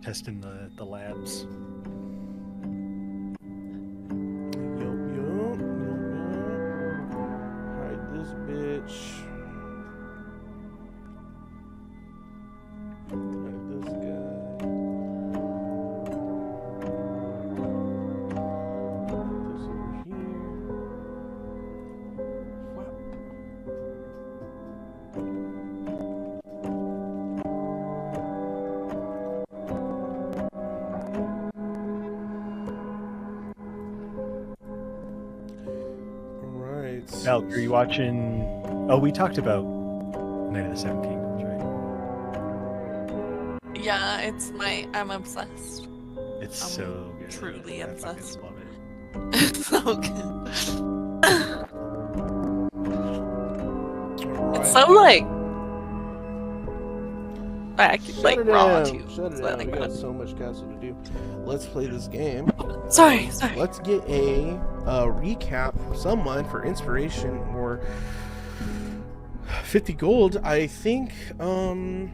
testing the labs. Yup. Hide this bitch. Hide this guy. Put this over here. Wow. Alright. Val, are you watching? Oh, we talked about Night of the Seven Kingdoms, right? Yeah, I'm obsessed. It's I'm so good. truly I fucking obsessed. love it. It's so good. It's so like like raw too. Shut it so I down. think We got about so much castle to do. Let's play this game. it. Sorry. Let's get a recap from someone for inspiration or 50 gold. I think I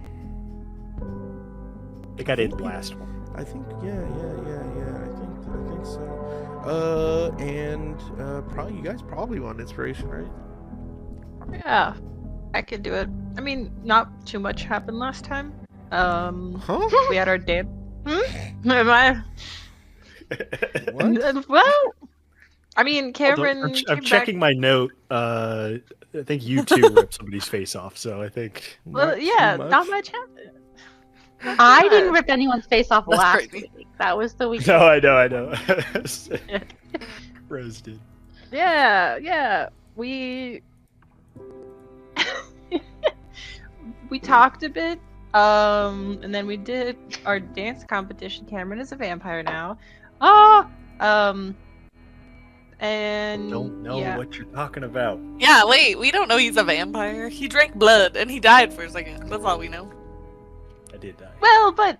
think I did the last one. I think yeah. I think so. And probably you guys probably want inspiration, right? Yeah, I could do it. I mean, not too much happened last time. Huh? We had our dance. Am I? What? Well, I mean, Cameron. I'm came checking back... my note. I think you two ripped somebody's face off, so I think. Well, Not too yeah, much. not much happened. I didn't rip anyone's face off That's last crazy. week. That was the week. No, I know. Rose did. Yeah. We talked a bit. And then we did our dance competition. Cameron is a vampire now. And Don't know yeah. what you're talking about. Yeah, wait, we don't know he's a vampire. He drank blood and he died for a second. That's all we know. I did die. Well, but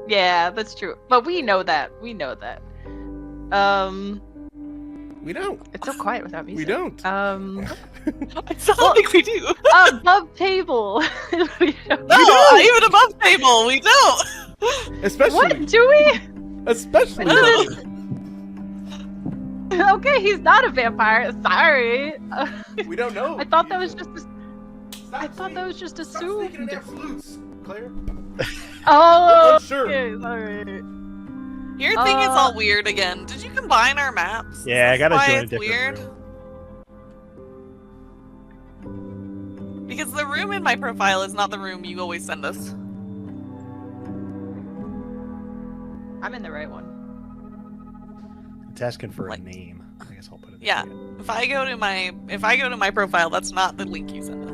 yeah, that's true. But we know that. We don't. It's so quiet without music. We don't. It sounds like we do. Above table. We don't. No, even above table, we don't. Especially. What do we? Especially. Okay, he's not a vampire. Sorry. We don't know. I thought that was just. I Stop thought that was just Stop speaking in assumed. their flutes, Claire. Oh, unsure. okay, sorry. Your thing is all weird again. Did you combine our maps? Yeah, I gotta That's why join a it's different weird. room. Because the room in my profile is not the room you always send us. I'm in the right one. It's asking for Like- a name. I guess I'll put it. Yeah. If I go to my profile, that's not the link you send us.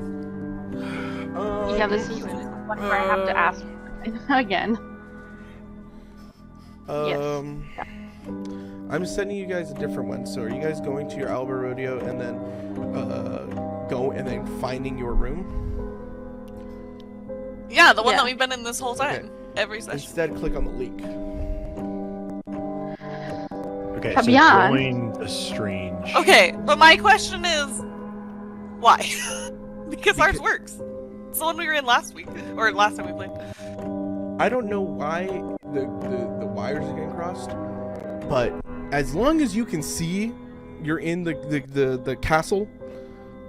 Yeah, this is one where I have to ask again. I'm sending you guys a different one. So are you guys going to your Alba Rodeo and then finding your room? Yeah, the one Yeah. that we've been in this whole time. Okay. Every session. Instead, click on the link. Okay, Come so on. join the strange. Okay, but my question is, why? Because ours works. It's the one we were in last week, or last time we played. I don't know why the wires are getting crossed, but as long as you can see you're in the castle,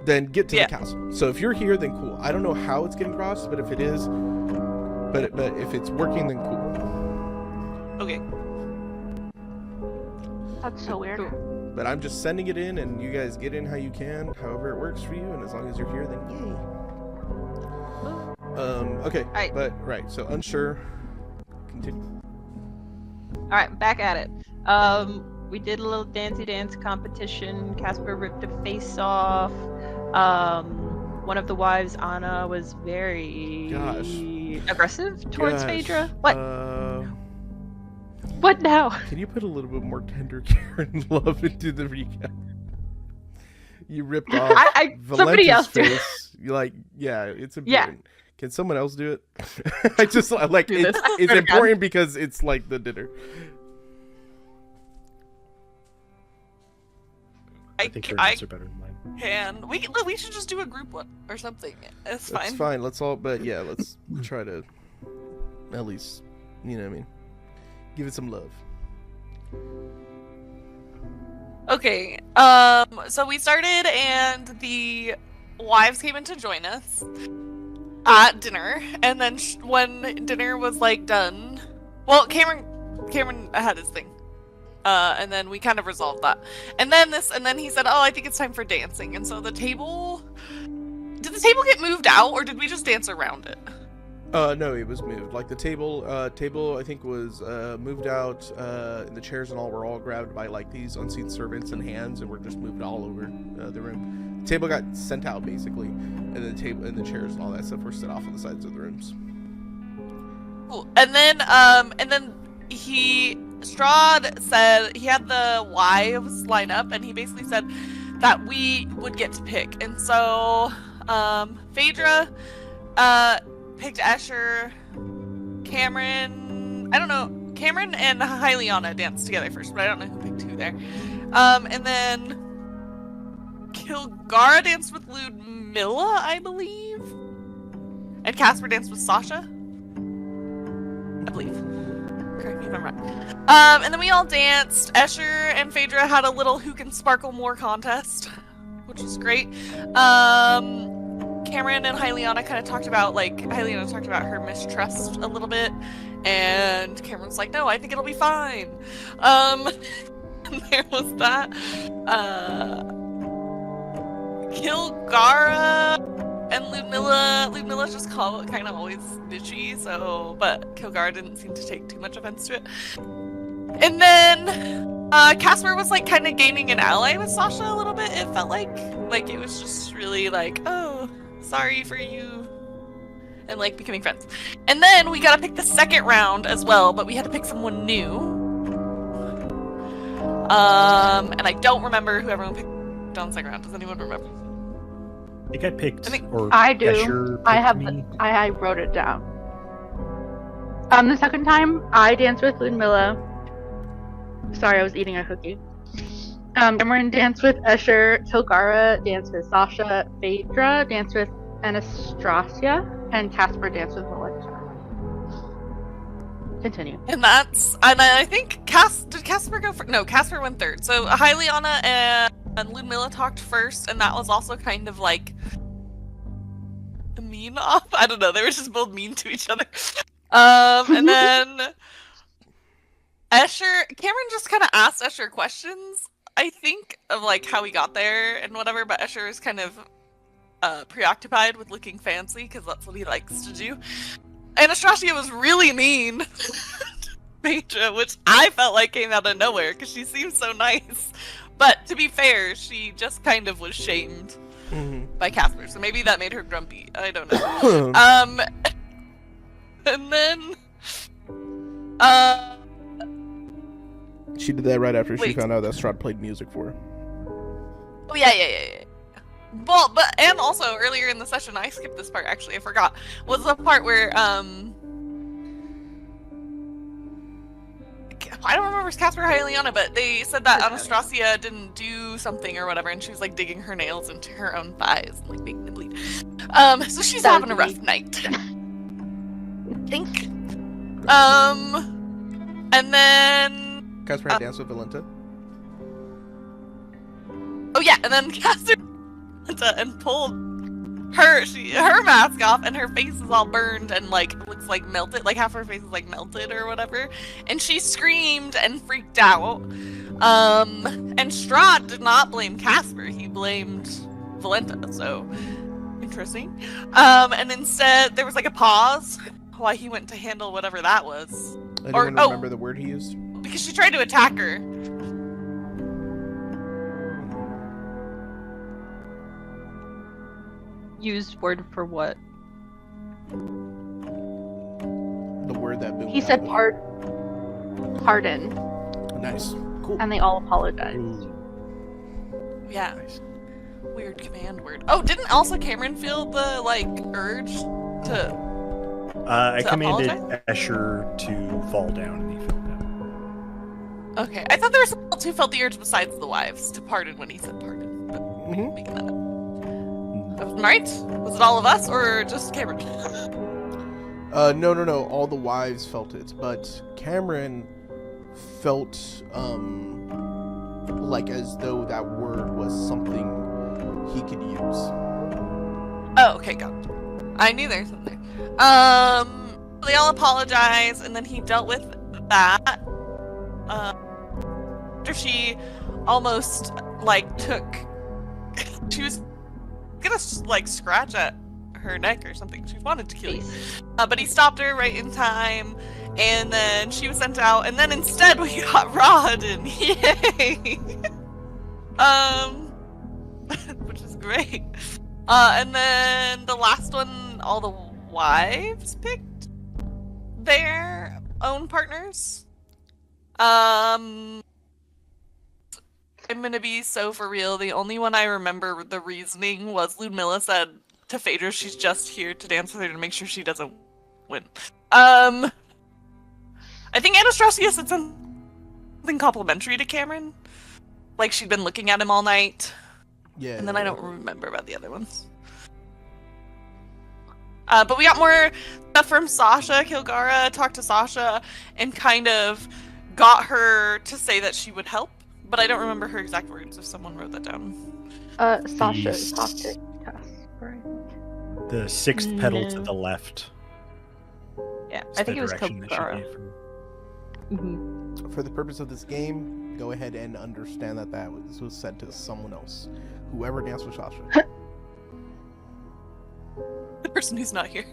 then get to Yeah. the castle. So if you're here, then cool. I don't know how it's getting crossed, but if it is, but if it's working, then cool. Okay. That's so weird. But I'm just sending it in, and you guys get in how you can, however it works for you, and as long as you're here, then yay. Okay, Alright. but right, so unsure. Continue. All right, back at it. We did a little dancey dance competition. Casper ripped a face off. One of the wives, Anna, was very aggressive towards Phaedra. What? What now? Can you put a little bit more tender care and love into the recap? You ripped off Somebody else do it. face. You like, yeah, it's important. Can someone else do it? I just like Do it's, this. it's important because it's like the dinner. I think your I notes are better than mine. can. We should just do a group one or something. It's That's fine. fine. Let's all, but yeah, let's try to at least, you know what I mean. Give it some love. Okay. So we started, and the wives came in to join us at dinner, and then when dinner was like done, well, Cameron had his thing, and then we kind of resolved that, and then he said, "Oh, I think it's time for dancing," and so the table. Did the table get moved out, or did we just dance around it? No, it was moved. Like the table I think was moved out, and the chairs and all were all grabbed by like these unseen servants and hands, and were just moved all over the room. The table got sent out basically, and the table and the chairs and all that stuff were set off on the sides of the rooms. Cool. And then Strahd said he had the wives line up, and he basically said that we would get to pick, and so Phaedra picked Escher, Cameron. I don't know. Cameron and Hyliana danced together first, but I don't know who picked who there. And then Kilgara danced with Ludmilla, I believe, and Casper danced with Sasha, I believe. Correct me if I'm wrong. And then we all danced. Escher and Phaedra had a little who can sparkle more contest, which was great. Cameron and Hyliana kind of talked about, Hyliana talked about her mistrust a little bit, and Cameron's like, no, I think it'll be fine. And there was that. Kilgara and Ludmilla's just kind of always bitchy, so, but Kilgara didn't seem to take too much offense to it. And then Casper was like kind of gaining an ally with Sasha a little bit. It felt like it was just really like, oh, sorry for you, and like becoming friends. And then we got to pick the second round as well, but we had to pick someone new. And I don't remember who everyone picked on the second round. Does anyone remember? I think I picked. I do. Escher I have. me. I wrote it down. The second time I danced with Ludmilla. Sorry, I was eating a cookie. Cameron danced with Escher. Kilgara danced with Sasha. Phaedra danced with Anastasia, and Casper danced with Melinda. Continue. And I think did Casper go first? No, Casper went third. So Hyliana and Ludmilla talked first, and that was also kind of like a mean off. I don't know. They were just both mean to each other. And then Cameron just kind of asked Escher questions, I think, of like how he got there and whatever, but Escher is kind of preoccupied with looking fancy because that's what he likes to do. Anastasia was really mean to Phaedra, which I felt like came out of nowhere because she seems so nice. But to be fair, she just kind of was shamed by Casper, so maybe that made her grumpy. I don't know. And then she did that right after she found out that Strahd played music for her. Oh yeah. Well, and also earlier in the session, I skipped this part. Actually, I forgot. Was the part where I don't remember if it was Casper or Hyliana, but they said that Anastasia didn't do something or whatever, and she was like digging her nails into her own thighs and like making them bleed. So she's having a rough night. I think. And then Casper had danced with Valinta. Oh yeah, and then Casper and pulled her mask off, and her face is all burned and like looks like melted, like half her face is like melted or whatever, and she screamed and freaked out. And Strahd did not blame Casper, he blamed Valinta, so interesting. And instead there was like a pause while he went to handle whatever that was. Anyone remember the word he used? Because she tried to attack her. Used word for what? The word that boomed He out said of pardon, Nice. Cool. and they all apologized. Ooh, Yeah. nice. Weird command word. Oh, didn't also Cameron feel the like urge to I To commanded apologize? Escher to fall down, and he fell down. Okay, I thought there were someone else who felt the urge besides the wives to pardon when he said pardon. But making that up. Right? Was it all of us or just Cameron? No. All the wives felt it, but Cameron felt like as though that word was something he could use. Oh, okay, got it. I knew there was something. They all apologize, and then he dealt with that. After she almost she was gonna scratch at her neck or something. She wanted to kill you, but he stopped her right in time, and then she was sent out. And then instead we got Rod, and yay, which is great. And then the last one, all the wives picked their own partners. I'm gonna be so for real. The only one I remember the reasoning was Ludmilla said to Phaedra she's just here to dance with her to make sure she doesn't win. I think Anastasia said something complimentary to Cameron. Like she'd been looking at him all night. Yeah. And then I don't remember about the other ones. But we got more stuff from Sasha. Kilgara talked to Sasha and kind of got her to say that she would help. But I don't remember her exact words if someone wrote that down. Sasha Beast. talked to Cass, right? The sixth pedal to the left. Yeah, is I think the it was direction that she Kilgara. gave from- Mm-hmm. For the purpose of this game, go ahead and understand that this was said to someone else. Whoever danced with Sasha. The person who's not here.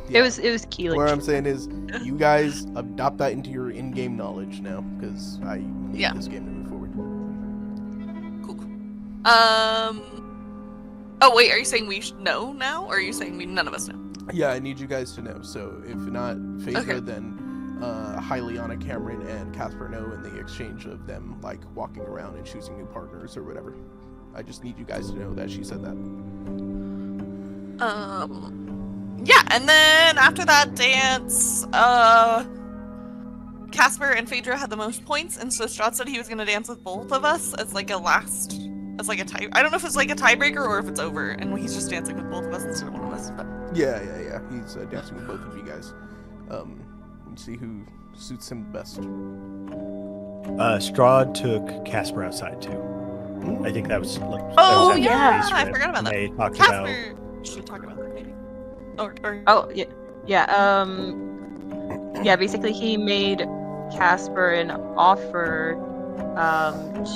Yeah. It was Keelan. What I'm saying is, you guys adopt that into your in-game knowledge now, because I need Yeah. this game to move forward. Cool. Oh wait, are you saying we know now, or are you saying none of us know? Yeah, I need you guys to know. So if not Phaedra, Okay. then Hyliana, Cameron, and Casper know in the exchange of them walking around and choosing new partners or whatever. I just need you guys to know that she said that. Yeah, and then after that dance, Casper and Phaedra had the most points, and so Strahd said he was gonna dance with both of us as a tie. I don't know if it's a tiebreaker or if it's over, and he's just dancing with both of us instead of one of us. But Yeah. He's dancing with both of you guys. And see who suits him best. Strahd took Casper outside too. I think that was Oh, that was after yeah, Maze I Rip, forgot about and that. They talked about Casper should talk about that maybe. Or Oh yeah, yeah. Yeah. Basically, he made Casper an offer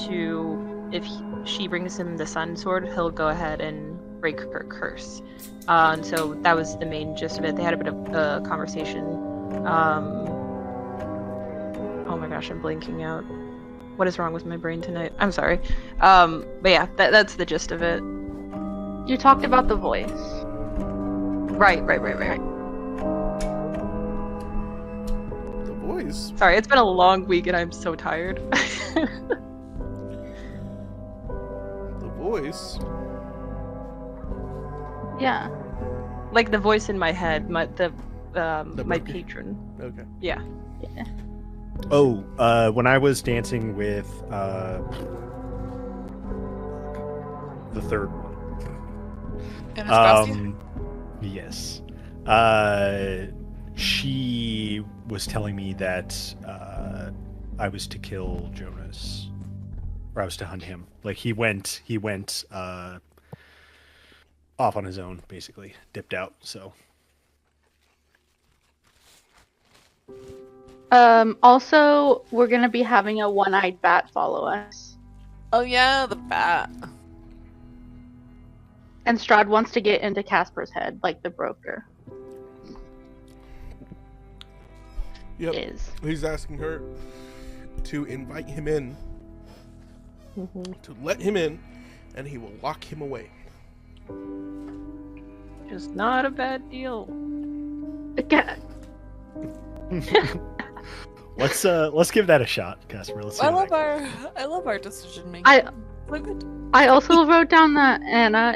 to if she brings him the Sun Sword, he'll go ahead and break her curse. And so that was the main gist of it. They had a bit of a conversation. Oh my gosh, I'm blanking out. What is wrong with my brain tonight? I'm sorry. But yeah, that's the gist of it. You talked about the voice. Right. The boys. Sorry, it's been a long week and I'm so tired. The voice. Yeah. Like the voice in my head, my broker? patron. Okay. Yeah. Oh, when I was dancing with the third one. Anastasia? Yes. She was telling me that I was to kill Jonas, or I was to hunt him. Like he went off on his own, basically, dipped out. So Also, we're gonna be having a one-eyed bat follow us. Oh yeah, the bat. And Strahd wants to get into Casper's head, like the broker Yep. is. He's asking her to invite him in, to let him in, and he will lock him away. Just not a bad deal. Okay. let's give that a shot, Casper. Let's see I how that love our decision making. I So good. I also wrote down that Anna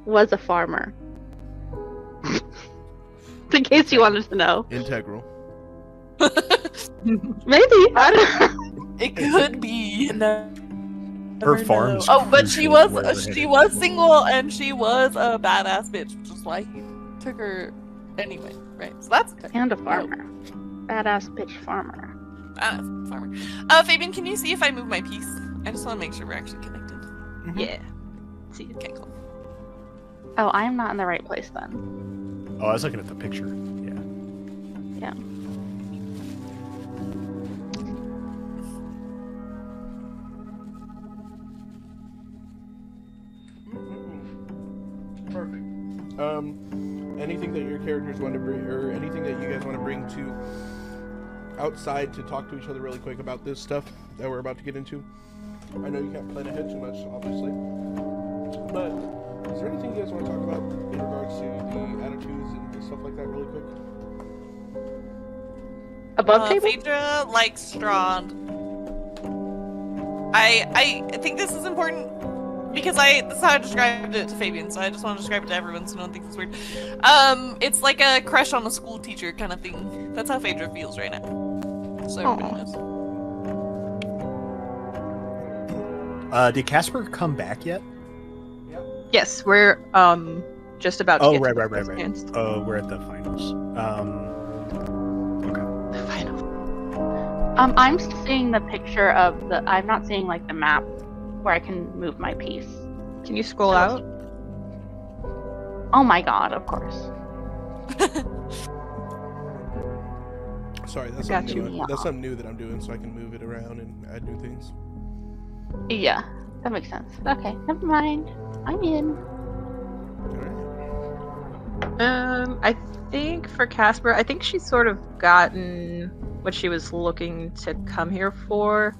was a farmer. In case you wanted to know. Integral. Maybe. I don't know. It could be. No. Her Never farm's know. Oh, but she crucial was where they're she headed. was single and she was a badass bitch, which is why he took her anyway, right? So that's okay. And a farmer. Badass bitch farmer. farmer. Fabian, can you see if I move my piece? I just want to make sure we're actually connected. Yeah. See. Okay, cool. Oh, I'm not in the right place then. Oh, I was looking at the picture. Yeah. Yeah. Perfect. Anything that your characters want to bring, or anything that you guys want to bring to outside to talk to each other really quick about this stuff that we're about to get into? I know you can't plan ahead too much, obviously, but is there anything you guys want to talk about in regards to the attitudes and stuff like that really quick? Above table? Phaedra likes Strahd. I think this is important because this is how I described it to Fabian, so I just want to describe it to everyone so no one thinks it's weird. It's like a crush on a school teacher kind of thing. That's how Phaedra feels right now. So everybody knows. Did Casper come back yet? Yes, we're just about to Oh, get right, to right. the dance. Oh, we're at the finals. Okay. The final. I'm seeing the picture of the. I'm not seeing like the map where I can move my piece. Can you scroll out? Oh my god! Of course. Sorry, that's Got something, you. new. That's something new that I'm doing, so I can move it around and add new things. Yeah, that makes sense. Okay, never mind. I'm in. All I think for Casper, I think she's sort of gotten what she was looking to come here for,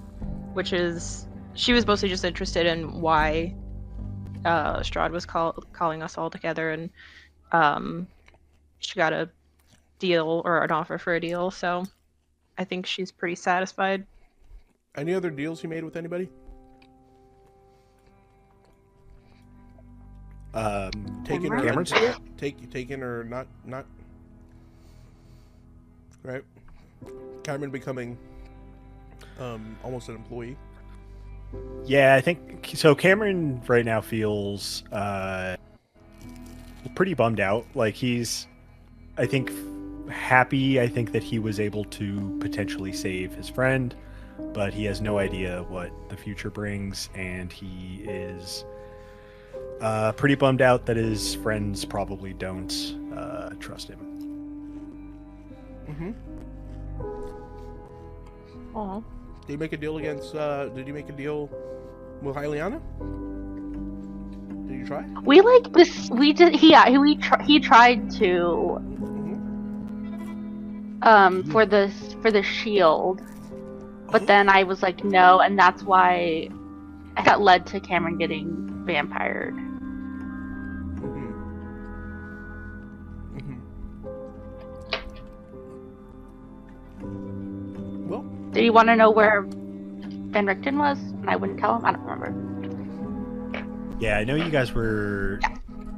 which is she was mostly just interested in why Strahd was calling us all together, and she got a deal or an offer for a deal, so I think she's pretty satisfied. Any other deals you made with anybody? Taken or Cameron's? taken or not? Right. Cameron becoming almost an employee. Yeah, I think so. Cameron right now feels pretty bummed out. Like he's, I think, happy. I think that he was able to potentially save his friend, but he has no idea what the future brings, and he is pretty bummed out that his friends probably don't trust him. Mm-hmm. Oh. Did you make a deal against? Did you make a deal with Hyliana? Did you try? We like this. We did. He tried to Mm-hmm. for the shield, but then I was like no, and that's why I got led to Cameron getting vampired. Mm-hmm. Mm-hmm. Well, Did you want to know where Van Richten was? And I wouldn't tell him. I don't remember. Yeah, I know you guys were.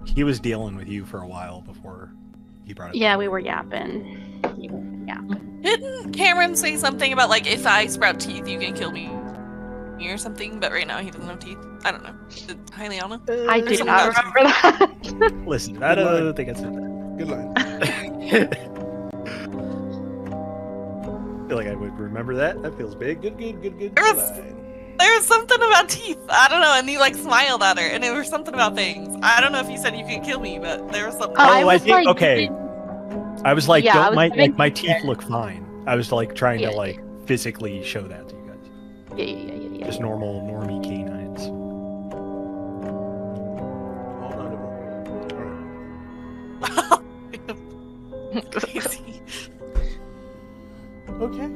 He was dealing with you for a while before he brought it. Yeah, to we you. were yapping. Yeah. Didn't Cameron say something about like if I sprout teeth, you can kill me or something? But right now he doesn't have teeth. I don't know. Hyliana? I There's do some not notes. remember that. Listen, I don't think I said that. good line. I feel like I would remember that. That feels big. Good There's- line. There was something about teeth. I don't know, and he like smiled at her, and it was something about fangs. I don't know if you said you could kill me, but there was something. Oh, I was think- like, okay. I was like, Yeah, I don't was my having like my teeth look fine. I was like trying Yeah, to like physically show that to you guys. Yeah. Just normie canines. All nine of them. All right. Crazy. Okay.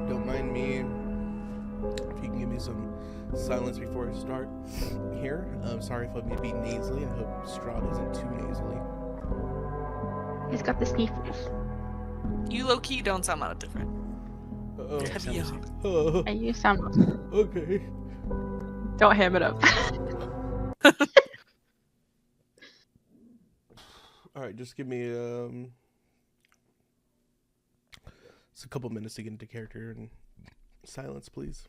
Don't mind me. If you can give me some silence before I start here. I'm sorry if I'm being nasally. I hope Strahd isn't too nasally. He's got the sneezes. You low key don't sound that different. Uh-oh. Heavy up. And you sound. Okay. Don't ham it up. All right, just give me it's a couple minutes to get into character and silence, please.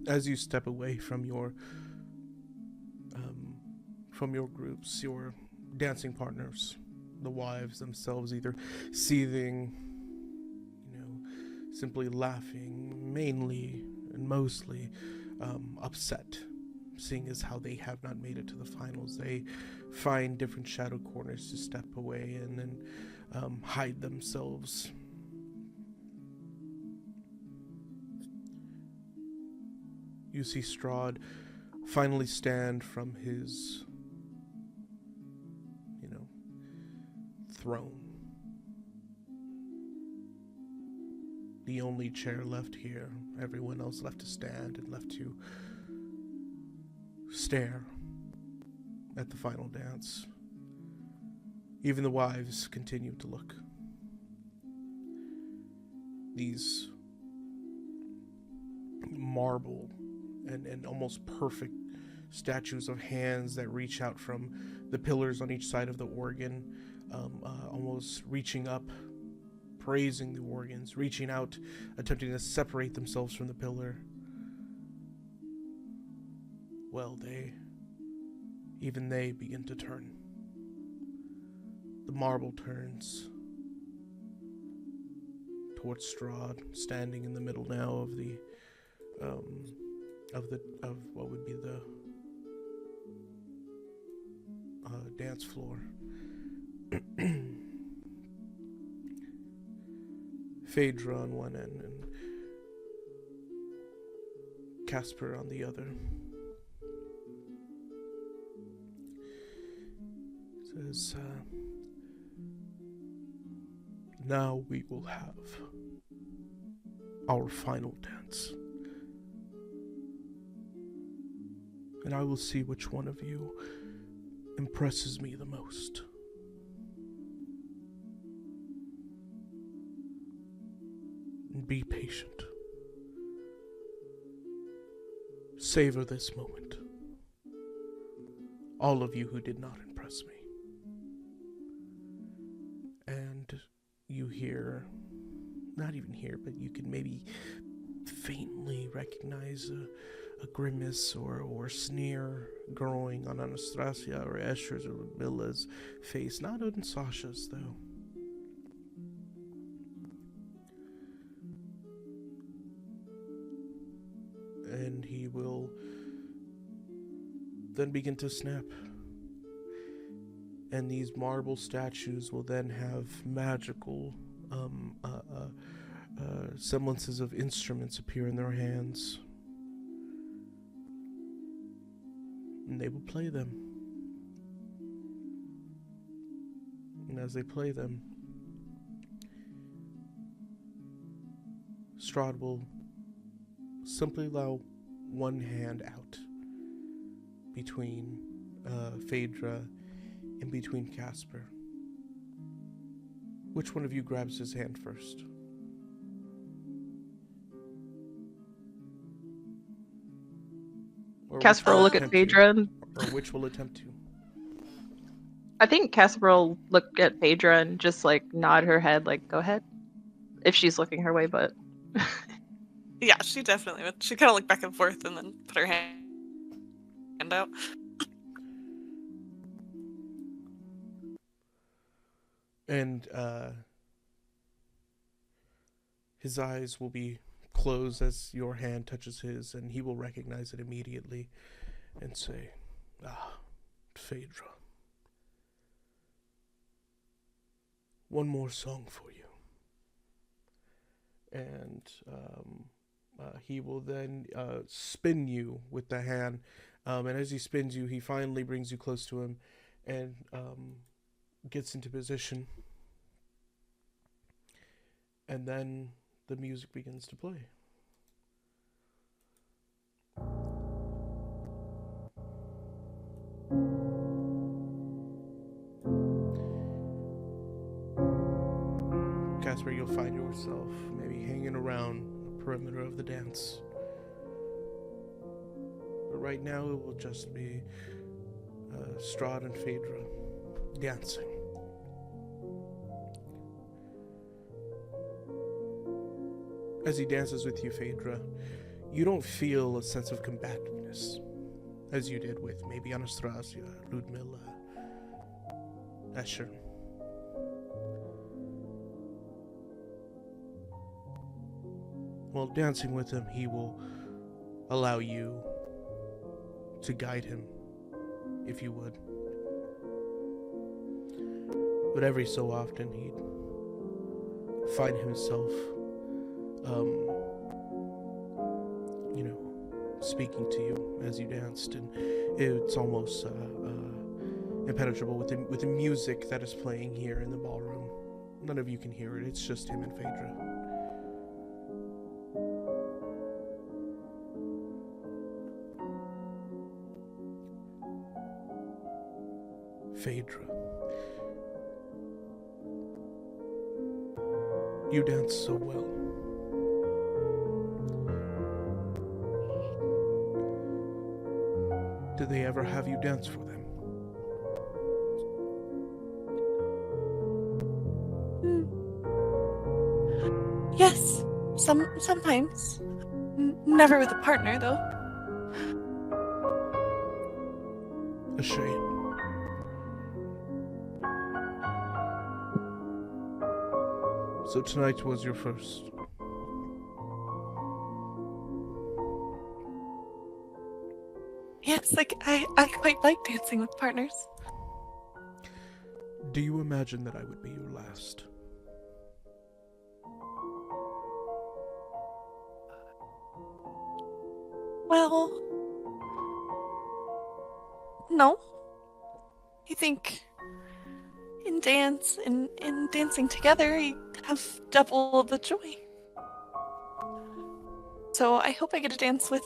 as you step away from your groups, your dancing partners, the wives themselves, either seething, simply laughing, mainly and mostly upset, seeing as how they have not made it to the finals. They find different shadow corners to step away and then hide themselves. You see Strahd finally stand from his, throne. The only chair left here. Everyone else left to stand and left to stare at the final dance. Even the wives continue to look. These marble and almost perfect statues of hands that reach out from the pillars on each side of the organ, almost reaching up, praising the organs, reaching out, attempting to separate themselves from the pillar. Well, even they begin to turn. The marble turns towards Strahd, standing in the middle now of what would be the dance floor. Phaedra on one end and Casper on the other. Says, now we will have our final dance. And I will see which one of you impresses me the most. And be patient. Savor this moment. All of you who did not impress me. And you hear, not even hear, but you can maybe faintly recognize a grimace or sneer growing on Anastasia or Escher's or Ludmilla's face. Not on Sasha's, though. And he will then begin to snap. And these marble statues will then have magical semblances of instruments appear in their hands. And they will play them. And as they play them, Strahd will simply allow one hand out between Phaedra and between Casper. Which one of you grabs his hand first? Casper will look at Phaedra. Or which will attempt to? I think Casper will look at Phaedra and just nod her head, go ahead. If she's looking her way, but. Yeah, she definitely would. She kind of looked back and forth and then put her hand out. And his eyes will be closed as your hand touches his, and he will recognize it immediately and say, Phaedra. One more song for you. And he will then spin you with the hand. And as he spins you, he finally brings you close to him and gets into position. And then the music begins to play. Casper, you'll find yourself maybe hanging around the perimeter of the dance. But right now it will just be Strahd and Phaedra dancing. As he dances with you, Phaedra, You don't feel a sense of combativeness as you did with maybe Anastasia, Ludmilla, Escher. While dancing with him, he will allow you to guide him, if you would. But every so often, he'd find himself, speaking to you as you danced, and it's almost impenetrable with the music that is playing here in the ballroom. None of you can hear it, it's just him and Phaedra. Phaedra, you dance so well. Did they ever have you dance for them? Yes, sometimes. Never with a partner, though. A shame. So tonight was your first. Yes, I quite like dancing with partners. Do you imagine that I would be your last? Well, no. I think in dancing together, you have double the joy. So I hope I get to dance with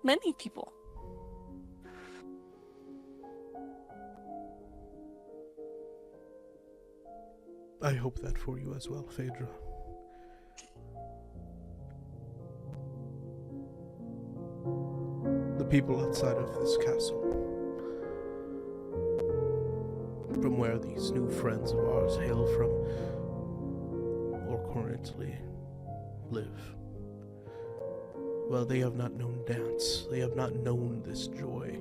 many people. I hope that for you as well, Phaedra. The people outside of this castle, from where these new friends of ours hail from, or currently live, well, they have not known dance. They have not known this joy.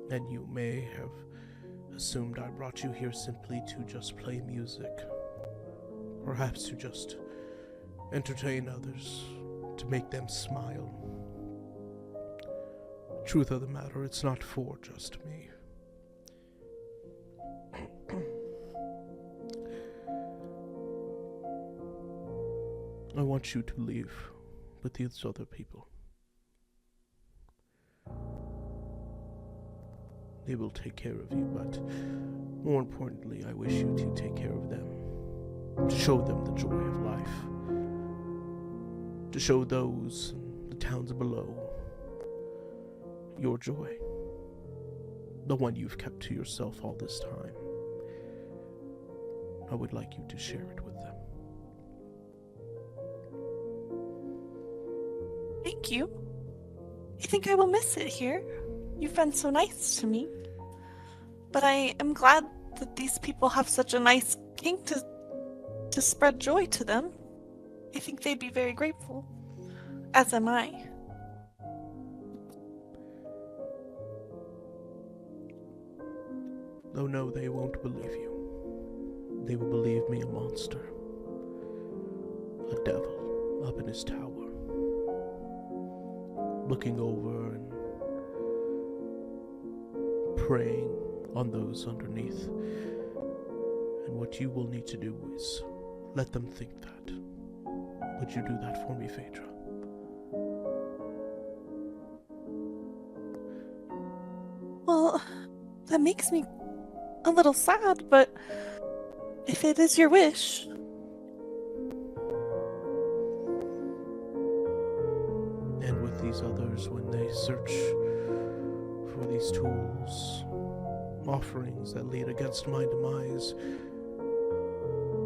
And you may have assumed I brought you here simply to just play music. Perhaps to just entertain others, to make them smile. Truth of the matter, it's not for just me. I want you to leave with these other people. They will take care of you, but more importantly, I wish you to take care of them. To show them the joy of life. To show those in the towns below your joy. The one you've kept to yourself all this time. I would like you to share it with them. Thank you. I think I will miss it here. You've been so nice to me. But I am glad that these people have such a nice king to spread joy to them. I think they'd be very grateful. As am I. Oh no, they won't believe you. They will believe me a monster. A devil up in his tower. Looking over and preying on those underneath. And what you will need to do is let them think that. Would you do that for me, Phaedra? Well, that makes me a little sad, but if it is your wish. And with these others, when they search for these tools, offerings that lead against my demise,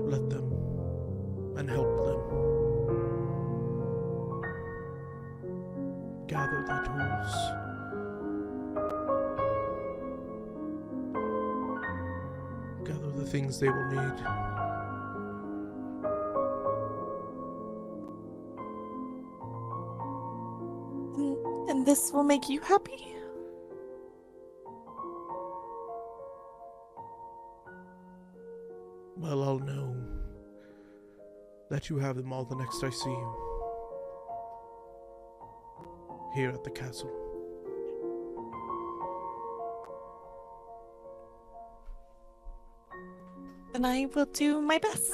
let them and help them gather the tools. Gather the things they will need. And this will make you happy? Well, I'll know that you have them all the next I see you. Here at the castle. Then I will do my best.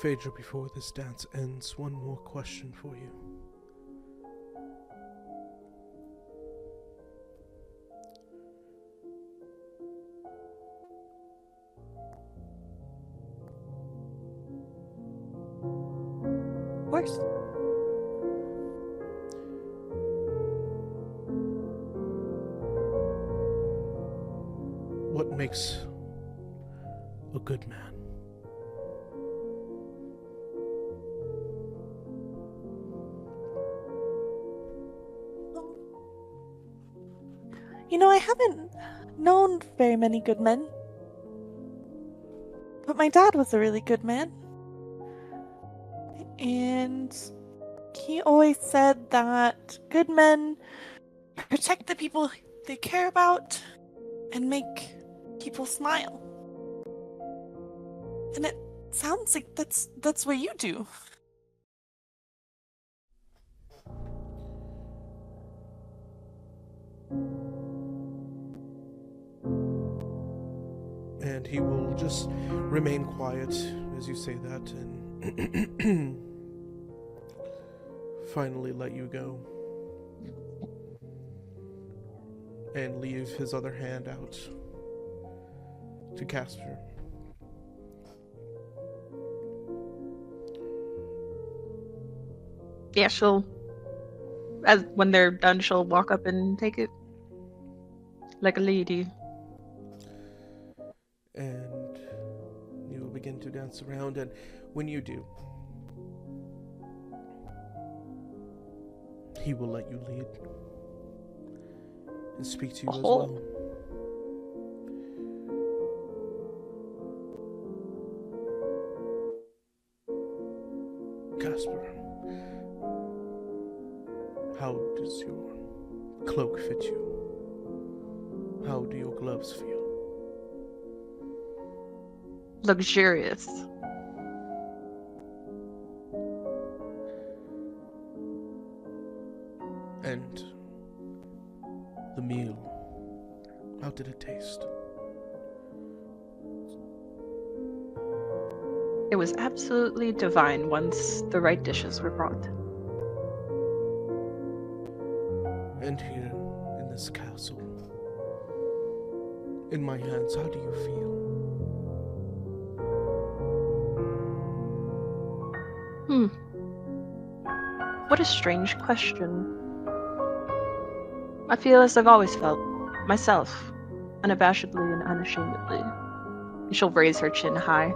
Phaedra, before this dance ends, one more question for you. Of course. What makes a good man? You know, I haven't known very many good men. But my dad was a really good man. And he always said that good men protect the people they care about and make people smile. And it sounds like that's what you do. And he will just remain quiet as you say that and finally let you go. And leave his other hand out to Casper. Yeah, when they're done, she'll walk up and take it. Like a lady. And you will begin to dance around, and when you do, he will let you lead and speak to you as well. Casper, how does your cloak fit you? How do your gloves feel? Luxurious. And the meal, how did it taste? It was absolutely divine once the right dishes were brought. And here in this castle, in my hands, how do you feel? What a strange question. I feel as I've always felt, myself, unabashedly and unashamedly. And she'll raise her chin high.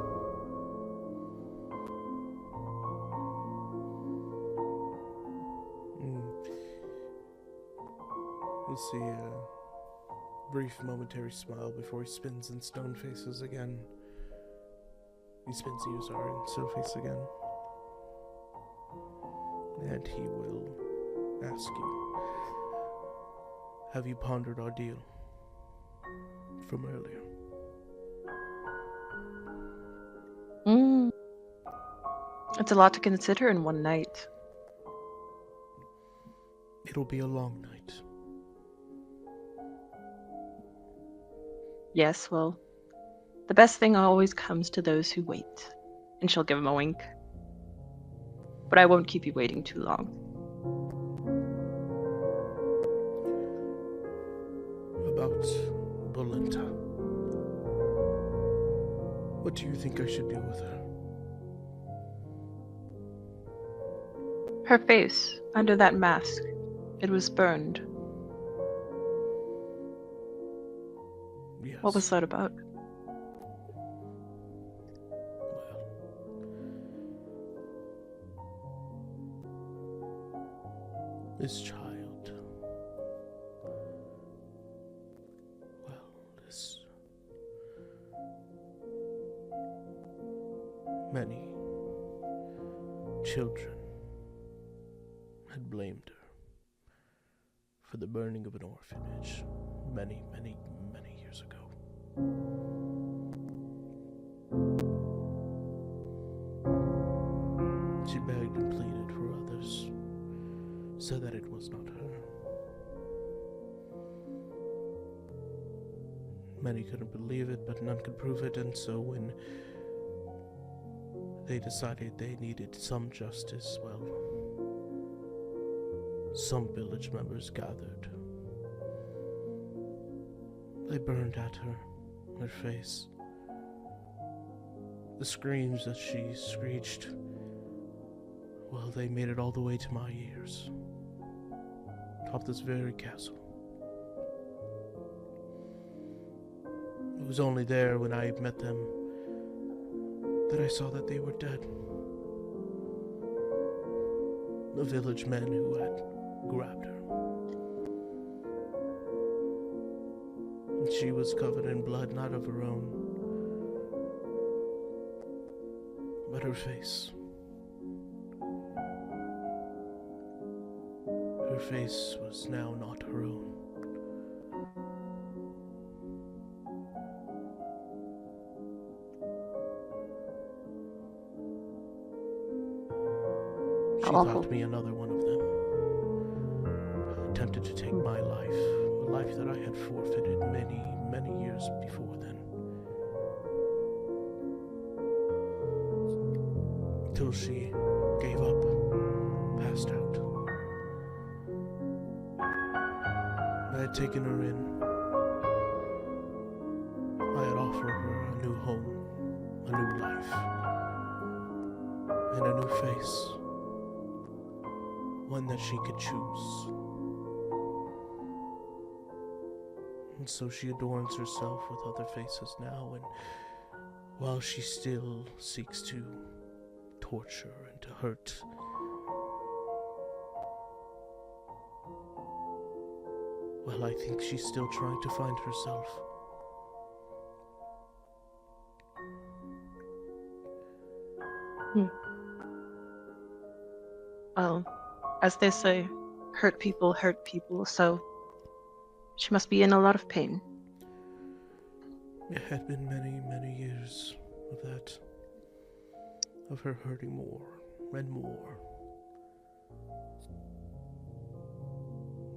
We'll see a brief momentary smile before he spins in stone faces again. He spins Yuzar in stone face again. And he will ask you, have you pondered our deal from earlier? It's a lot to consider in one night. It'll be a long night. Yes, well, the best thing always comes to those who wait. And she'll give him a wink. But I won't keep you waiting too long. About Bolenta. What do you think I should do with her? Her face, under that mask, it was burned. Yes. What was that about? This child. Well, this many children had blamed her for the burning of an orphanage many, many, many years ago. She begged and pleaded for others, said that it was not her. Many couldn't believe it, but none could prove it, and so when they decided they needed some justice, well, some village members gathered. They burned at her face. The screams that she screeched, well, they made it all the way to my ears, atop this very castle. It was only there when I met them that I saw that they were dead. The village men who had grabbed her. And she was covered in blood, not of her own, but her face. Her face was now not her own. She thought me another one of them. Attempted to take my life, a life that I had forfeited many, many years before then. Till she gave up, passed out. I had taken her in. I had offered her a new home, a new life, and a new face. One that she could choose. And so she adorns herself with other faces now, and while she still seeks to torture and to hurt, well, I think she's still trying to find herself. Well, as they say, hurt people, so she must be in a lot of pain. It had been many, many years of that. Of her hurting more and more.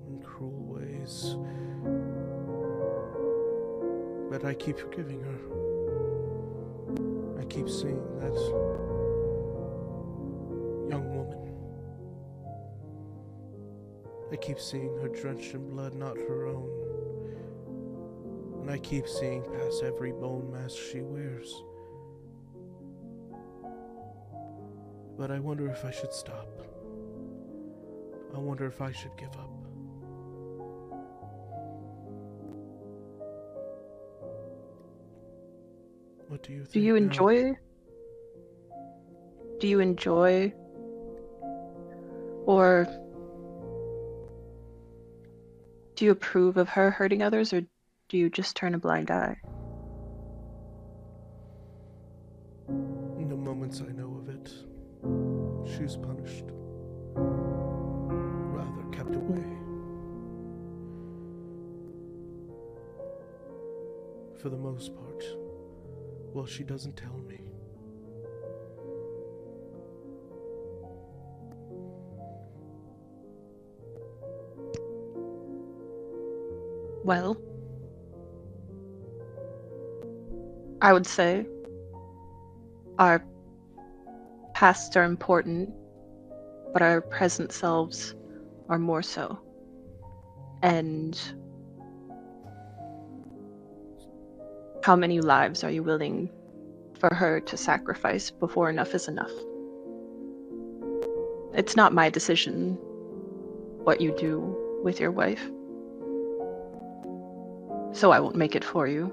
In cruel ways. But I keep forgiving her. I keep seeing that young woman. I keep seeing her drenched in blood, not her own. And I keep seeing past every bone mask she wears. But I wonder if I should stop. I wonder if I should give up. What do you think? Do you now? enjoy? Or do you approve of her hurting others, or do you just turn a blind eye? In the moments I know of it, she's punished. Rather kept away. For the most part, well, she doesn't tell me. Well, I would say our pasts are important, but our present selves are more so. And how many lives are you willing for her to sacrifice before enough is enough? It's not my decision what you do with your wife, so I won't make it for you.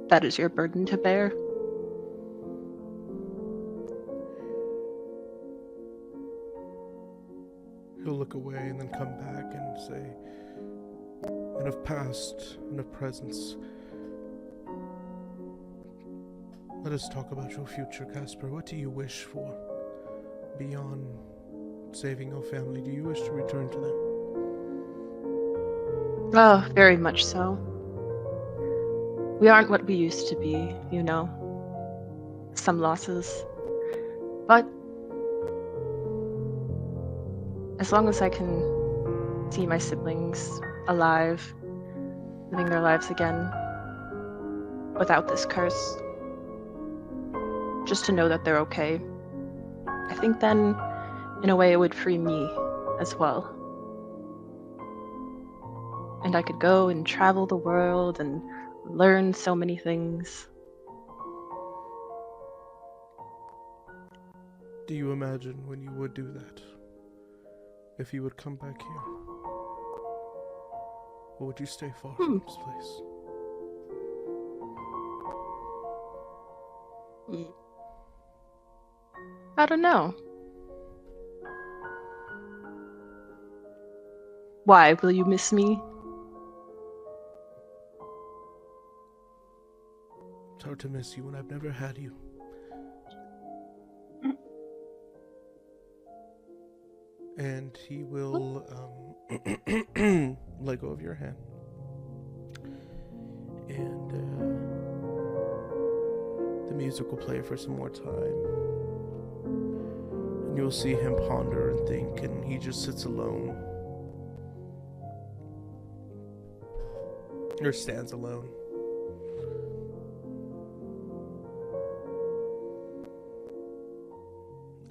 That is your burden to bear. He'll look away and then come back and say, and of past and of presence, Let us talk about your future, Casper. What do you wish for? Beyond saving your family, do you wish to return to them? Oh, very much so. We aren't what we used to be, you know. Some losses. But as long as I can see my siblings alive, living their lives again, without this curse, just to know that they're okay, I think then, in a way, it would free me as well. And I could go and travel the world and learn so many things. Do you imagine when you would do that? If you would come back here? Or would you stay far from this place? I don't know. Why? Will you miss me? It's hard to miss you when I've never had you. And he will let go of your hand. And the music will play for some more time. And you'll see him ponder and think, and he just sits alone. Or stands alone.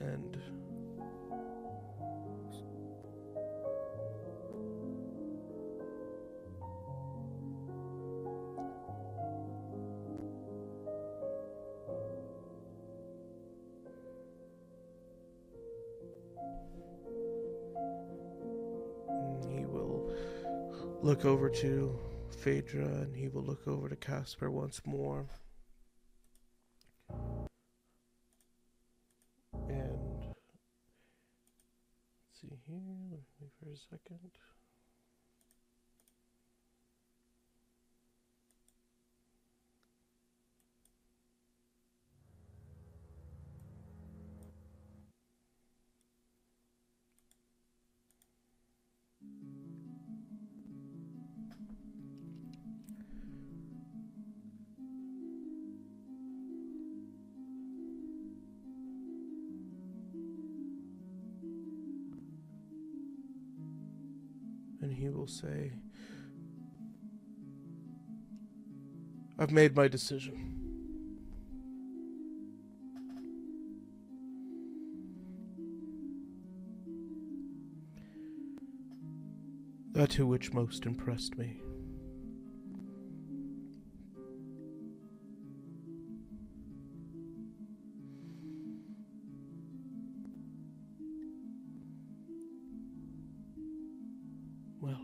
And he will look over to Phaedra, and he will look over to Casper once more. And let's see here, let me wait for a second. And he will say, I've made my decision. That to which most impressed me. Well,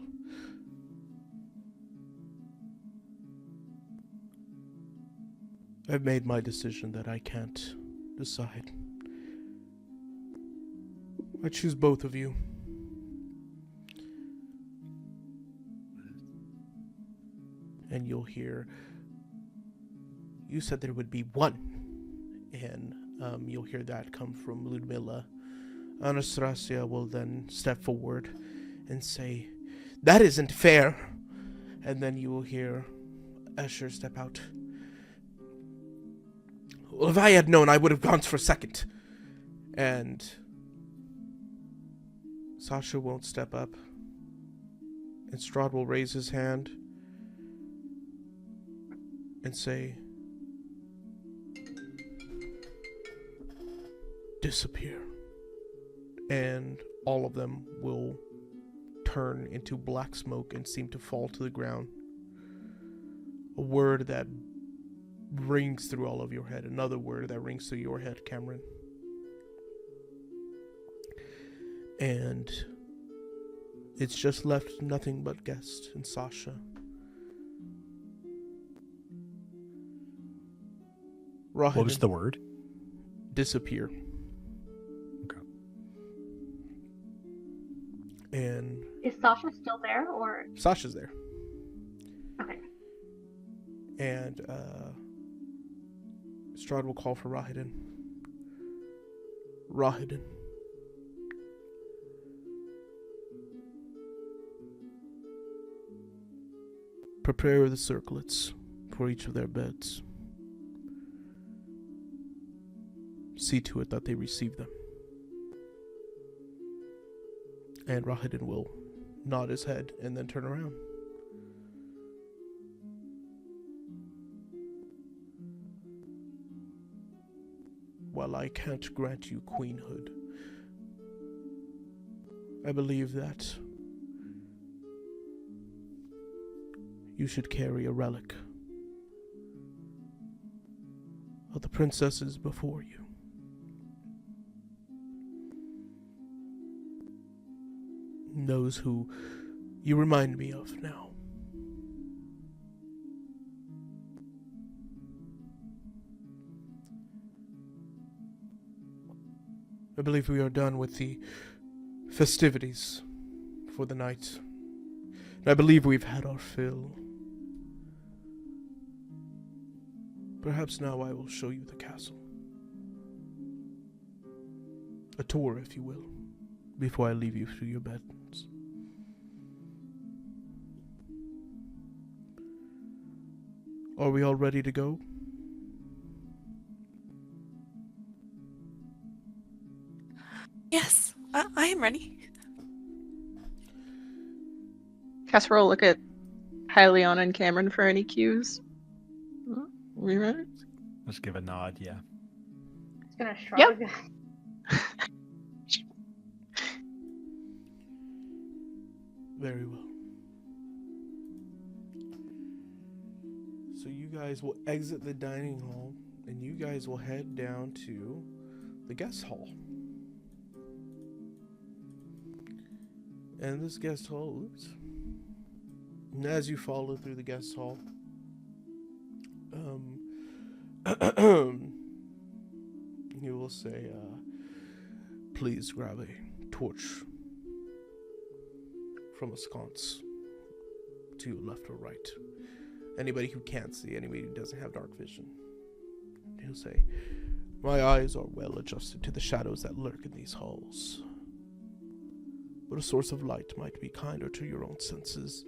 I've made my decision that I can't decide. I choose both of you. And you'll hear, you said there would be one. And you'll hear that come from Ludmilla. Anastasia will then step forward and say, that isn't fair. And then you will hear Escher step out. Well, if I had known, I would have gone for second. And Sasha won't step up. And Strahd will raise his hand and say, disappear. And all of them will turn into black smoke and seem to fall to the ground. A word that rings through all of your head. Another word that rings through your head, Cameron. And it's just left nothing but Guest and Sasha. What was the word? Disappear. Okay. And Is Sasha still there, or? Sasha's there. Okay. And Strahd will call for Rahidin. Rahidin. Prepare the circlets for each of their beds. See to it that they receive them. And Rahidin will nod his head and then turn around. While I can't grant you queenhood, I believe that you should carry a relic of the princesses before you. Knows who you remind me of now. I believe we are done with the festivities for the night. And I believe we've had our fill. Perhaps now I will show you the castle. A tour, if you will, before I leave you to your beds. Are we all ready to go? Yes, I am ready. Casper will look at Hylion and Cameron for any cues. We ready? Just give a nod, yeah. It's gonna shrug. Yep. Very well. So you guys will exit the dining hall, and you guys will head down to the guest hall. And this guest hall, and as you follow through the guest hall, you will say, please grab a torch from a sconce to your left or right. Anybody who can't see, anybody who doesn't have dark vision. He'll say, my eyes are well adjusted to the shadows that lurk in these halls. But a source of light might be kinder to your own senses.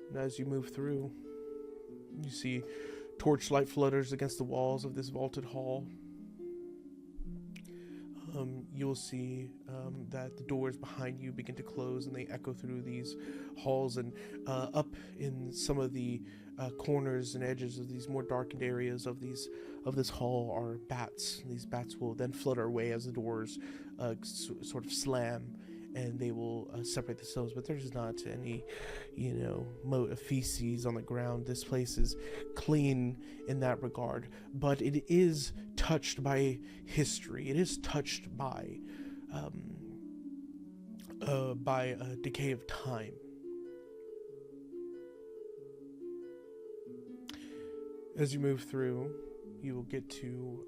And as you move through, you see torchlight flutters against the walls of this vaulted hall. You'll see that the doors behind you begin to close and they echo through these halls, and up in some of the corners and edges of these more darkened areas of this hall are bats. And these bats will then flutter away as the doors sort of slam, and they will separate themselves. But there's not any, mote of feces on the ground. This place is clean in that regard, but it is touched by history. It is touched by a decay of time. As you move through, you will get to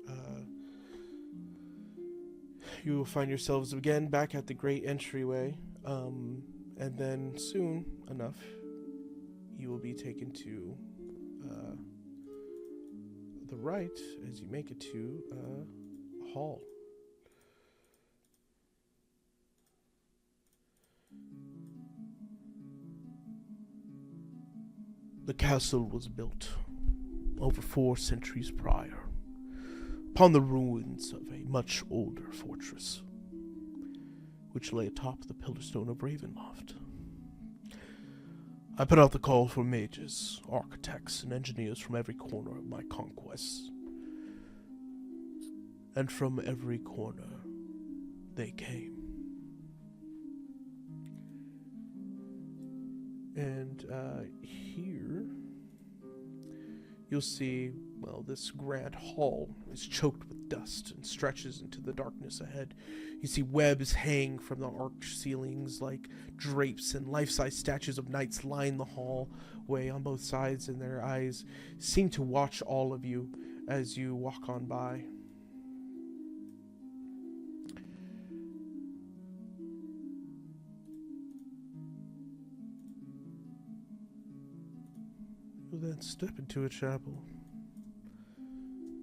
you will find yourselves again back at the great entryway, and then soon enough you will be taken to the right as you make it to a hall. The castle was built over 4 centuries prior, upon the ruins of a much older fortress, which lay atop the pillarstone of Ravenloft. I put out the call for mages, architects, and engineers from every corner of my conquests. And from every corner, they came. And here, you'll see, this grand hall is choked with dust and stretches into the darkness ahead. You see webs hang from the arched ceilings like drapes, and life-size statues of knights line the hallway on both sides, and their eyes seem to watch all of you as you walk on by. You'll then step into a chapel.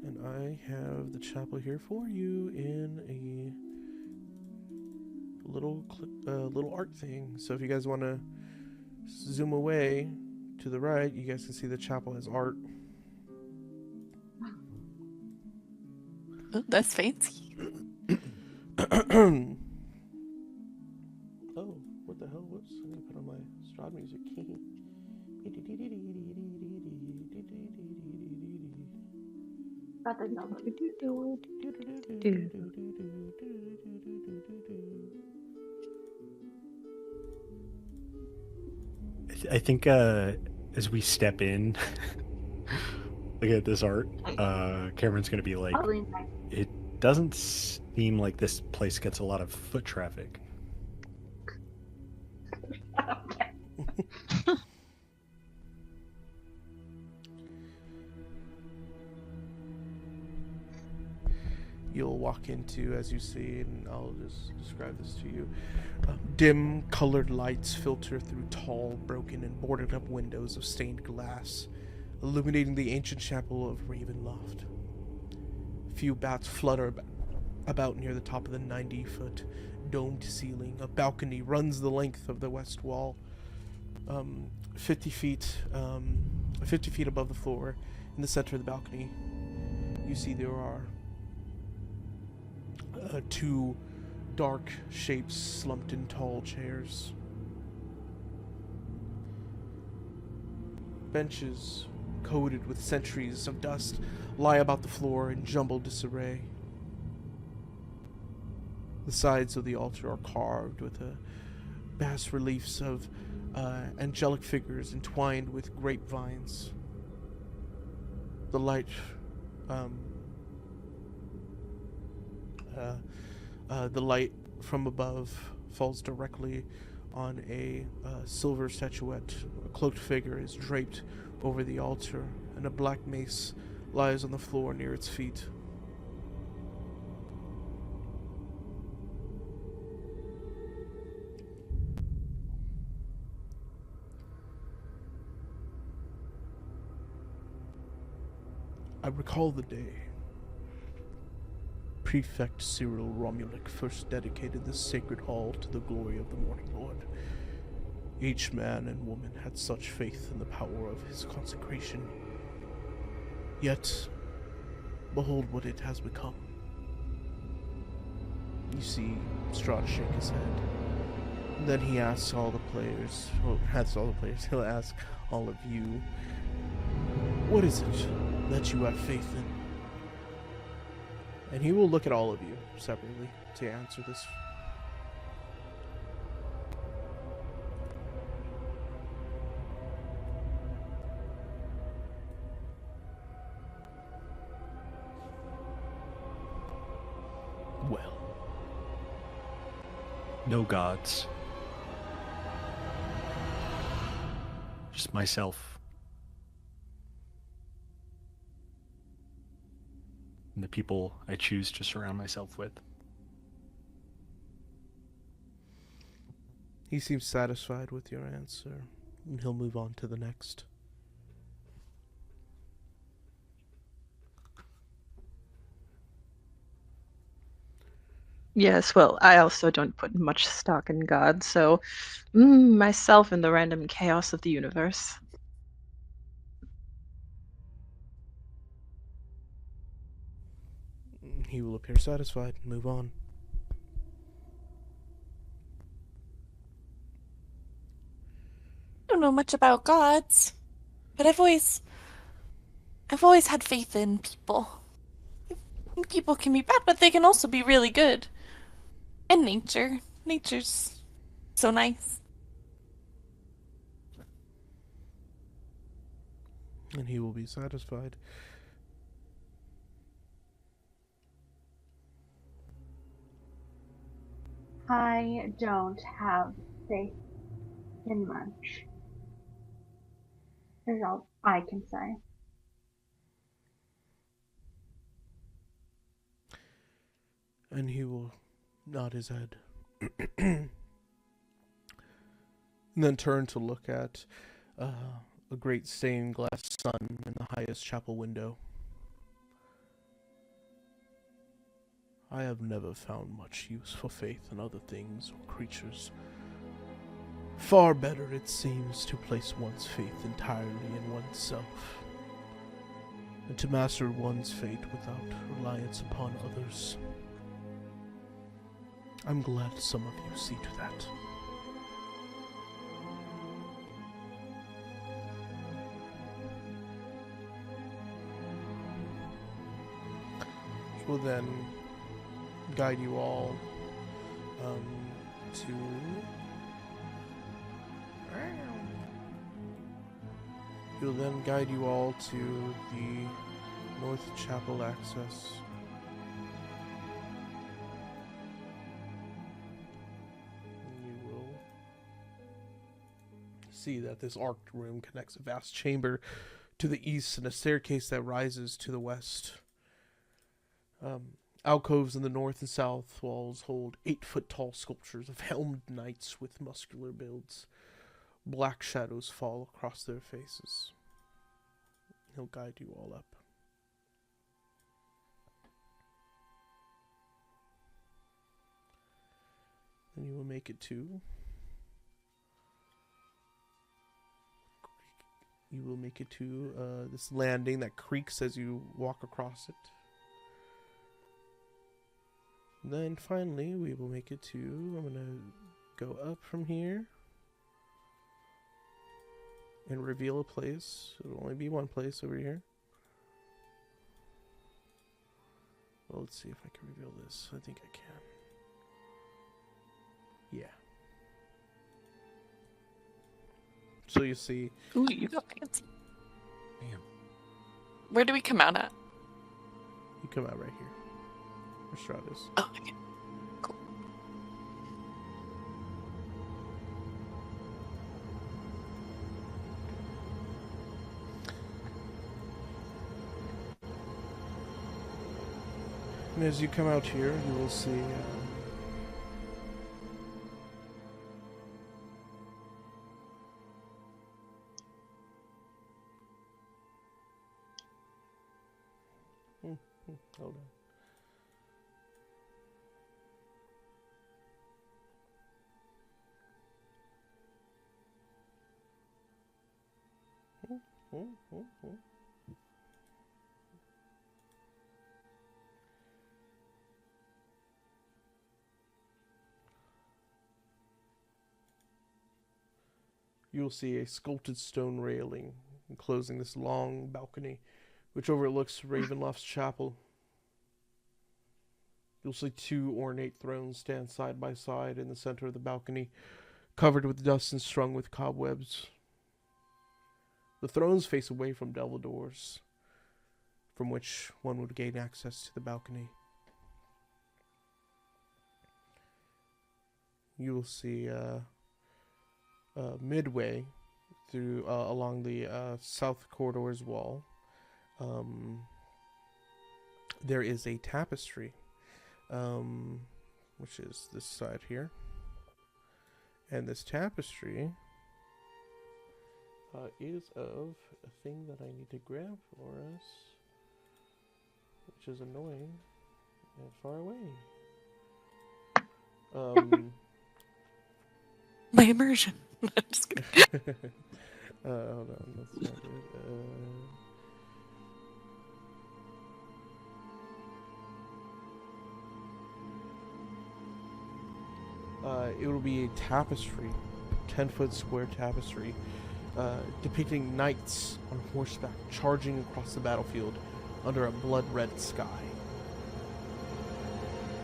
And I have the chapel here for you in a little art thing. So if you guys want to zoom away to the right, you guys can see the chapel has art. Ooh, that's fancy. Oh, what the hell? Whoops. I need to put on my Strahd music. I think as we step in, look at this art. Cameron's gonna be like, Probably nice. it doesn't seem like this place gets a lot of foot traffic. You'll walk into, as you see, and I'll just describe this to you. Dim, colored lights filter through tall, broken, and boarded up windows of stained glass, illuminating the ancient chapel of Ravenloft. Few bats flutter about near the top of the 90-foot domed ceiling. A balcony runs the length of the west wall, 50 feet above the floor. In the center of the balcony, you see there are two dark shapes slumped in tall chairs. Benches coated with centuries of dust lie about the floor in jumbled disarray. The sides of the altar are carved with bas reliefs of angelic figures entwined with grapevines. The light from above falls directly on a silver statuette. A cloaked figure is draped over the altar, and a black mace lies on the floor near its feet. I recall the day Prefect Cyril Romulic first dedicated this sacred hall to the glory of the Morning Lord. Each man and woman had such faith in the power of his consecration. Yet, behold what it has become. You see Strahd shake his head. Then he asks all the players, he'll ask all of you, what is it that you have faith in? And he will look at all of you separately to answer this. Well, No gods. Just myself. And the people I choose to surround myself with. he seems satisfied with your answer, and he'll move on to the next. Yes, well, I also don't put much stock in God, so myself and the random chaos of the universe. He will appear satisfied and move on. I don't know much about gods, but I've always had faith in people. People can be bad, but they can also be really good. And nature's so nice. And he will be satisfied. I don't have faith in much. Is all I can say. And he will nod his head. And then turn to look at a great stained glass sun in the highest chapel window. I have never found much use for faith in other things or creatures. Far better, it seems, to place one's faith entirely in oneself, and to master one's fate without reliance upon others. I'm glad some of you see to that. He will then guide you all to... He'll then guide you all to the North Chapel access. You will see that this arched room connects a vast chamber to the east and a staircase that rises to the west. Alcoves in the north and south walls hold 8-foot-tall sculptures of helmed knights with muscular builds. Black shadows fall across their faces. He'll guide you all up. Then you will make it to... You will make it to this landing that creaks as you walk across it. Then finally, we will make it to... I'm going to go up from here and reveal a place. It'll only be one place over here. Well, let's see if I can reveal this. I think I can. Yeah. So you see... Ooh, you got fancy. Damn. Where do we come out at? You come out right here. Where Strahd is. Oh, okay. Cool. And as you come out here, you will see... hold on. You will see a sculpted stone railing enclosing this long balcony, which overlooks Ravenloft's chapel. You'll see 2 ornate thrones stand side by side in the center of the balcony, covered with dust and strung with cobwebs. The thrones face away from double doors, from which one would gain access to the balcony. You will see midway through along the south corridor's wall, there is a tapestry, which is this side here, and this tapestry is of a thing that I need to grab for us, which is annoying and far away. My immersion. Just kidding. Hold on, that's not good. It will be a tapestry, 10-foot square tapestry, depicting knights on horseback charging across the battlefield under a blood-red sky.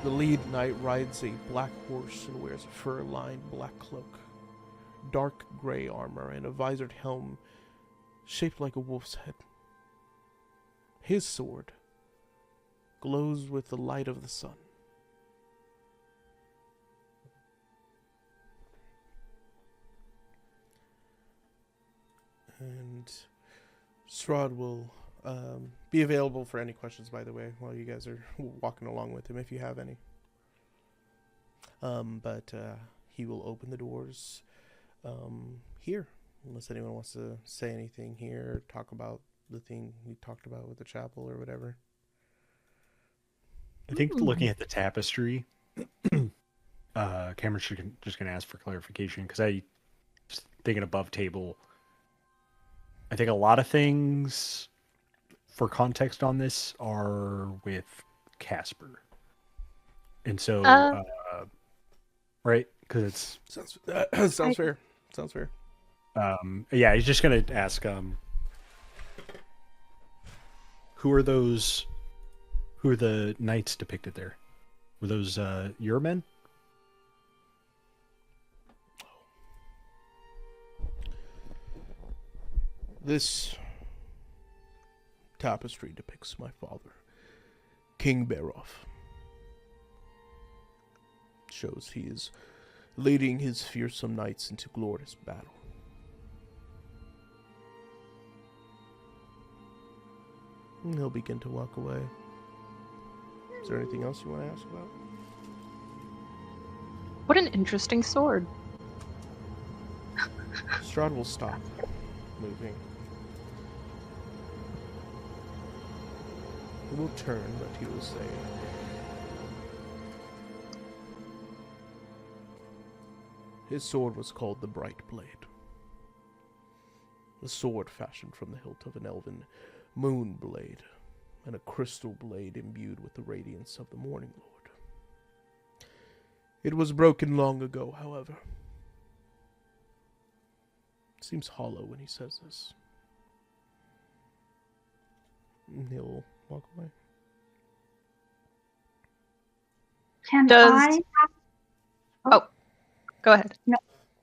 The lead knight rides a black horse and wears a fur-lined black cloak, dark gray armor, and a visored helm shaped like a wolf's head. His sword glows with the light of the sun. And Strahd will be available for any questions, by the way, while you guys are walking along with him, if you have any. But he will open the doors here, unless anyone wants to say anything here, talk about the thing we talked about with the chapel or whatever. I think looking at the tapestry, Cameron's just going to ask for clarification because I was thinking above table. I think a lot of things for context on this are with Casper. And so, right? Because it's... Sounds fair. Sounds fair. Yeah, he's just going to ask, who are the knights depicted there? Were those your men? This tapestry depicts my father, King Beroff. Shows he is leading his fearsome knights into glorious battle. And he'll begin to walk away. Is there anything else you want to ask about? What an interesting sword. Strahd will stop moving. He will turn, but he will say, his sword was called the Bright Blade. A sword fashioned from the hilt of an elven moon blade, and a crystal blade imbued with the radiance of the Morning Lord. It was broken long ago, however. It seems hollow when he says this. And he'll walk away. Can Does- I? Go ahead.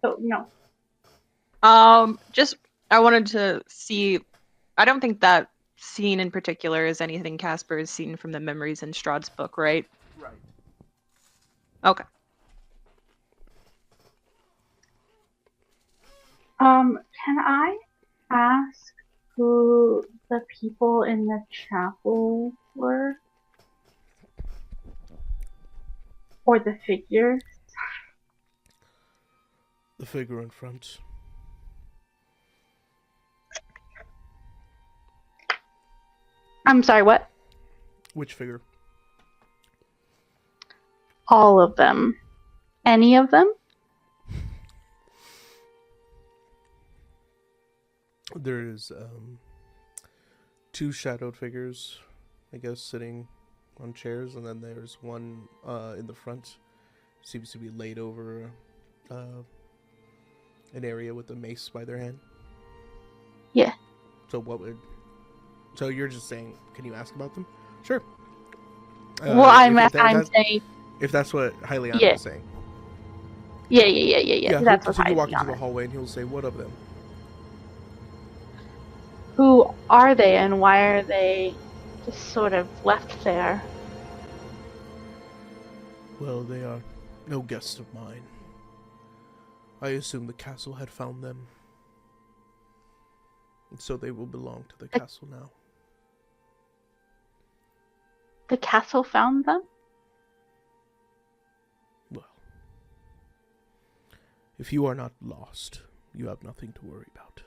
Oh, no. Just I wanted to see. I don't think that scene in particular is anything Casper has seen from the memories in Strahd's book, right? Right. Okay. Can I ask who the people in the chapel were? Or the figures? The figure in front. I'm sorry, what? Which figure? All of them. Any of them? There is two shadowed figures, I guess, sitting on chairs, and then there's one in the front. Seems to be laid over an area with a mace by their hand. Yeah. So what would? So you're just saying? Can you ask about them? Sure. Well, I'm if that- saying. if that's what Hyliana Yeah. was saying. Yeah. That's what so you I walk into the mean. hallway, and he'll say, "What of them?" Who are they and why are they just sort of left there? Well, they are no guests of mine. I assume the castle had found them. And so they will belong to the castle now. The castle found them? Well, if you are not lost, you have nothing to worry about.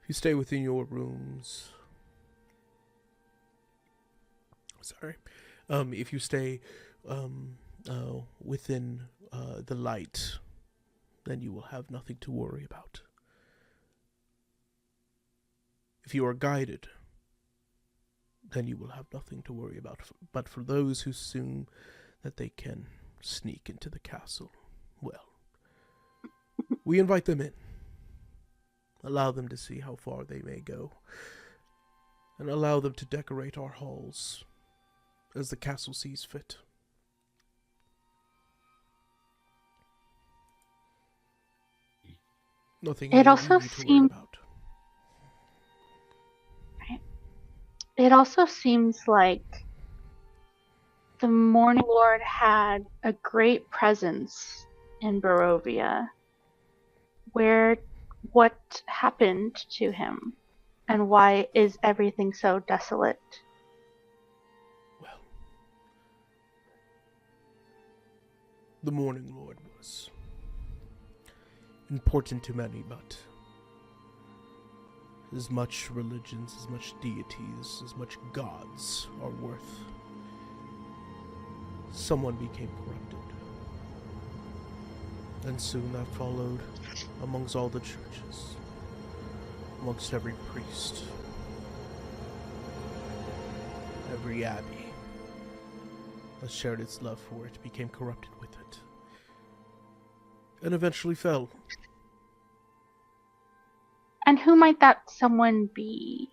If you stay within your rooms... Sorry. If you stay within the light, then you will have nothing to worry about. If you are guided, then you will have nothing to worry about. But for those who assume that they can sneak into the castle, well, we invite them in. Allow them to see how far they may go. And allow them to decorate our halls as the castle sees fit. Nothing It you also need to worry seemed- about. It also seems like the Morning Lord had a great presence in Barovia. What happened to him? And why is everything so desolate? Well, the Morning Lord was important to many, but as much religions, as much deities, as much gods are worth, someone became corrupted. And soon that followed amongst all the churches, amongst every priest, every abbey that shared its love for it became corrupted with it, and eventually fell. And who might that someone be?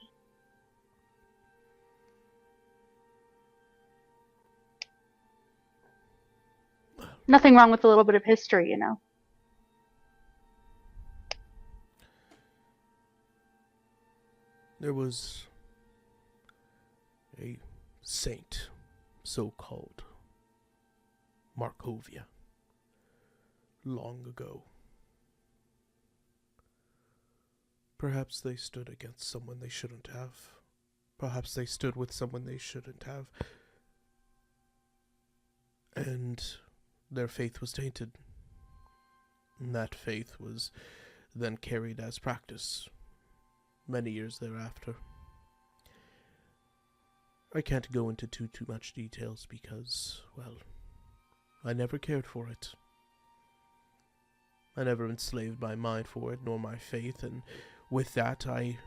Nothing wrong with a little bit of history, you know. There was a saint, so-called Markovia, long ago. Perhaps they stood against someone they shouldn't have. Perhaps they stood with someone they shouldn't have. And their faith was tainted. And that faith was then carried as practice many years thereafter. I can't go into too much details because, well, I never cared for it. I never enslaved my mind for it, nor my faith, and with that, I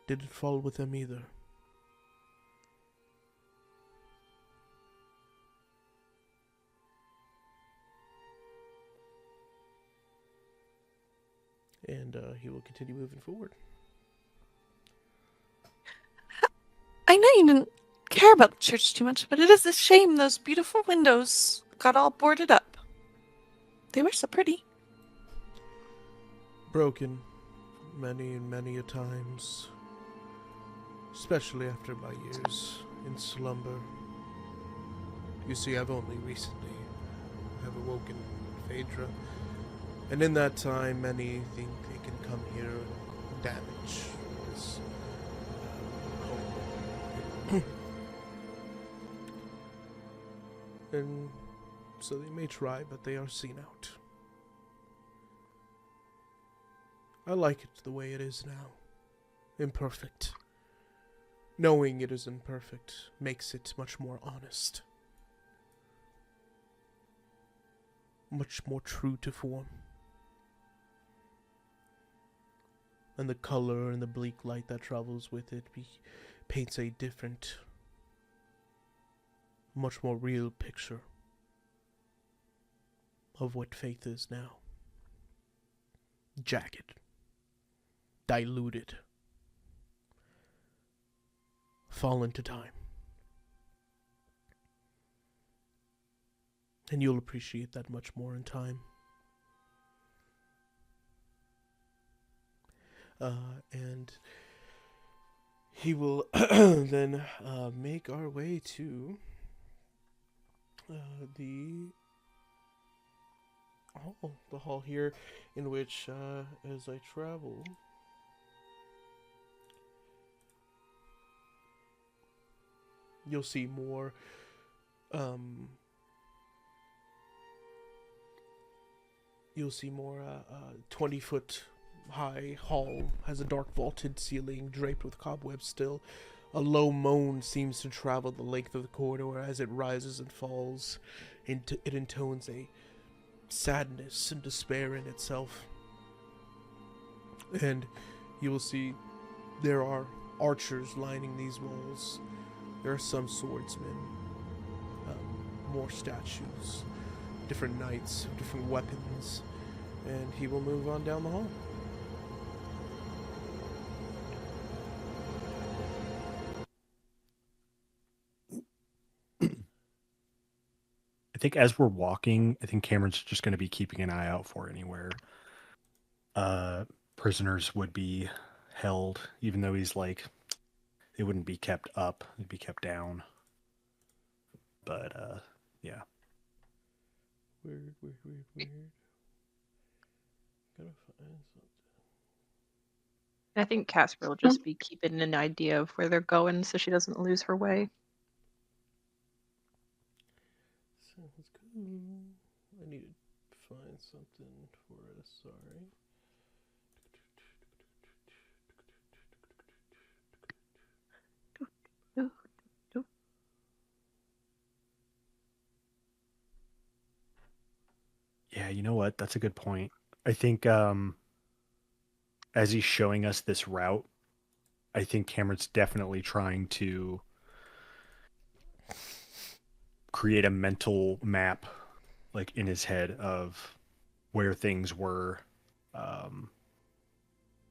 didn't fall with them either. And he will continue moving forward. I know you didn't care about the church too much, but it is a shame those beautiful windows got all boarded up. They were so pretty. Broken many and many a times, especially after my years in slumber. You see, I've only recently awoken Phaedra, and in that time many think they can come here and damage this home. And so they may try, but they are seen out. I like it the way it is now. Imperfect. Knowing it is imperfect makes it much more honest. Much more true to form. And the color and the bleak light that travels with it paints a different, much more real picture of what faith is now. Jagged. Diluted. Fallen to time. And you'll appreciate that much more in time. And he will then make our way to the hall here, in which as I travel, you'll see more 20-foot high hall, has a dark vaulted ceiling draped with cobwebs still. A low moan seems to travel the length of the corridor as it rises and falls. It intones a sadness and despair in itself. And you will see there are archers lining these walls. There are some swordsmen, more statues, different knights, different weapons, and he will move on down the hall. I think as we're walking, I think Cameron's just going to be keeping an eye out for anywhere prisoners would be held, even though he's like, they wouldn't be kept up, they'd be kept down. But, yeah. Weird. Gotta find something. I think Casper will just be keeping an idea of where they're going so she doesn't lose her way. Sounds cool. I need to find something for us, sorry. you know what? That's a good point. I think as he's showing us this route, I think Cameron's definitely trying to create a mental map, like in his head, of where things were,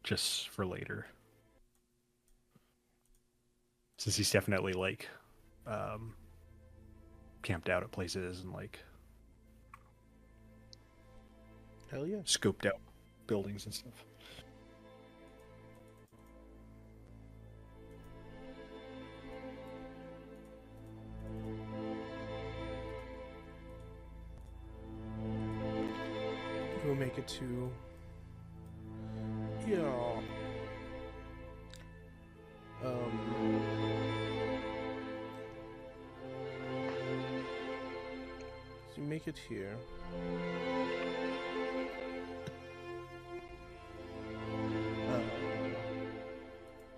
just for later. Since he's definitely like camped out at places and like Hell yeah. scoped out buildings and stuff. We'll make it to. Yeah. So you make it here.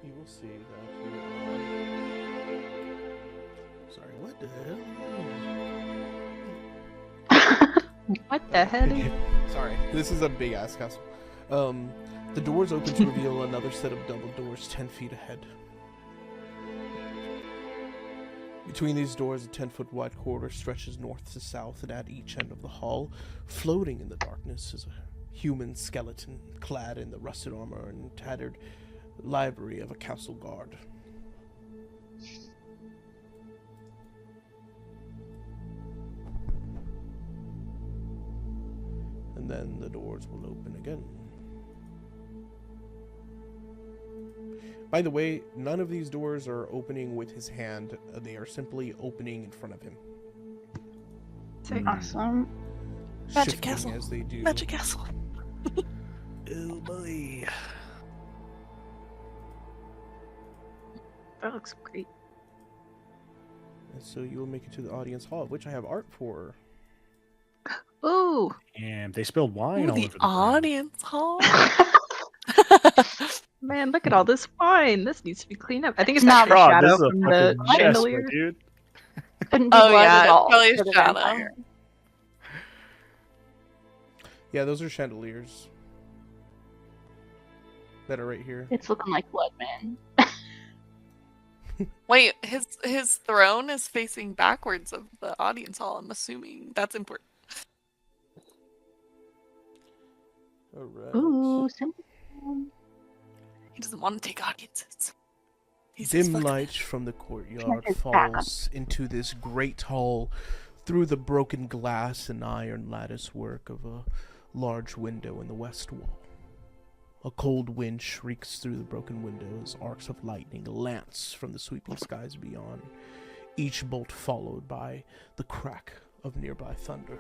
You will see that you are... Sorry, what the hell? What the hell? Sorry, this is a big ass castle. The doors open to reveal another set of double doors 10 feet ahead. Between these doors, a 10-foot wide corridor stretches north to south, and at each end of the hall, floating in the darkness, is a human skeleton clad in the rusted armor and tattered livery of a castle guard. And then the doors will open again. By the way, none of these doors are opening with his hand. They are simply opening in front of him. Awesome. Magic Shifting castle. as they do. Magic castle. Oh boy. That looks great. And so you will make it to the audience hall, which I have art for. Ooh. And they spilled wine Ooh, all the over the ground. audience hall. Man, look at all this wine. This needs to be cleaned up. I think it's Not actually God, shadow this is a from the fucking mess, chandelier. dude. Couldn't be Oh, blood yeah, at it's all probably for the shadow. vampire. Yeah, those are chandeliers. That are right here. It's looking like blood, man. Wait, his throne is facing backwards of the audience hall. I'm assuming that's important. Alright. Ooh, simple. He doesn't want to take audiences. He's Dim fucking- light from the courtyard His back. falls into this great hall through the broken glass and iron lattice work of a large window in the west wall. A cold wind shrieks through the broken windows, arcs of lightning lance from the sweeping skies beyond, each bolt followed by the crack of nearby thunder.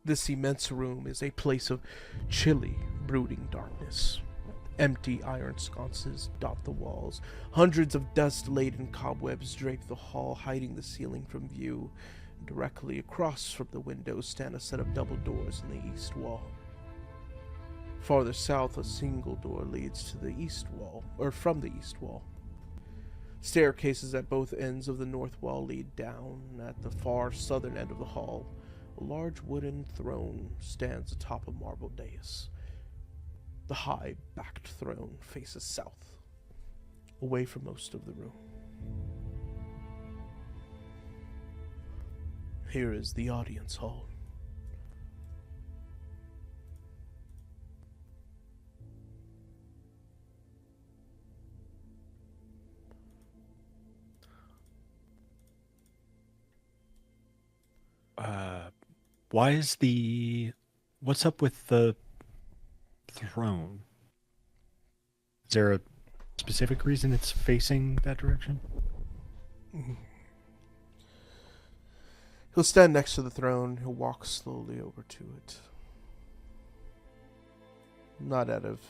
This immense room is a place of chilly, brooding darkness. Empty iron sconces dot the walls. Hundreds of dust-laden cobwebs drape the hall, hiding the ceiling from view. Directly across from the windows stand a set of double doors in the east wall. Farther south, a single door leads to the east wall, or from the east wall. Staircases at both ends of the north wall lead down. At the far southern end of the hall, a large wooden throne stands atop a marble dais. The high-backed throne faces south, away from most of the room. Here is the audience hall. Why is what's up with the throne? Is there a specific reason it's facing that direction? He'll stand next to the throne. He'll walk slowly over to it. Not out of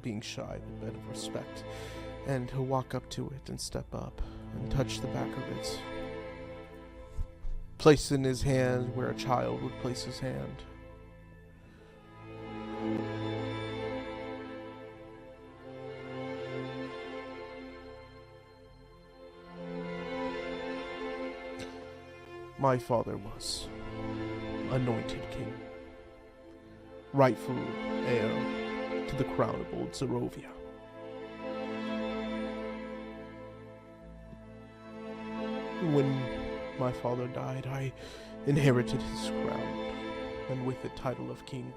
being shy, but out of respect. And he'll walk up to it and step up and touch the back of it. Place in his hand where a child would place his hand. My father was anointed king, rightful heir to the crown of old Zerovia. When my father died, I inherited his crown, and with it title of king.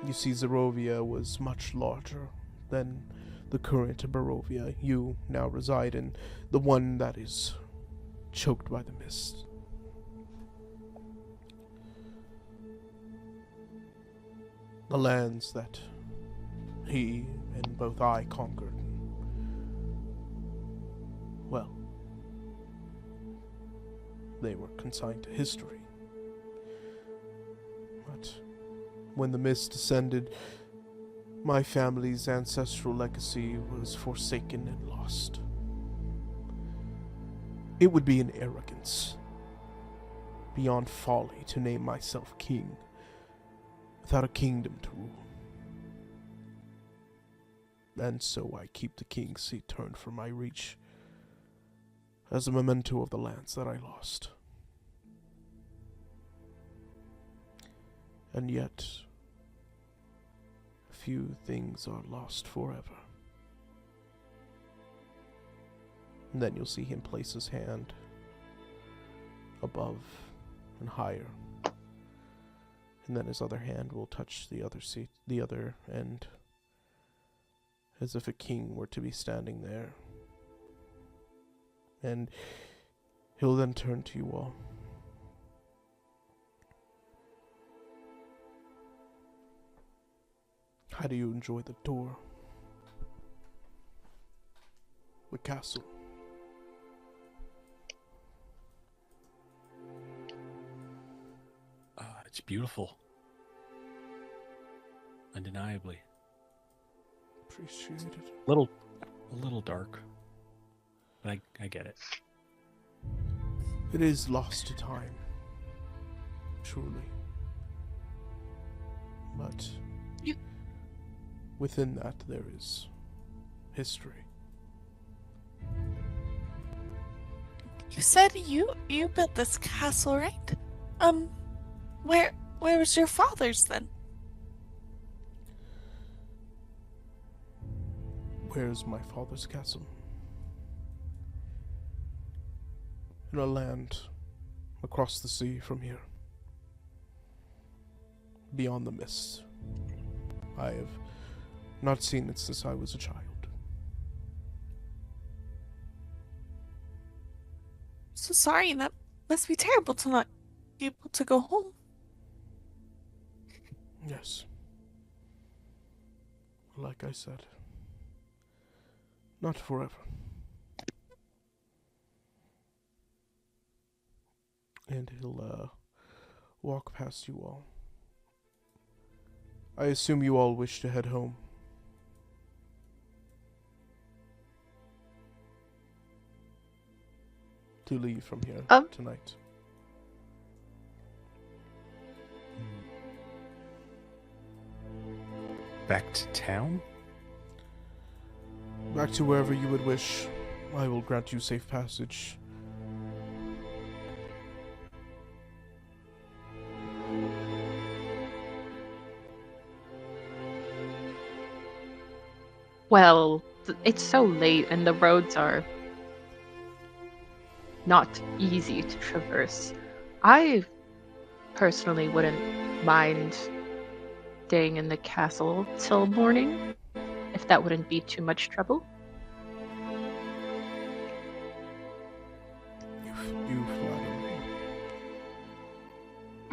You see, Zerovia was much larger than the current Barovia you now reside in, the one that is choked by the mist. The lands that he and both I conquered, well, they were consigned to history. But when the mist descended, my family's ancestral legacy was forsaken and lost. It would be an arrogance beyond folly to name myself king without a kingdom to rule. And so I keep the king's seat turned from my reach as a memento of the lands that I lost. And yet, few things are lost forever. And then you'll see him place his hand above and higher. And then his other hand will touch the other seat, the other end, as if a king were to be standing there. And he'll then turn to you all. How do you enjoy the door? The castle? It's beautiful. Undeniably. Appreciate it. A little dark. But I get it. It is lost to time. Truly. But within that there is history. You said you built this castle, right? Where was your father's then? Where's my father's castle? In a land across the sea from here. Beyond the mist. I have not seen it since I was a child. So sorry, that must be terrible to not be able to go home. Yes. Like I said. Not forever. And he'll, walk past you all. I assume you all wish to head home. To leave from here tonight. Back to town? Back to wherever you would wish. I will grant you safe passage. Well, it's so late and the roads are not easy to traverse. I personally wouldn't mind staying in the castle till morning, if that wouldn't be too much trouble. You flatter me.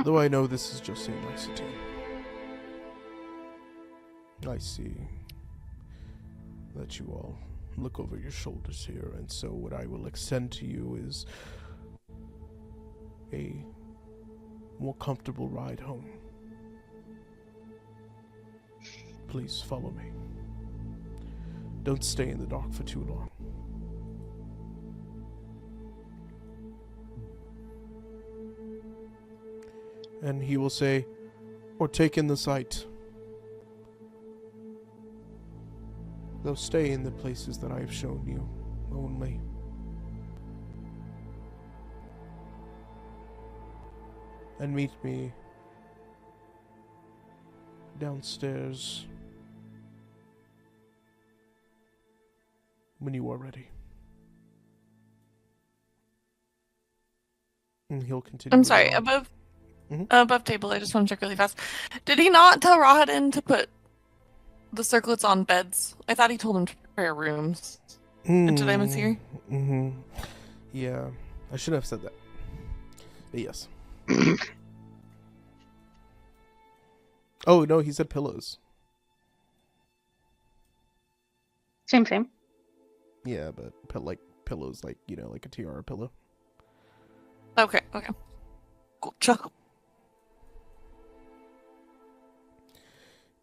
Though I know this is just a nicety. I see that you all look over your shoulders here, and so what I will extend to you is a more comfortable ride home. Please follow me. Don't stay in the dark for too long. And he will say, or take in the sight. Though stay in the places that I have shown you only. and meet me downstairs when you are ready. And he'll continue. I'm sorry, on. above table, I just want to check really fast. Did he not tell Rahadin to put the circlets on beds? I thought he told him to prepare rooms. Did I mishear? Mm-hmm. Yeah, I shouldn't have said that. But yes. Oh, no, he said pillows. Same. Yeah, but pillows, like, you know, like a tiara pillow. Okay. Gotcha.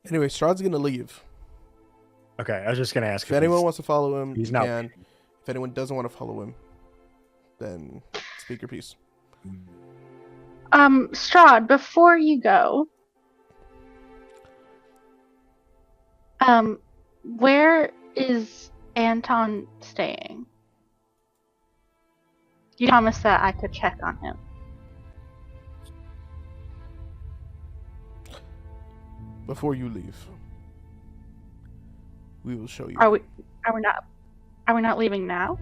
Anyway, Strahd's gonna leave. Okay, I was just gonna ask If anyone wants to follow him, he's you not can. leaving. If anyone doesn't want to follow him, then speak your piece. Strahd, before you go, where is Anton staying? You promised that I could check on him. Before you leave, we will show you. Are we not leaving now?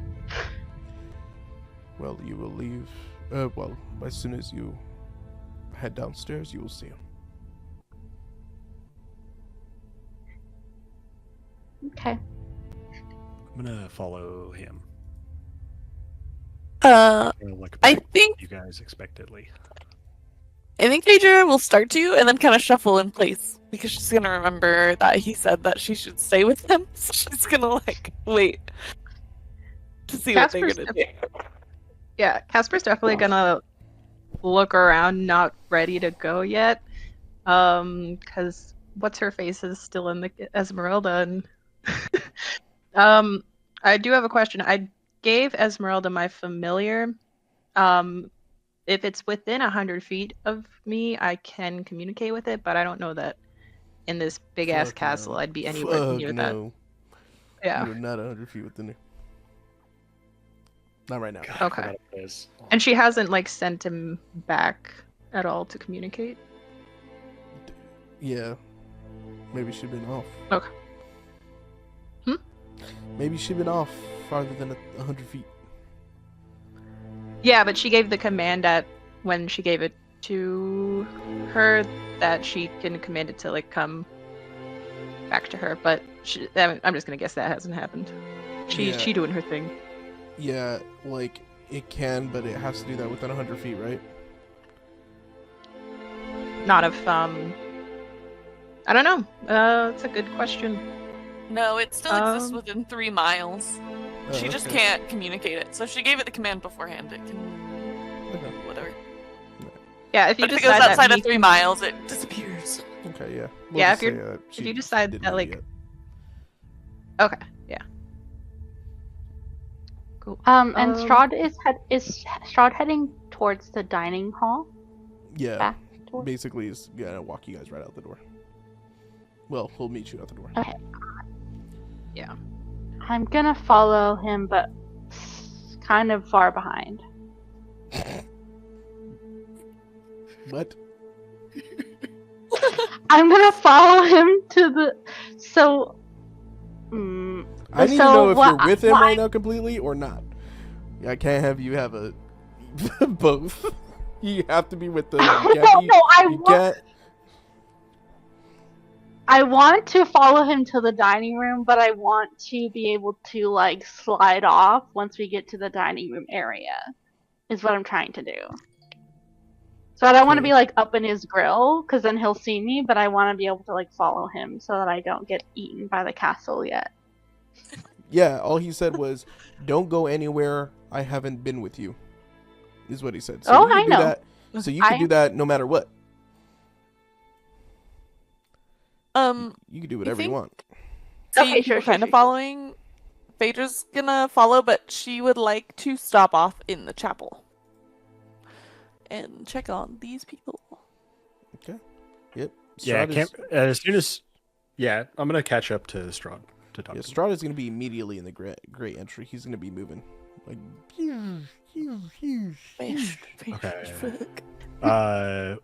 Well, you will leave. Well, as soon as you head downstairs, you will see him. Okay. I'm gonna follow him. I Look I back think you guys expectantly. Phaedra will start to and then kind of shuffle in place because she's gonna remember that he said that she should stay with him. So she's gonna like wait to see what they're Casper's gonna do. Yeah, Casper's definitely gonna look around, not ready to go yet. Because what's her face is still in the Esmeralda, and I do have a question. I gave Esmeralda my familiar. If it's within 100 feet of me, I can communicate with it, but I don't know that in this big ass Fuck castle no. I'd be anywhere Fuck near that. no. Yeah. You're not 100 feet within there. Not right now. God, I Okay. forgot about this. And she hasn't like sent him back at all to communicate. Yeah. Maybe she'd been off. Okay. Maybe she'd been off farther than 100 feet. Yeah, but she gave the command at when she gave it to her that she can command it to like come back to her. But I'm just gonna guess that hasn't happened. She doing her thing. Yeah, like, it can, but it has to do that within 100 feet, right? Not if I don't know. It's a good question. No, it still exists within 3 miles. Oh, She just okay. can't communicate it. So if she gave it the command beforehand, it can Okay. whatever. Yeah, if you But if it goes decide outside that of 3 miles, it disappears. Okay, yeah. Yeah, just if you're- say, if she you decide didn't that, know like- yet. Okay, yeah. Cool. And Um, Strahd is Strahd heading towards the dining hall? Yeah, Back towards? basically, is gonna walk you guys right out the door. Well, he'll meet you out the door. Okay. Yeah. I'm gonna follow him, but kind of far behind. What? I'm gonna follow him to the. So. I need to So know if what- you're with him what right now completely or not. I can't have you have a both. You have to be with them. You can't be, you can't. I want to follow him to the dining room, but I want to be able to like slide off once we get to the dining room area. Is what I'm trying to do. So I don't want to Okay. be like up in his grill, because then he'll see me. But I want to be able to like follow him so that I don't get eaten by the castle yet. Yeah, all he said was, "Don't go anywhere I haven't been with you." Is what he said. So Oh, you can I do know. that. So you can I- do that no matter what. You can do I whatever you think- want. Okay, sure, kind of sure. following. Phaedra's gonna follow, but she would like to stop off in the chapel and check on these people. Yep. Yeah, Strahd is, as soon as. Yeah, I'm gonna catch up to Strahd to talk yeah, to him. Strahd is going to be immediately in the great entry. He's going to be moving. Like, Okay. Yeah,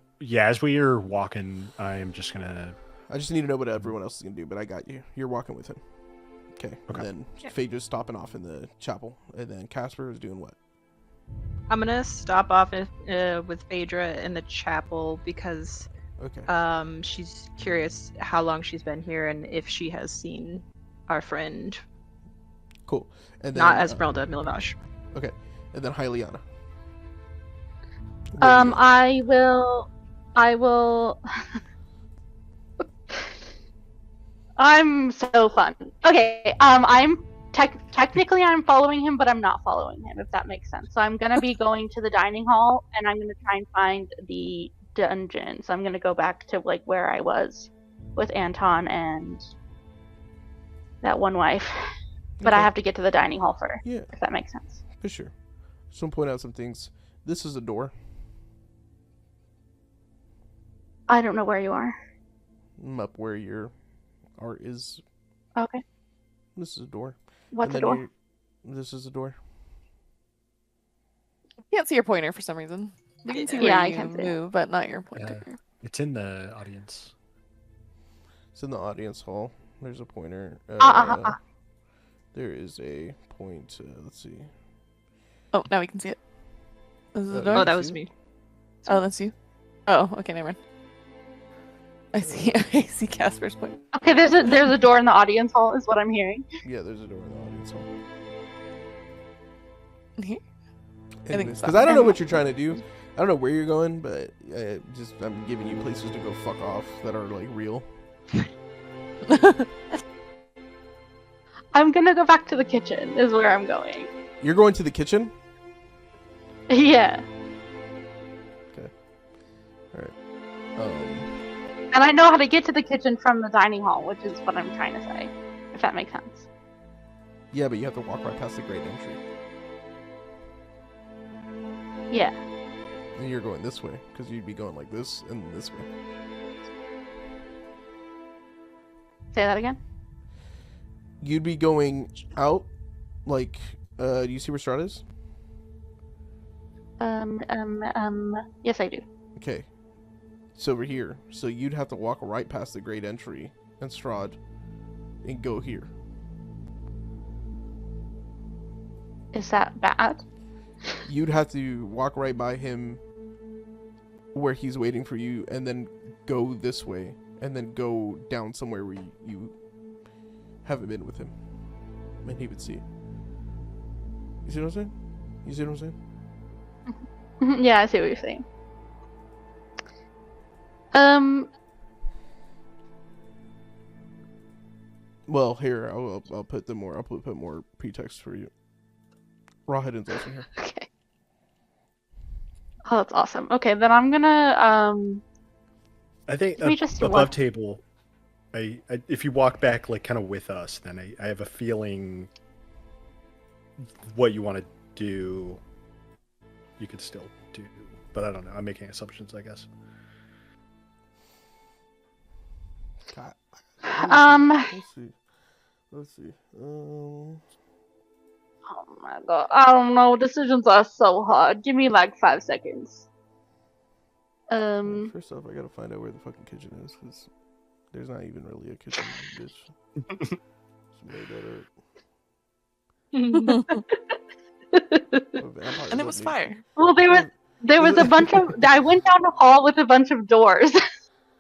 as we are walking, I am just gonna. I just need to know what everyone else is gonna do, but I got you. You're walking with him. Okay. Okay. And then Yeah. Phaedra's stopping off in the chapel, and then Casper is doing what? I'm gonna stop off with Phaedra in the chapel because Okay. she's curious how long she's been here and if she has seen our friend, Cool. And then, not Esmeralda Milavash. Okay. And then Hyliana. I will. I'm so fun. Okay. I'm technically I'm following him, but I'm not following him. If that makes sense. So I'm gonna be going to the dining hall, and I'm gonna try and find the dungeon. So I'm gonna go back to like where I was with Anton and that one wife. But I Okay. have to get to the dining hall first. Yeah, If that makes sense. for sure. Just want to point out some things. This is a door. I don't know where you are. I'm up where your art is. Okay. This is a door. What's And the then door? This is a door. Can't see your pointer for some reason. We can see Yeah, where I you can see it. move, but not your pointer. It's in the audience. It's in the audience hall. There's a pointer. There is a point. Let's see. Oh, now we can see it. This is the Oh, door. yeah. Oh, that was me. Oh, that's you. Oh, okay, never mind. I see. I see Casper's point. Okay, there's a door in the audience hall, is what I'm hearing. Yeah, there's a door in the audience hall. Here? Anyways, it's because not- I don't know what you're trying to do. I don't know where you're going, but I'm giving you places to go fuck off that are like real. I'm gonna go back to the kitchen, is where I'm going. You're going to the kitchen. Yeah. And I know how to get to the kitchen from the dining hall, which is what I'm trying to say. If that makes sense. Yeah, but you have to walk right past the great entry. Yeah. And you're going this way because you'd be going like this and this way. Say that again? You'd be going out, like, do you see where Strahd is? Yes I do. Okay. It's over here. So you'd have to walk right past the great entry and Strahd and go here. Is that bad? You'd have to walk right by him where he's waiting for you and then go this way and then go down somewhere where you haven't been with him. And he would see. You see what I'm saying? You see what I'm saying? Yeah, I see what you're saying. Well, here I'll put them more. I'll put more pretext for you. Rawheadin's also here. Okay. Oh, that's awesome. Okay, then I'm gonna I think We just above walk- table. If you walk back like kind of with us, then I have a feeling what you want to do, you could still do. But I don't know. I'm making assumptions, I guess. God. Let's see. Oh my god. I don't know. Decisions are so hard. Give me like 5 seconds. First off, I gotta find out where the fucking kitchen is, because there's not even really a kitchen, bitch. Just made that up. And it was fire. Well, there was a bunch of. I went down a hall with a bunch of doors.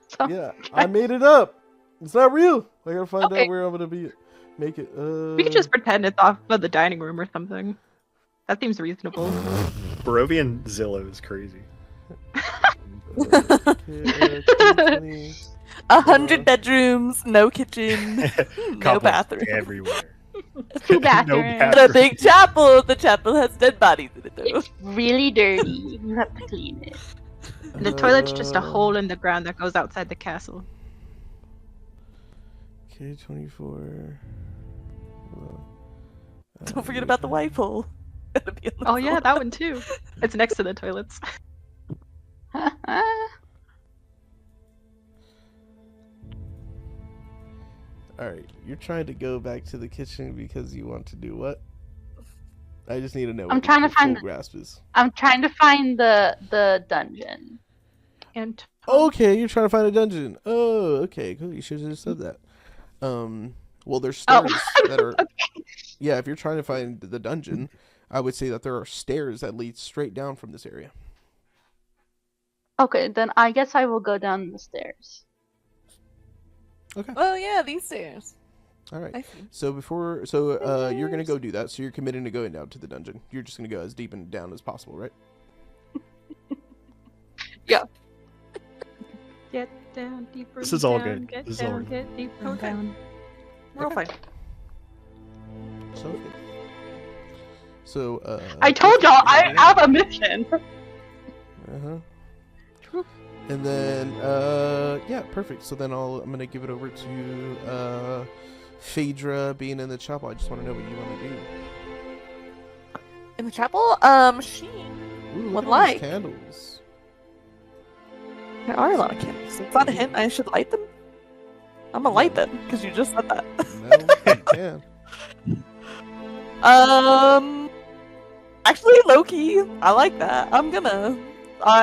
So- Yeah, I made it up. It's not real. I gotta find Okay. out where I'm gonna be. Make it. We could just pretend it's off of the dining room or something. That seems reasonable. Barovian Zillow is crazy. 100 bedrooms, no kitchen, no Couples bathroom. everywhere. 2 No bathrooms. And a big chapel. The chapel has dead bodies in it, though. It's really dirty. You have to clean it. The toilet's just a hole in the ground that goes outside the castle. K24. Don't forget about the wife hole. Gotta be on the Oh yeah, floor. that one too. It's next to the toilets. Alright, you're trying to go back to the kitchen because you want to do what? I just need to know I'm what trying to your find full grasp is. I'm trying to find the dungeon. And Okay, you're trying to find a dungeon. Oh, okay, cool. You should have just said that. Well, there's stairs that are. Yeah, if you're trying to find the dungeon, I would say that there are stairs that lead straight down from this area. Okay, then I guess I will go down the stairs. Oh yeah, these stairs. All right. I see. So you're gonna go do that. So you're committing to going down to the dungeon. You're just gonna go as deep and down as possible, right? get down deeper. This is all down, good. Get This is all down, good. get deeper Okay. down. We're all Okay. fine. So good. So I told y'all I have a mission. Uh-huh. And then yeah, perfect. So then I'm gonna give it over to Phaedra being in the chapel. I just want to know what you want to do. In the chapel, she. Ooh, Would look at all these like. candles. There are a lot of candles. Is that a hint? I should light them. I'm gonna light them because you just said that. No, you can. Actually, Loki, I like that. I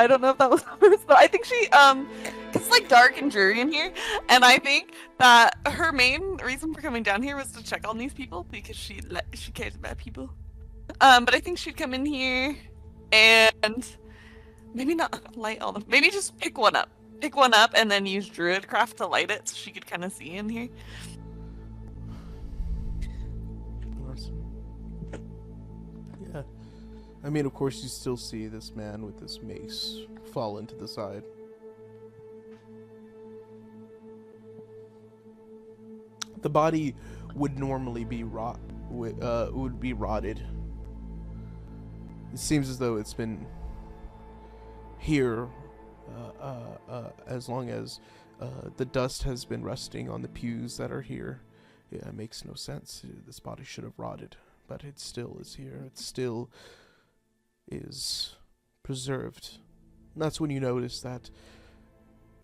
don't know if that was first, but I think she, cause it's like dark and dreary in here, and I think that her main reason for coming down here was to check on these people because she cares about people. But I think she'd come in here and maybe not light all of them. Maybe just pick one up, and then use Druidcraft to light it so she could kind of see in here. Awesome. Yeah. I mean, of course, you still see this man with this mace fall into the side. The body would normally be would be rotted. It seems as though it's been here as long as the dust has been resting on the pews that are here. Yeah, it makes no sense. This body should have rotted, but it still is here. It still is preserved. And that's when you notice that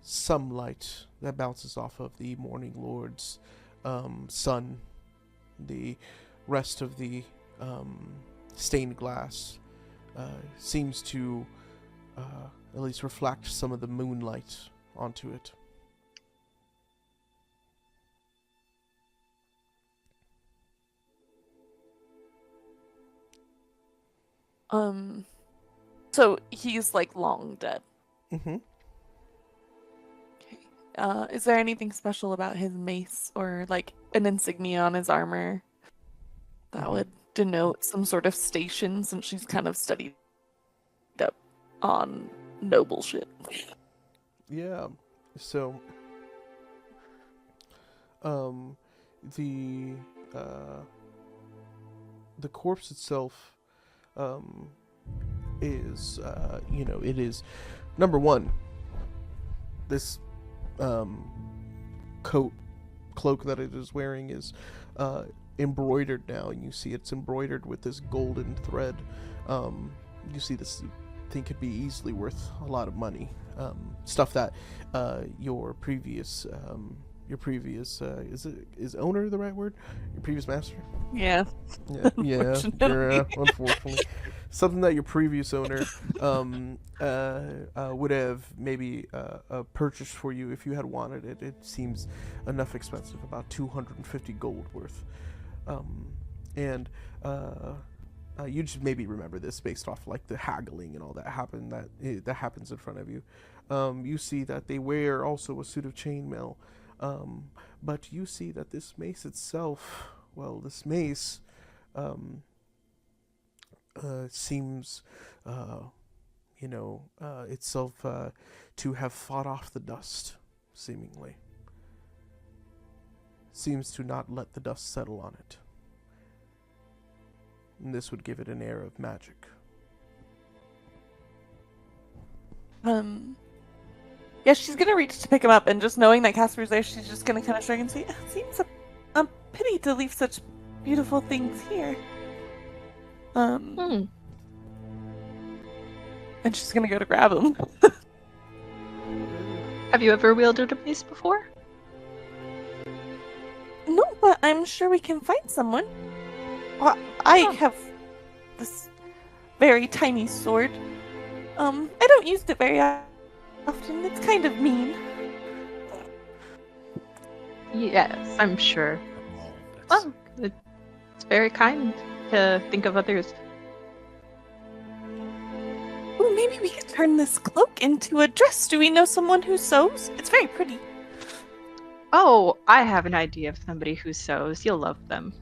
some light that bounces off of the Morning Lord's sun, the rest of the stained glass, seems to at least reflect some of the moonlight onto it. So he's like long dead. Mm-hmm. Okay. Is there anything special about his mace or like an insignia on his armor that would denote some sort of station, since she's kind of studied up on noble shit? Yeah. So, the corpse itself, is, it is, number one, this, cloak that it is wearing is, embroidered now, and you see it's embroidered with this golden thread. You see this thing could be easily worth a lot of money. Stuff that your previous is owner the right word? Your previous master? Yeah. Yeah, unfortunately. Something that your previous owner would have maybe purchased for you if you had wanted it. It seems enough expensive, about 250 gold worth. And you just maybe remember this based off like the haggling and all that that happens in front of you. You see that they wear also a suit of chainmail, but you see that this mace itself, this mace seems, itself to have fought off the dust, seemingly. Seems to not let the dust settle on it. And this would give it an air of magic. Yeah, she's gonna reach to pick him up, and just knowing that Casper's there, she's just gonna kind of shrug and say, "It seems a pity to leave such beautiful things here." And she's gonna go to grab him. Have you ever wielded a mace before? No, but I'm sure we can find someone. Well, I have this very tiny sword. I don't use it very Often it's kind of mean. Yes, I'm sure. Well, that's- Well, it's very kind to think of others. Ooh, maybe we could turn this cloak into a dress. Do we know someone who sews? It's very pretty. Oh, I have an idea of somebody who sews. You'll love them.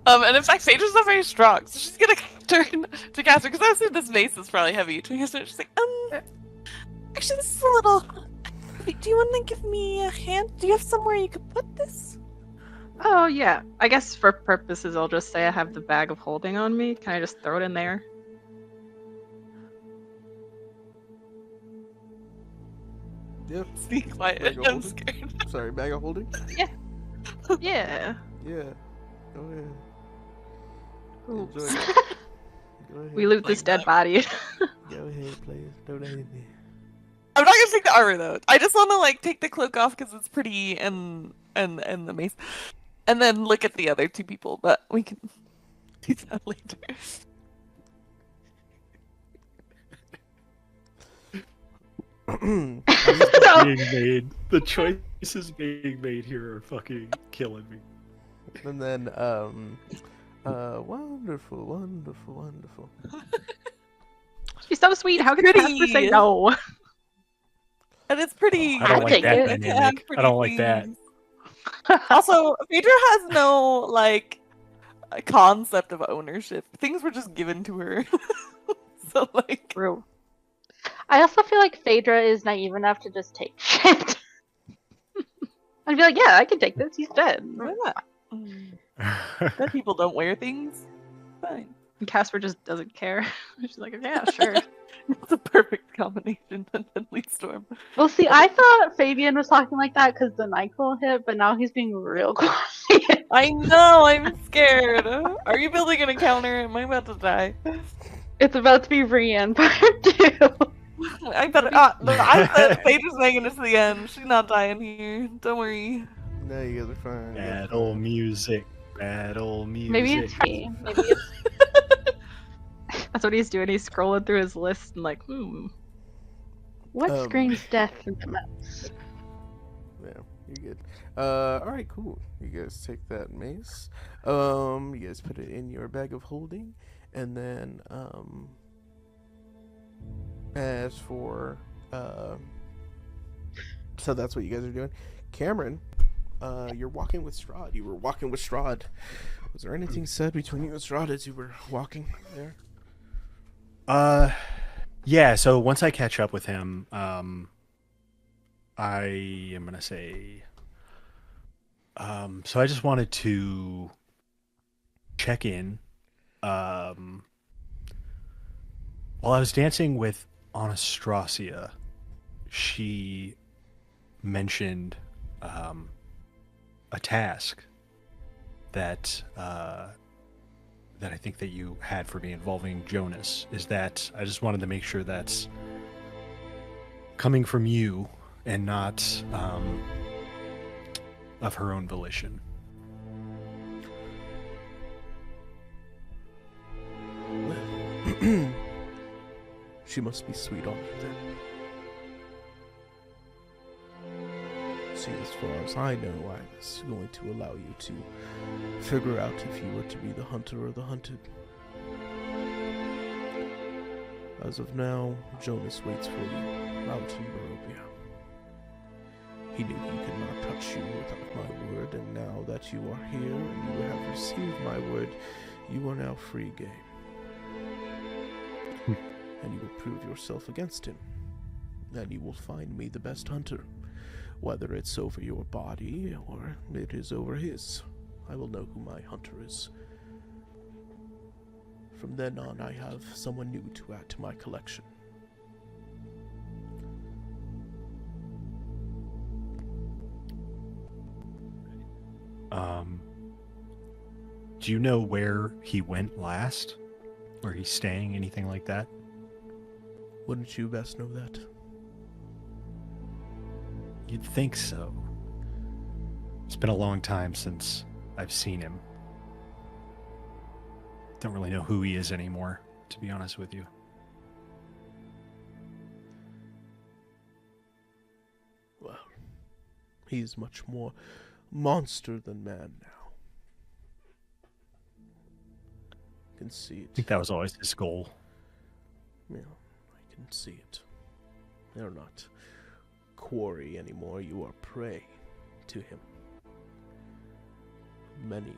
And in fact, Phaedra's not very strong, so she's gonna turn to Casper because I assume this mace is probably heavy. She's like, actually, this is a little. Do you want to give me a hand? Do you have somewhere you could put this? Oh, yeah. I guess for purposes, I'll just say I have the bag of holding on me. Can I just throw it in there? Yep. Be quiet. Bag of I'm holding? scared. Sorry, bag of holding? Yeah. Yeah. Oh, yeah. Oops. Enjoy it. Go ahead. We loot this dead body. Go ahead, please. Don't hate me. I'm not gonna take the armor though. I just want to like take the cloak off because it's pretty and the mace, and then look at the other two people. But we can do that later. being made. The choices being made here are fucking killing me. And then, wonderful. She's so sweet. How can Pretty. Casper say no? And it's pretty. I don't would like take that it. It's dynamic. I pretty don't like that. things. Also, Phaedra has no like concept of ownership. Things were just given to her. So like, True. I also feel like Phaedra is naive enough to just take shit. I'd be like, yeah, I can take this. He's dead. why not? Dead people don't wear things. Fine. And Casper just doesn't care. She's like, yeah, sure. It's a perfect combination. And then we storm. Well, see, I thought Fabian was talking like that because the NyQuil hit, but now he's being real quiet. I know. I'm scared. Are you building an encounter? Am I about to die? It's about to be Brienne part 2. I better. I said Phaedra's making it to the end. She's not dying here. Don't worry. No, you guys are fine. Battle music. Battle music. Maybe it's me. Maybe it's That's what he's doing. He's scrolling through his list and like, what Um, screams death in the mouse? Yeah, you're good. Alright, cool. You guys take that mace. You guys put it in your bag of holding, and then, as for, so that's what you guys are doing. Cameron, you're walking with Strahd. You were walking with Strahd. Was there anything said between you and Strahd as you were walking there? Yeah, so once I catch up with him, I am gonna say, so I just wanted to check in. While I was dancing with Anastasia, she mentioned a task that that I think that you had for me involving Jonas. Is that I just wanted to make sure that's coming from you and not of her own volition. She must be sweet on it then. See, as far as I know, I was going to allow you to figure out if you were to be the hunter or the hunted. As of now, Jonas waits for you out in Barovia. He knew he could not touch you without my word, and now that you are here and you have received my word, you are now free game. And you will prove yourself against him. And you will find me the best hunter. Whether it's over your body or it is over his, I will know who my hunter is. From then on, I have someone new to add to my collection. Do you know where he went last? Where he's staying? Anything like that? Wouldn't you best know that? You'd think so. It's been a long time since I've seen him. Don't really know who he is anymore, to be honest with you. Well, he's much more monster than man now. I can see I think it. that was always his goal. Yeah, I can see it. You're not quarry anymore, you are prey to him. Many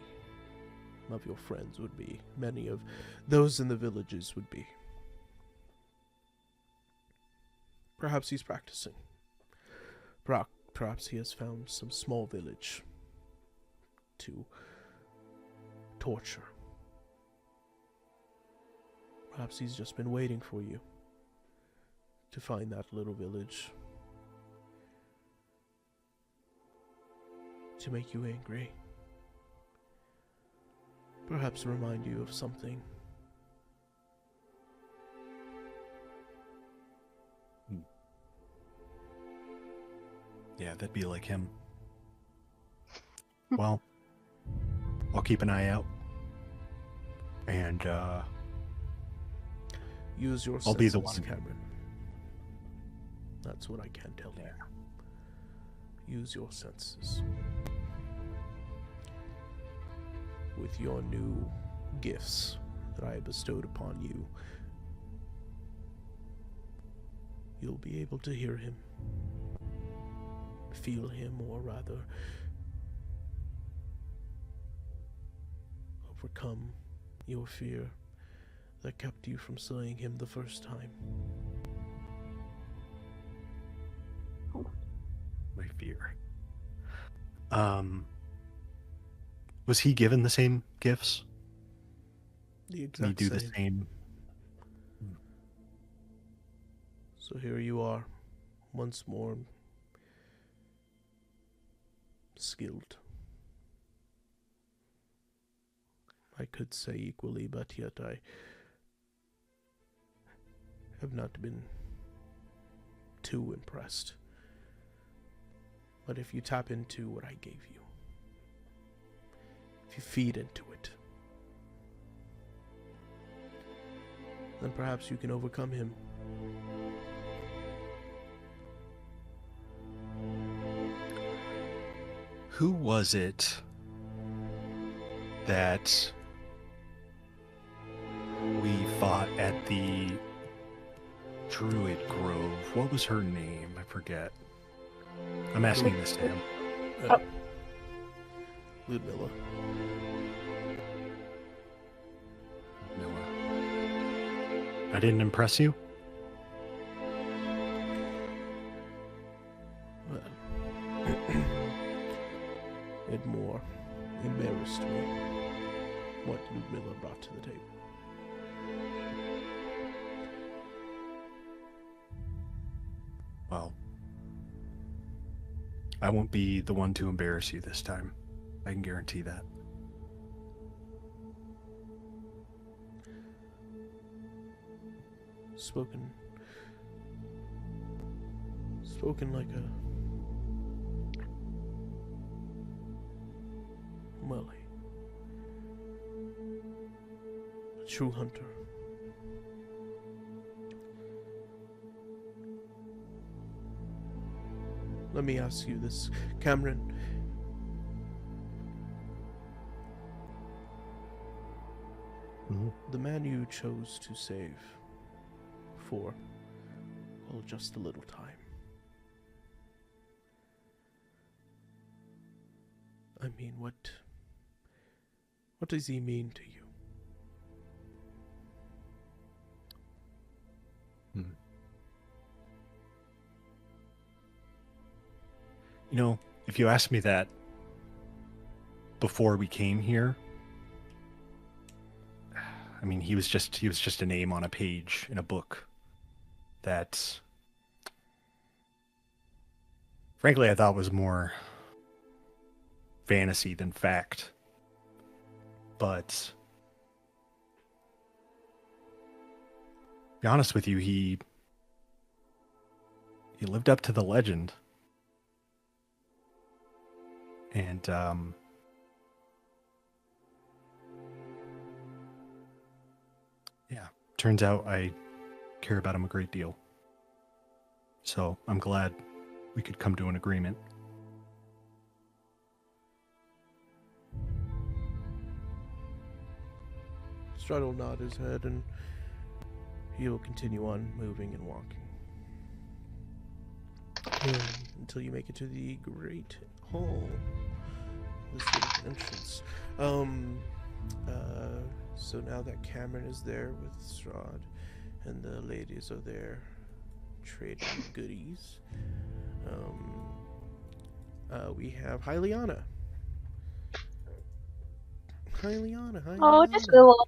of your friends would be. Many of those in the villages would be. Perhaps he's practicing. Perhaps he has found some small village to torture. Perhaps he's just been waiting for you to find that little village to make you angry. Perhaps remind you of something. Yeah, that'd be like him. Well, I'll keep an eye out. And Use your I'll be senses, the one. Cameron. That's what I can tell you. Use your senses. With your new gifts that I bestowed upon you, you'll be able to hear him, feel him, or rather, overcome your fear that kept you from slaying him the first time. my fear. Was he given the same gifts? The Did he exact do same. the same? So here you are, once more skilled. I could say equally, but yet I have not been too impressed. But if you tap into what I gave you, if you feed into it, then perhaps you can overcome him. Who was it that we fought at the Druid Grove? What was her name? I forget. I'm asking this to him. Ludmilla. Noah. I didn't impress you? Well, it more embarrassed me what Ludmilla brought to the table. Well, I won't be the one to embarrass you this time. I can guarantee that. Spoken like a true hunter. Let me ask you this, Cameron. The man you chose to save for, well, just a little time. I mean, what does he mean to you? You know, if you asked me that before we came here, I mean, he was just a name on a page in a book that, frankly, I thought was more fantasy than fact. But to be honest with you, he lived up to the legend. And turns out I care about him a great deal. So I'm glad we could come to an agreement. Strahd will nod his head, and he will continue on moving and walking. Until you make it to the Great Hall. This is the entrance. So now that Cameron is there with Strahd, and the ladies are there trading goodies, we have Hyliana. Hyliana, hi. Oh, just a little.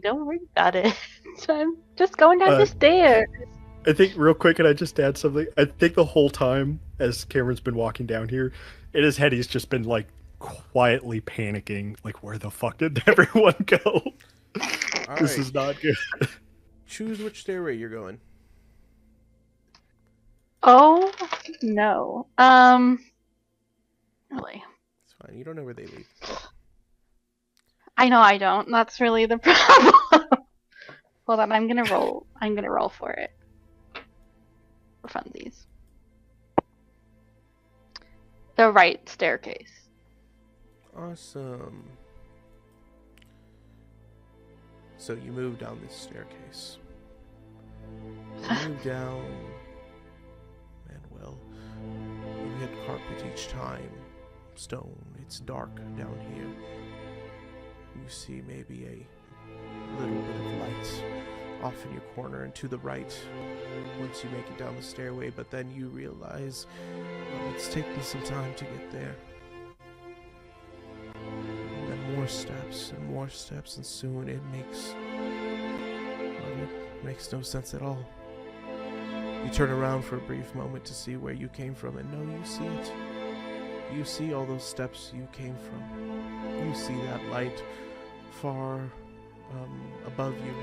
Don't worry about it. So I'm just going down the stairs. I think, real quick, can I just add something? I think the whole time, as Cameron's been walking down here, in his head, he's just been, like, quietly panicking. Like, where the fuck did everyone go? All This right. is not good. Choose which stairway you're going. Oh no. Really? It's fine. You don't know where they lead. I know I don't. That's really the problem. Hold on, I'm gonna roll. I'm gonna roll for it. For funsies. The right staircase. Awesome. So you move down this staircase. You move down, and well, you hit carpet each time. Stone. It's dark down here. You see maybe a little bit of light off in your corner and to the right once you make it down the stairway, but then you realize, well, it's taking some time to get there. And then more steps, and soon it makes no sense at all. You turn around for a brief moment to see where you came from, and no, you see it. You see all those steps you came from. You see that light far above you.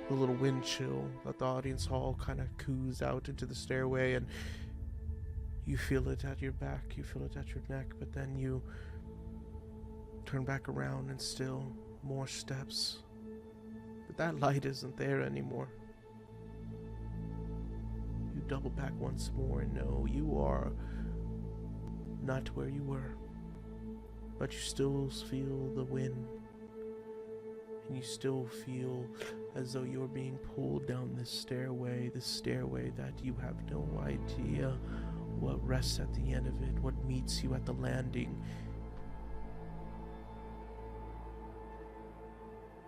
The little wind chill that the audience hall kind of coos out into the stairway, and you feel it at your back, you feel it at your neck, but then you turn back around and still more steps. But that light isn't there anymore. You double back once more, and no, you are not where you were. But you still feel the wind. And you still feel as though you're being pulled down this stairway that you have no idea what rests at the end of it, what meets you at the landing.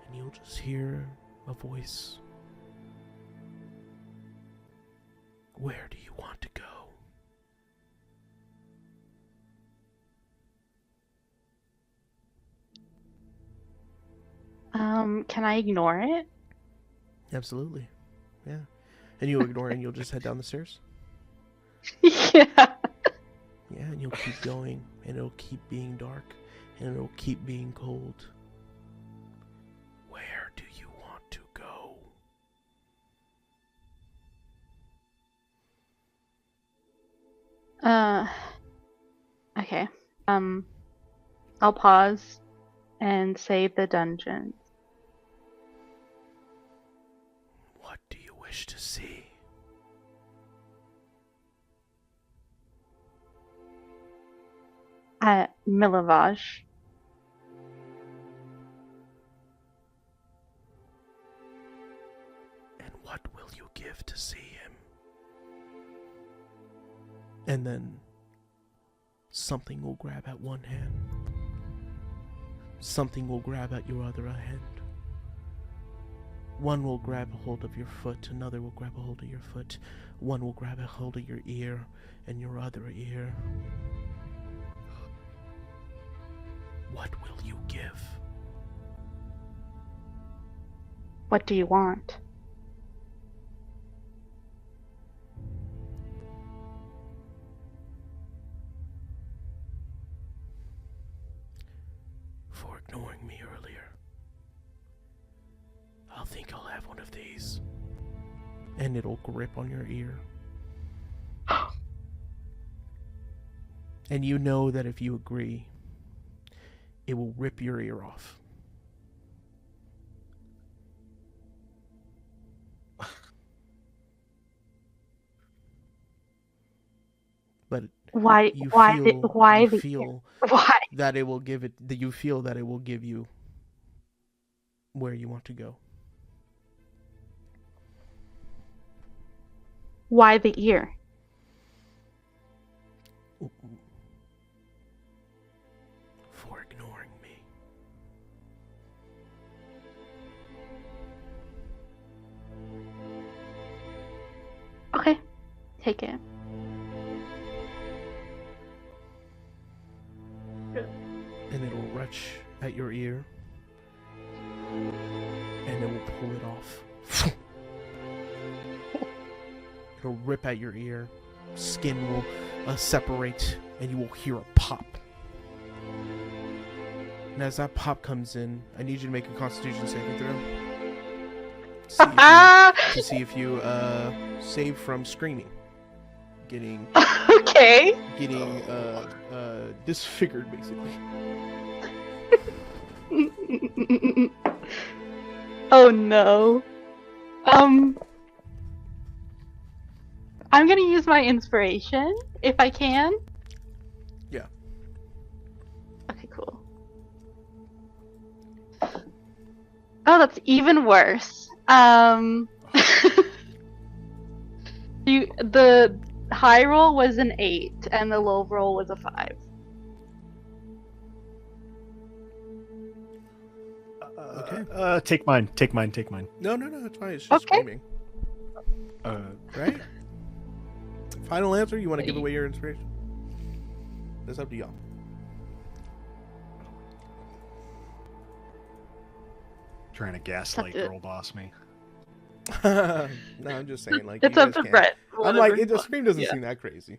And you'll just hear a voice. Where do you want to go? Can I ignore it? Absolutely. Yeah. And you'll ignore it and you'll just head down the stairs? Yeah. Yeah, and you'll keep going, and it'll keep being dark, and it'll keep being cold. Where do you want to go? Okay. I'll pause and say the dungeons. What do you wish to see? Milovaj. And what will you give to see him? And then something will grab at one hand. Something will grab at your other hand. One will grab a hold of your foot, another will grab a hold of your foot. One will grab a hold of your ear and your other ear. What will you give? What do you want? For ignoring me earlier. I'll think I'll have one of these. And it'll grip on your ear. And you know that if you agree, it will rip your ear off. Why? You Why? feel, Why you the? feel Why? that it will give it. That you feel that it will give you where you want to go. Why the ear? For ignoring me. Okay, take it. And it'll retch at your ear. And it will pull it off. It'll rip at your ear. Skin will separate, and you will hear a pop. And as that pop comes in, I need you to make a Constitution saving throw. To see if you save from screaming, getting Okay. disfigured, basically. Oh no. I'm gonna use my inspiration if I can. Yeah. Okay, cool. Oh, that's even worse. The high roll was an 8 and the low roll was a 5. Okay. Take mine. No, it's fine. It's just Okay. screaming. Right? Final answer? You want to give away your inspiration? That's up to y'all. Trying to gaslight it. girl boss me. No, I'm just saying, like, It's you up guys to can. Brett. I'm like, whatever. the scream doesn't Yeah. seem that crazy.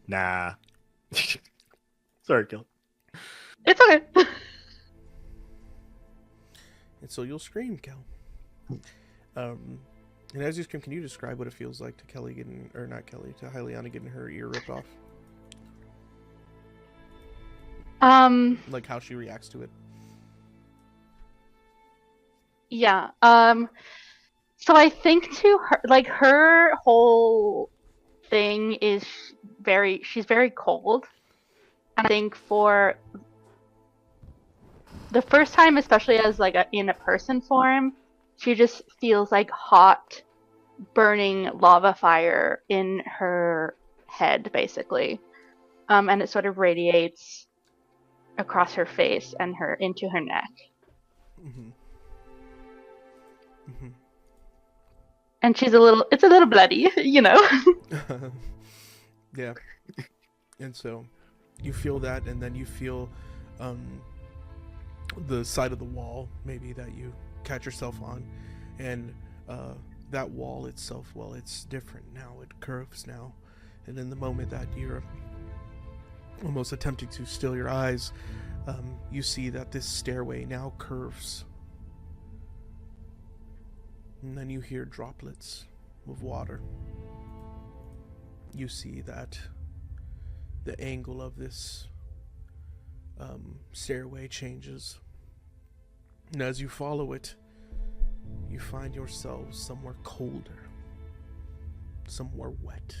Nah. Sorry, Kill. It's okay. And so you'll scream, Kel. And as you scream, can you describe what it feels like to Kelly getting, or not Kelly, to Hyliana getting her ear ripped off? Like how she reacts to it. Yeah. So I think to her, like, her whole thing is she's very cold. And I think for the first time, especially as like in a person form, she just feels like hot, burning lava fire in her head, basically. And it sort of radiates across her face and into her neck. Mm-hmm. Mm-hmm. And it's a little bloody, you know. Yeah. And so you feel that, and then you feel the side of the wall maybe that you catch yourself on, and that wall itself, well, it's different now. It curves now, and in the moment that you're almost attempting to still your eyes, you see that this stairway now curves, and then you hear droplets of water. You see that the angle of this stairway changes, and as you follow it, you find yourselves somewhere colder, somewhere wet,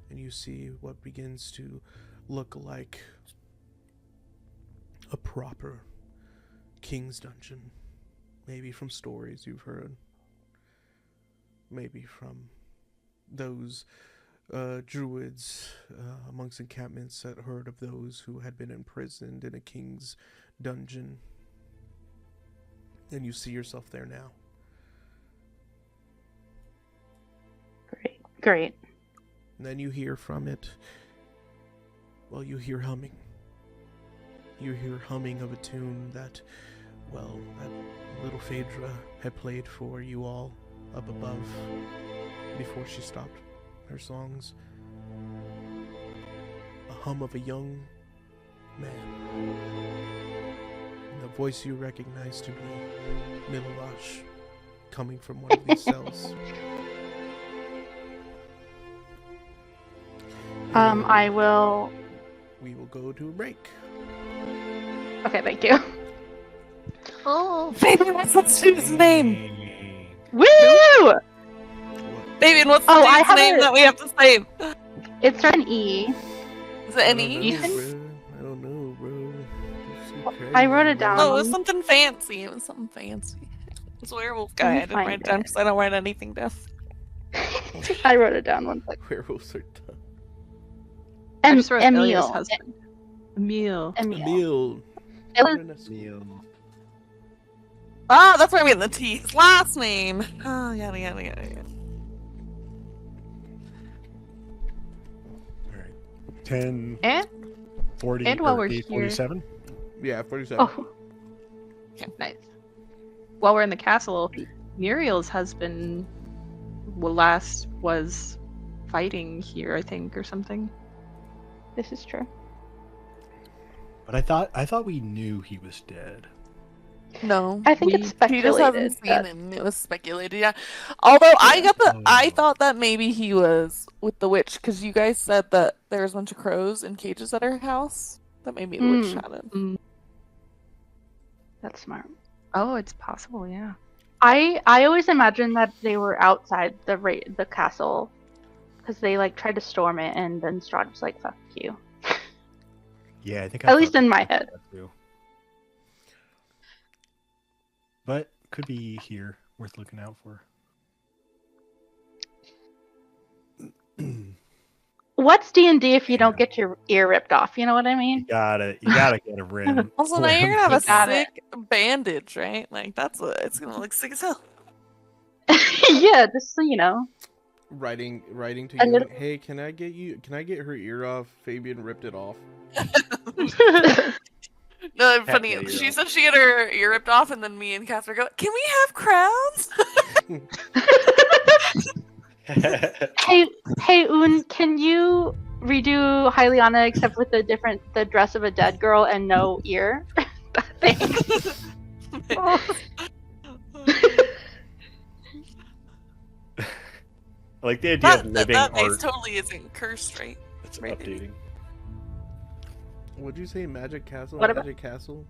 and you see what begins to look like a proper king's dungeon, maybe from stories you've heard, maybe from those druids amongst encampments that heard of those who had been imprisoned in a king's dungeon. And you see yourself there now. Great. And then you hear from it, well, you hear humming. You hear humming of a tune that, well, that little Phaedra had played for you all up above before she stopped her songs. A hum of a young man. And the voice you recognize to be Milovash coming from one of these cells. I will. We will go to a break. Okay, thank you. Oh, baby, let's do his name. Woo! What? Fabian, what's the Oh, I dude's have name it. that we have to save? It starts an E. Is it any? Ethan? I don't know, bro. That's so I wrote it crazy, down. bro. No, it was something fancy. It was something fancy. It was werewolf guy. I me didn't find write it down it. because I don't write anything down. I wrote it down one second. Werewolves are tough. I just wrote Ilya's Emil. husband. Emil. Emil. Emil. It was Oh, that's where I mean the T. His last name. Oh, yada yada yada. Yada. All right. 10, And 40, and while or we're 8, here- 47. Yeah, 47. oh, nice. While we're in the castle, Muriel's husband was fighting here, I think, or something. this is true. But I thought we knew he was dead. No. I think We- it's He just speculated. hasn't seen him. It was speculated, yeah. Although I Oh. thought that maybe he was with the witch because you guys said that there was a bunch of crows in cages at her house. That maybe the witch Mm. had him. That's smart. Oh, it's possible, yeah. I always imagined that they were outside the castle because they like tried to storm it, and then Strahd was like, "Fuck you." Yeah, I think. At least in my head. that too. But could be here, worth looking out for. What's D&D if you don't get your ear ripped off? You know what I mean? You gotta get a rim. Also, for now you're him. gonna have a Got it. sick bandage, right? Like it's gonna look sick as hell. Yeah, just so you know. Writing to A you. little- Hey, can I get her ear off? Fabian ripped it off. No, funny. yeah, you're She right. said she had her ear ripped off, and then me and Casper go, "Can we have crowns?" Hey, Un, can you redo Hyliana except with the dress of a dead girl and no ear? Thanks. I like the idea of living that face art totally isn't cursed, right? that's right. updating. What'd you say? Magic Castle? What about- Magic Castle?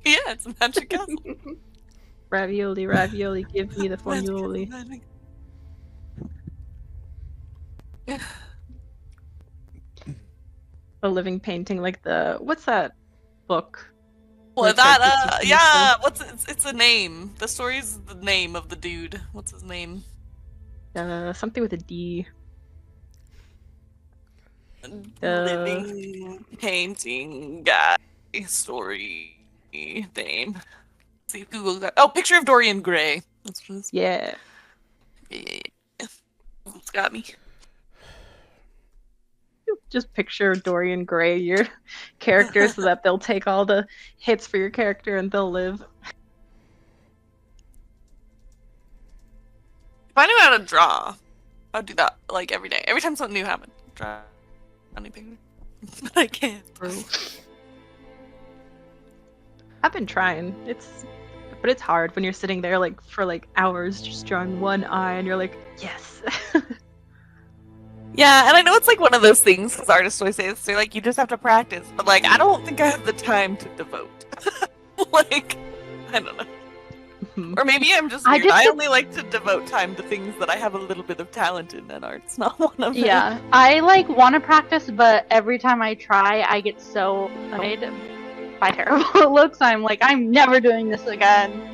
Yeah, it's a magic castle. Ravioli, ravioli, give me the formuoli. Magic. A living painting, like what's that book? Well, Where it's like that the teeth and yeah. stuff? It's a name. The story's the name of the dude. What's his name? Something with a D. Living painting guy story name. See if Google got. Oh, picture of Dorian Gray. That's what it is. Yeah. Yeah. It's got me. Just picture Dorian Gray, your character, so that they'll take all the hits for your character and they'll live. If I knew how to draw, I'd do that like every day. Every time something new happened, draw any picture. But I can't. I've been trying. But it's hard when you're sitting there like for like hours just drawing one eye and you're like, yes. Yeah, and I know it's like one of those things because artists always say this. They're like, you just have to practice. But like, I don't think I have the time to devote. Like, I don't know. Mhm. Or maybe I'm just I weird. just I did- only like to devote time to things that I have a little bit of talent in, and art's not one of them. Yeah, I like want to practice, but every time I try, I get so annoyed by terrible it looks. I'm like, I'm never doing this again.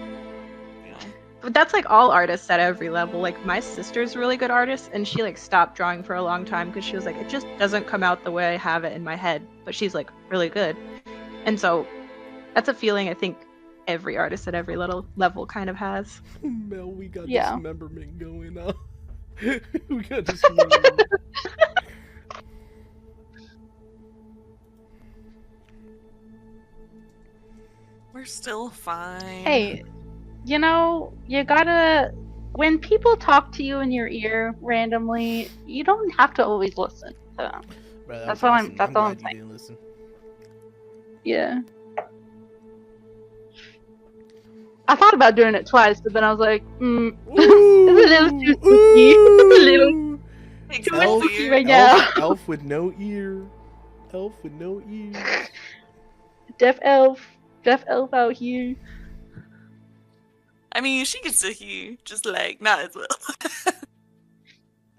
But that's like all artists at every level. Like my sister's a really good artist and she like stopped drawing for a long time because she was like, it just doesn't come out the way I have it in my head. But she's like really good. And so that's a feeling I think every artist at every little level kind of has. Mel, we got Yeah. dismemberment going on. We got dismemberment. We're still fine. Hey, you know, you gotta. When people talk to you in your ear randomly, you don't have to always listen to them. Bro, that That's was all I'm- awesome. that's all I'm glad you saying. didn't listen. Yeah. I thought about doing it twice, but then I was like, Ooh, little too spooky. ooh. Thanks, too much Elf, Elsie. spooky right now. elf with no ear. Elf with no ear. Deaf elf out here. I mean, she can sit here, just like not as well.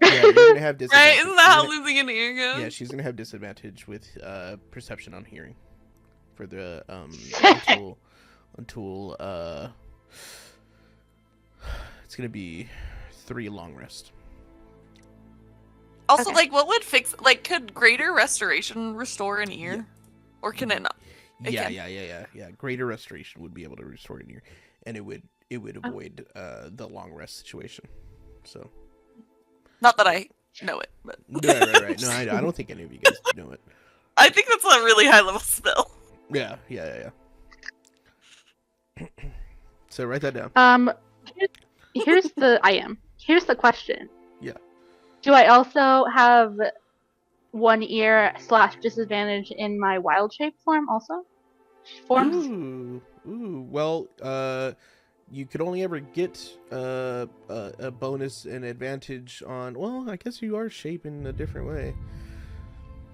Yeah, you're gonna have disadvantage. Right? Isn't that how You're gonna- losing an ear goes? Yeah, she's gonna have disadvantage with perception on hearing for the until it's gonna be 3 long rest. Also, Okay. like, what would fix? Like, could greater restoration restore an ear, or can it not? It Yeah, can. yeah. Greater restoration would be able to restore an ear, and it would avoid the long rest situation. So Not that I know it, but right. No, I don't think any of you guys know it. I think that's a really high level spell. Yeah. So write that down. Here's here's the question. Yeah. Do I also have 1 ear / disadvantage in my wild shape form also? Forms? Ooh. Well, you could only ever get a bonus and advantage on. Well, I guess you are shaping a different way.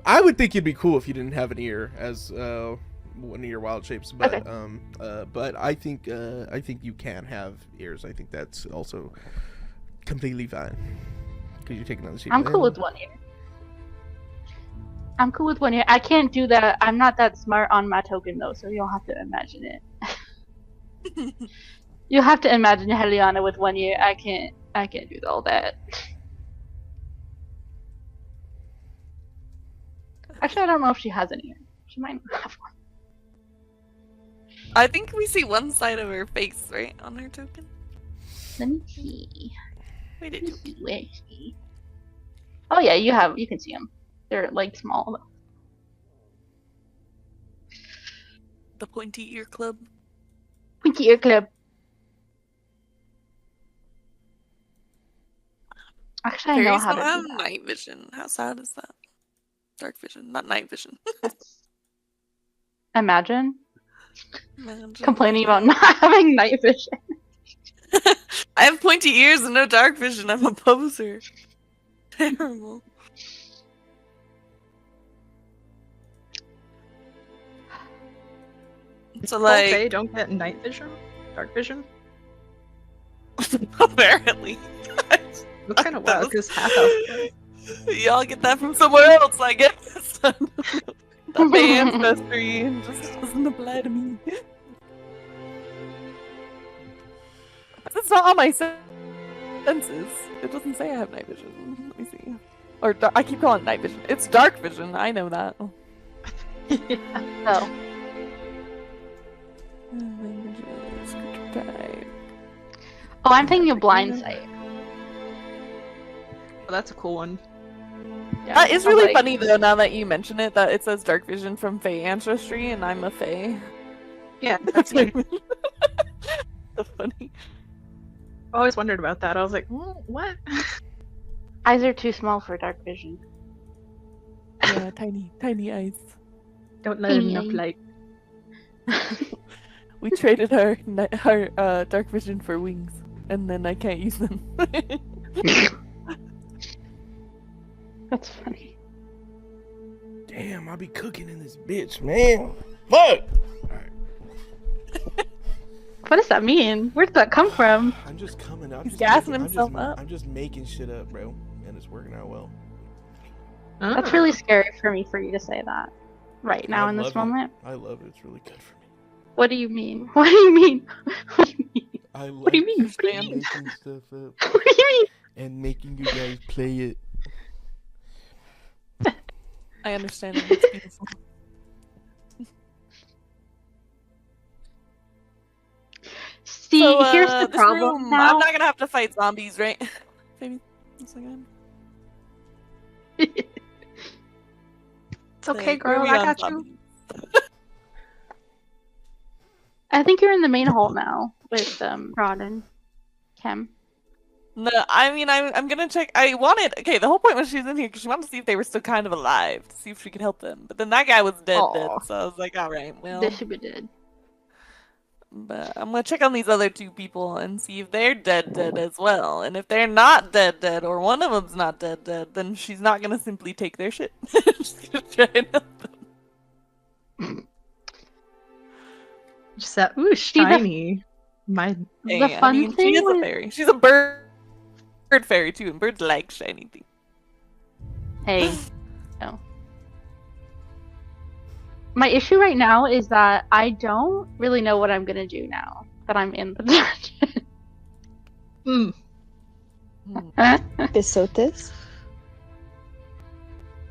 I would think it'd be cool if you didn't have an ear as one of your wild shapes, but Okay. but I think you can have ears. I think that's also completely fine because you're taking on the shape. I'm of cool with them. 1 ear. I'm cool with 1 ear. I can't do that. I'm not that smart on my token though, so you'll have to imagine it. You'll have to imagine Heliana with 1 ear. I can't do all that. Actually, I don't know if she has an ear. She might not have one. I think we see one side of her face, right, on her token. Let me see. We Let did. me see. Where is she? Oh yeah, you can see them. They're like small though. The pointy ear club. Pointy ear club. Actually, I know Fairies how don't to have do that. night vision. How sad is that? Dark vision, not night vision. Imagine Imagine. complaining about not having night vision. I have pointy ears and no dark vision. I'm a poser. Terrible. So like, Okay, don't get night vision, dark vision. apparently, That's kind of That wild was- because half elf. y'all get that from somewhere else. I guess. That's my ancestry and just doesn't apply to me. It's not on my senses. It doesn't say I have night vision. Let me see. Or I keep calling it night vision. It's dark vision. I know that. Oh, I'm thinking of blind sight. Well, that's a cool one. Yeah, That is I was really like- funny though. Now that you mention it, that it says dark vision from Fae ancestry, and I'm a Fae. Yeah, That's that's like so funny. I always wondered about that. I was like, what? Eyes are too small for dark vision. Yeah, tiny eyes. Don't let him Hey. enough light. We traded our dark vision for wings, and then I can't use them. That's funny. Damn, I'll be cooking in this bitch, man. Fuck. What does that mean? Where did that come from? I'm just coming up. He's gassing himself up. I'm just making shit up, bro, and it's working out well. That's Ah. really scary for you to say that right now I in this love it. moment. I love it. It's really good for me. What do you mean? What do you mean? What do you mean? I like What do you mean? What do you Understand. mean? making stuff up What do you mean? and making you guys play it. I understand. And it's beautiful. See, So, here's the this problem room, now. I'm not gonna have to fight zombies, right? Maybe. One second. It's okay, Like, where are girl. we I on got you. zombies? I think you're in the main hall now with Rod and Kem. No, I mean, I'm gonna check. I wanted. Okay, the whole point was she was in here because she wanted to see if they were still kind of alive, to see if she could help them. But then that guy was dead, Aw. so I was like, all right, well. They should be dead. But I'm gonna check on these other 2 people and see if they're dead as well. And if they're not dead, or one of them's not dead, then she's not gonna simply take their shit. She's gonna try and help them. Just that, ooh, the- shiny. My The fun she thing is a was- fairy. She's a bird fairy too, and birds like shiny things. Hey, no. My issue right now is that I don't really know what I'm gonna do now that I'm in the dungeon. Hmm. Bisotes?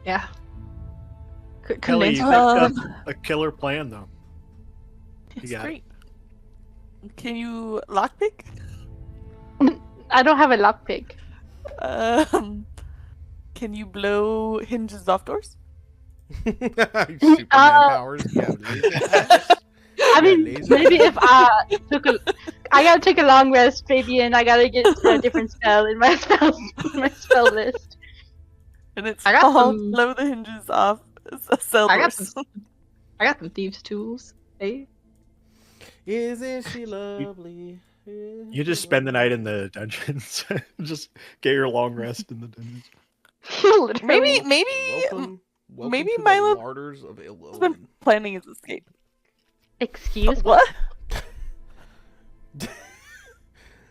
Yeah. Kelly, you've Convince- got a killer plan though. It's got it. great. Can you lockpick? I don't have a lockpick. Can you blow hinges off doors? Superman powers. Yeah, laser. I mean, laser. maybe if I gotta take a long rest, Fabian. I gotta get a different spell in my spell list. And it's I got called some- blow the hinges off cell I got doors. some. I got some thieves' tools. Hey. Isn't she lovely? You just spend the night in the dungeons. Just get your long rest in the dungeons. Literally. Maybe Welcome maybe to Milo the larders of ill has been omen. planning his escape. Excuse me. What?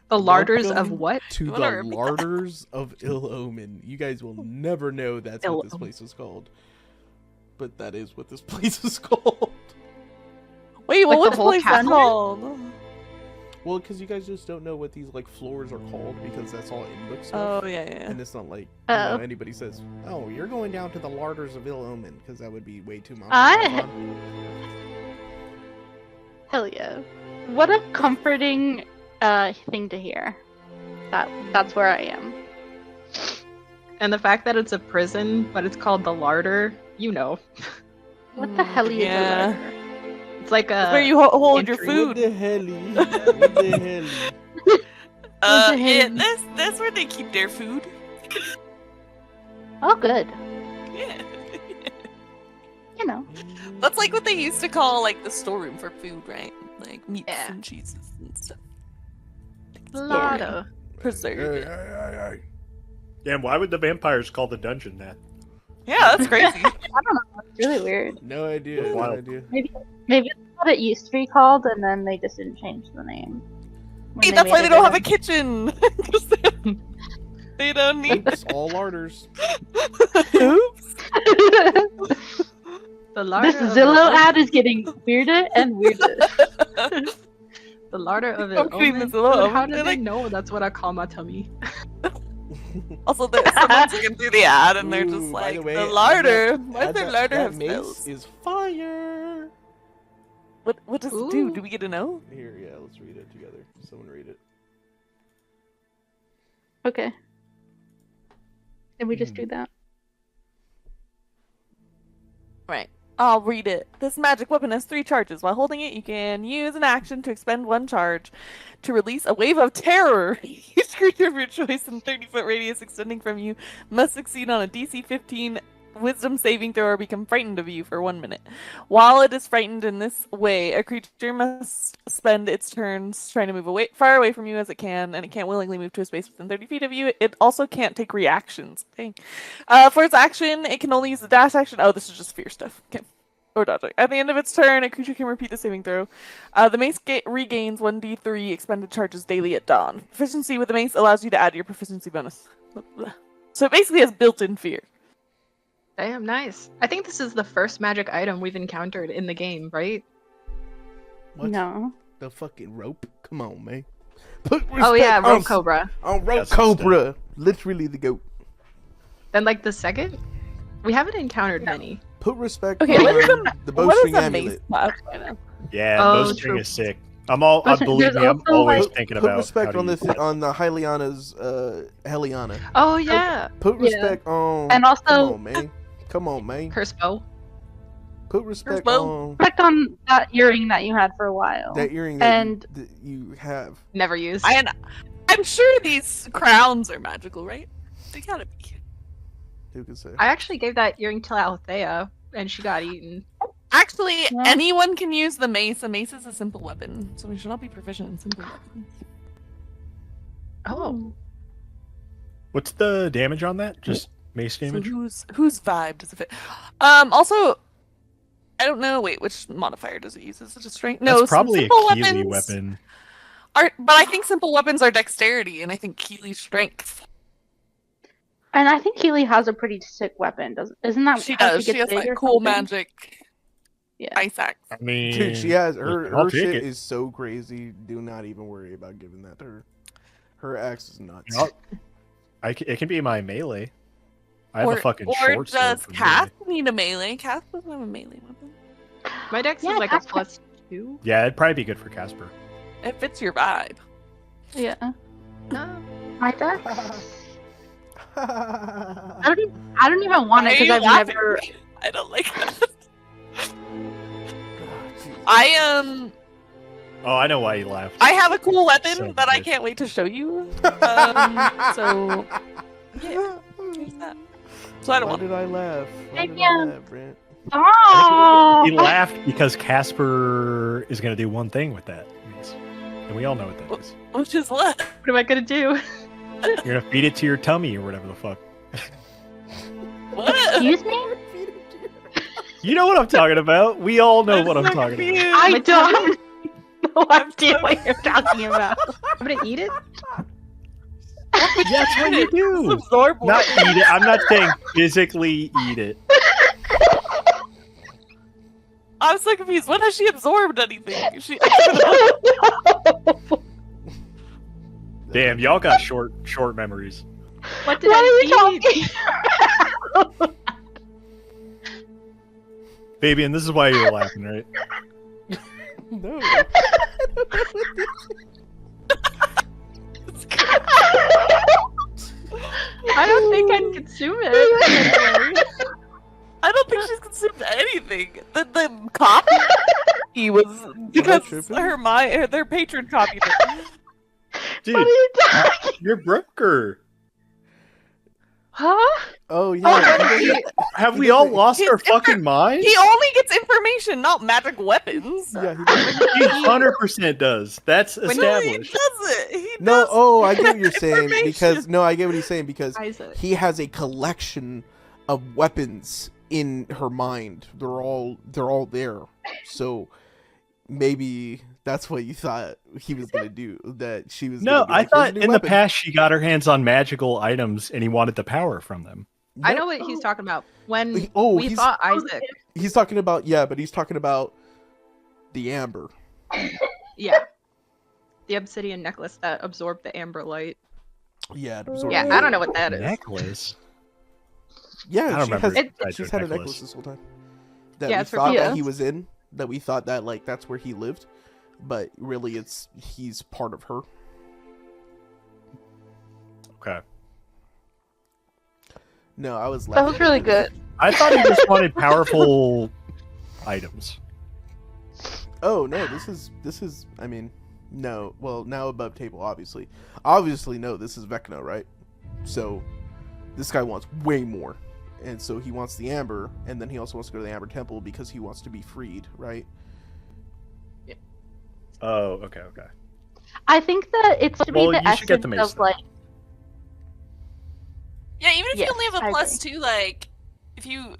The larders of Welcome what? To You wanna the repeat that? larders of ill omen. You guys will never know that's Ill what this Omen. place is called. But that is what this place is called. Wait, well, Like the what's whole place castle? called? Well, because you guys just don't know what these like floors are called because that's all in book stuff. Oh yeah, yeah. And it's not like Uh-oh. anybody says, "Oh, you're going down to the larders of ill omen," because that would be way too much. Hell yeah. What a comforting thing to hear. That's where I am. And the fact that it's a prison, but it's called the larder, you know. What the hell is Yeah. a larder? It's like a. It's where you hold your entry. What food. the helly? What the helly? the Yeah, hell? that's where they keep their food. Oh, good. Yeah. You know. That's like what they used to call like the storeroom for food, right? Like meats Yeah. and cheeses and stuff. Larder. Preserve Hey, it. hey, hey, Yeah, and why would the vampires call the dungeon that? Yeah, that's crazy. It's really weird. hey. No idea. No Wild. idea. Maybe that's what it used to be called, and then they just didn't change the name. when Hey, they that's made why it they don't have a better. kitchen. 'Cause they don't need. Oops, all larders. Oops. The larder. This of Zillow ill- ad is getting weirder and weirder. The larder of I'm ill kidding, omen. the Zillow Dude, how omen. did They're they like- know that's what I call my tummy? Also, someone's looking through the ad and they're just Ooh, by like, the way, the add larder. that- Why add does their that- larder that have mace spells? is fire. What does it do? Ooh. Do we get to know? Here, yeah, let's read it together. Someone read it. Okay. Did we just do that? Right. I'll read it. This magic weapon has 3 charges. While holding it, you can use an action to expend 1 charge to release a wave of terror. Each creature of your choice in 30-foot radius extending from you must succeed on a DC 15 wisdom saving throw or become frightened of you for 1 minute. While it is frightened in this way, a creature must spend its turns trying to move far away from you as it can, and it can't willingly move to a space within 30 feet of you. It also can't take reactions. Dang. For its action, it can only use the dash action. Oh, this is just fear stuff. Okay. Or dodging. At the end of its turn, a creature can repeat the saving throw. The mace regains 1d3 expended charges daily at dawn. Proficiency with the mace allows you to add your proficiency bonus. So it basically has built-in fear. Damn, nice. I think this is the first magic item we've encountered in the game, right? What? No. The fucking rope? Come on, man. Put Oh yeah, respect rope on- cobra. On rope That's the cobra. Literally the goat. Then like the second, we haven't encountered many. Put respect Okay, on what's the What is bowstring a mace amulet. class right now? Yeah, Oh, bowstring true. is sick. I There's believe me, I'm also, always like- thinking Put about respect how on to use that. on the Hyliana's Heliana. Oh yeah, Put Yeah. respect on. And also, Come on, man. Come on, man. curse bow. Put respect bow. on reflect on that earring that you had for a while. that earring that, And- that you have. Never used. I'm sure these crowns are magical, right? They gotta be. Who can say? I actually gave that earring to Althea, and she got eaten. Actually, Yeah. anyone can use the mace. A mace is a simple weapon, so we should all be proficient in simple weapons. Oh, What's the damage on that? Just mace So damage? whose vibe does it fit? Also, I don't know. Wait, which modifier does it use? Is it a strength? No, That's probably a some simple Keely weapons weapon. But I think simple weapons are dexterity, and I think Keely's strength. And I think Keely has a pretty sick weapon. Isn't that She how does. She gets has big like or cool something? magic. Yeah. Ice axe. I mean, Dude, she has I'll her take shit it. is so crazy. Do not even worry about giving that to her. Her axe is nuts. I'll- it can be my melee. I have a fucking or short sword does for Cass melee. need a melee? Cass doesn't have a melee weapon. My dex Yeah, is like a Casper- +2. Yeah, it'd probably be good for Casper. It fits your vibe. Yeah. No. My dex. Oh, I don't even want it Why are because you I've laughing? never. I don't like that. I Oh, I know why you laughed. I have a cool weapon So that I good. can't wait to show you. So yeah, there's that. So I don't Why want. did I laugh? Why did I Yeah. laugh, Brent? Oh. He laughed because Casper is going to do one thing with that. And we all know what that is. Which is what? What am I gonna do? You're going to feed it to your tummy or whatever the fuck. What? Excuse me? You know what I'm talking about. We all know what I'm talking about. I My don't know idea what you're talking about. I'm gonna eat it. That's what you do. Absorb Not eat it. I'm not saying physically eat it. I'm so confused. When has she absorbed anything? She. Damn, y'all got short memories. What did What are I you eat? talking? Baby, and this is why you're laughing, right? No. I don't think I'd consume it. I don't think she's consumed anything. The copy was because tripping? their patron copied it. Dude, What are you talking? you're broker. Huh? Oh yeah. he, Have we all lost He's our different. fucking minds? he only gets information, not magic weapons. Yeah, he does. He 100% does. That's No, he established. doesn't. He No, does. oh, I get what you're saying information. because no, I get what he's saying because Isaac. he has a collection of weapons in her mind. They're all there. So maybe that's what you thought he was gonna do. That she was. No, gonna be I like, "Here's a thought new in the weapon." past she got her hands on magical items and he wanted the power from them. I No, know what he's talking about. When we he's fought Isaac. he's talking about but he's talking about the amber. Yeah. The obsidian necklace that absorbed the amber light. Yeah, it absorbed Yeah, the- I don't know what that is. Necklace. Yeah, I don't she remember. has. if I She's did had a necklace. necklace this whole time. That Yeah, we it's for thought that Pia. he was in. That we thought that like that's where he lived, but really he's part of her. Okay. No, I was That laughing. was really good. I thought he just wanted powerful items. Oh no, this is. I mean, no. Well, now above table, obviously. Obviously, no. This is Vecna, right? So, this guy wants way more, and so he wants the Amber, and then he also wants to go to the Amber Temple because he wants to be freed, right? Oh, okay. I think that it's to be Well, the you should get essence the mace of then. like. Yeah, even if Yes, you only have I a plus agree. 2, like if you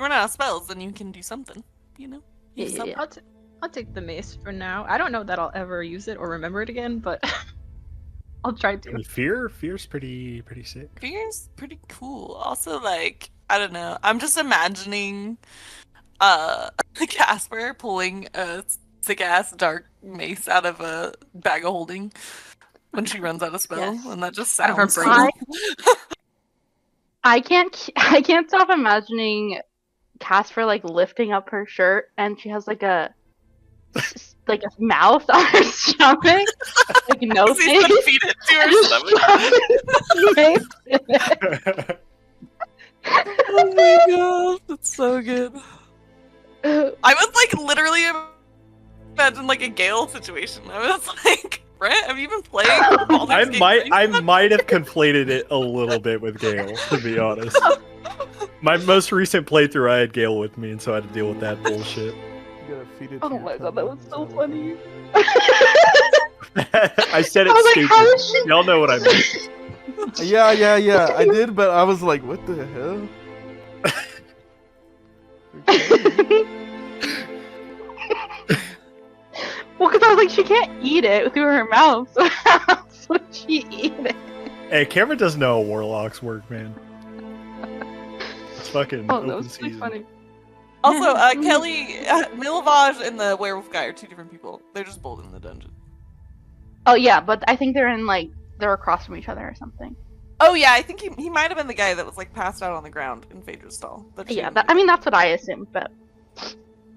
run out of spells, then you can do something. You know. Yeah, Use yeah, something. yeah. I'll take the mace for now. I don't know that I'll ever use it or remember it again, but I'll try I to. mean, fear's pretty sick. Fear's pretty cool. Also, like, I don't know. I'm just imagining Casper pulling a sick ass dark mace out of a bag of holding when she runs out of spell, Yes. and that just Out of her sounds brain. cool. I can't stop imagining Casper like lifting up her shirt and she has like a mouth on her stomach, like no He's gonna face. feed it to her stomach. Oh my god, that's so good. I was like literally imagine like a Gale situation. I was like, Brent, have you been playing? I might have conflated it a little bit with Gale, to be honest. My most recent playthrough, I had Gale with me, and so I had to deal with that bullshit. You gotta feed it. Oh to your my god, tummy. that was so funny. I said it I was like, stupid. how is she? Y'all know what I mean. Yeah. I did, but I was like, what the hell? Well, because I was like, she can't eat it through her mouth, so how else would she eat it? Hey, Cameron doesn't know how warlocks work, man. It's fucking Oh, that open was pretty season. funny. Also, Kelly, Milavage and the werewolf guy are two different people. They're just both in the dungeon. Oh yeah, but I think they're across from each other or something. Oh yeah, I think he might have been the guy that was like passed out on the ground in Phaedra's stall. Yeah, I mean that's what I assumed, but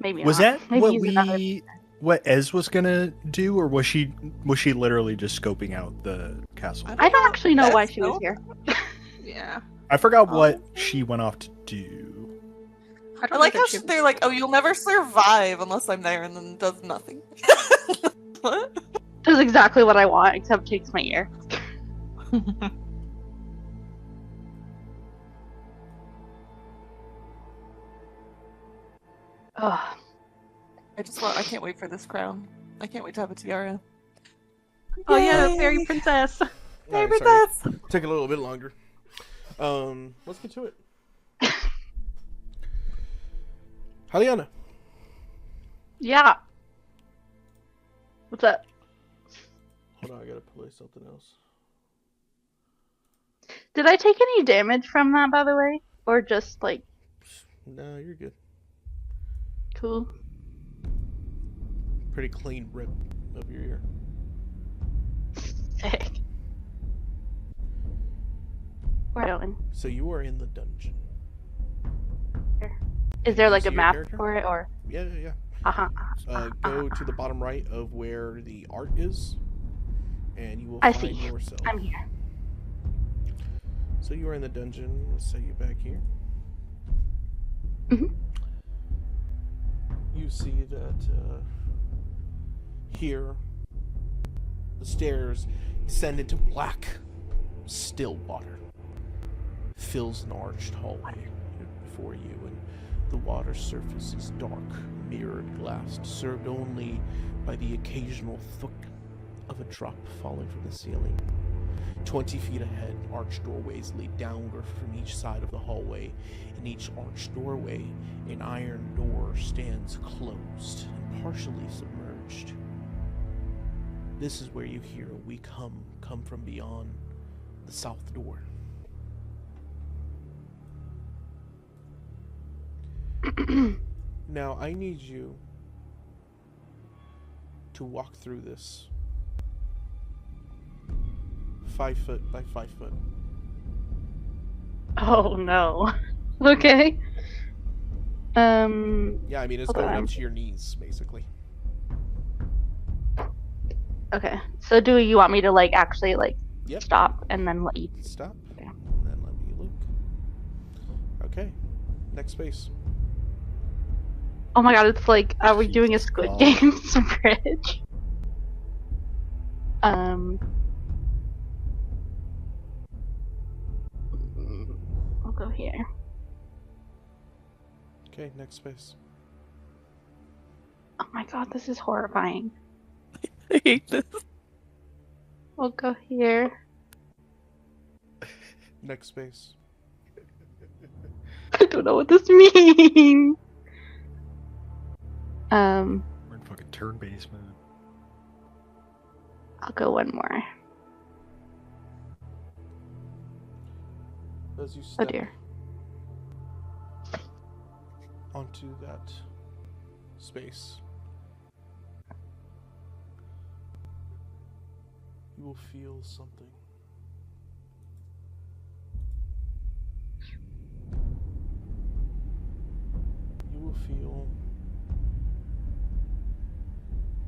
maybe Was not. that Maybe what he's another- what Ez was gonna do, or was she literally just scoping out the castle? I don't actually know why That's she was dope. here. Yeah. I forgot what she went off to do. I like how they're like, oh, you'll never survive unless I'm there, and then does nothing. What? This is exactly what I want, except takes my ear. Ugh. I can't wait for this crown. I can't wait to have a tiara. Oh yeah, Yay! fairy princess. Alright, Fairy sorry. princess. Take a little bit longer. Let's get to it. Haliana. Yeah. What's up? Hold on, I gotta play something else. Did I take any damage from that, by the way? Or just, like, No, you're good. cool? Pretty clean rip of your ear. Sick. Where are we going? So you are in the dungeon. Is there, like, See a your map character? for it, or? Yeah, yeah, Uh-huh. yeah. Go to the bottom right of where the art is, and you will I find see. yourself. I'm here. So you are in the dungeon. Let's set you back here. Mhm. You see that here the stairs descend into black, still water. Fills an arched hallway before you, and the water surface is dark, mirrored glass, disturbed only by the occasional thunk of a drop falling from the ceiling. 20 feet ahead, arched doorways lead downward from each side of the hallway. In each arched doorway, an iron door stands closed and partially submerged. This is where you hear a weak hum come from beyond the south door. Now, I need you to walk through this 5 foot by 5 foot. Oh, no. Okay. Yeah, I mean, it's Hold going on. up to your knees, basically. Okay. So do you want me to, like, actually, like, Yep. stop and then let you... Stop. Okay. And then let me look. Okay. Next space. Oh my god, it's like, are we doing a Jesus Squid God. Games bridge? I'll go here. Okay, next space. Oh my god, this is horrifying. I hate this. I'll go here. Next space. I don't know what this means. We're in fucking turn basement. I'll go one more. As you Oh step dear. onto that space, you will feel something. You will feel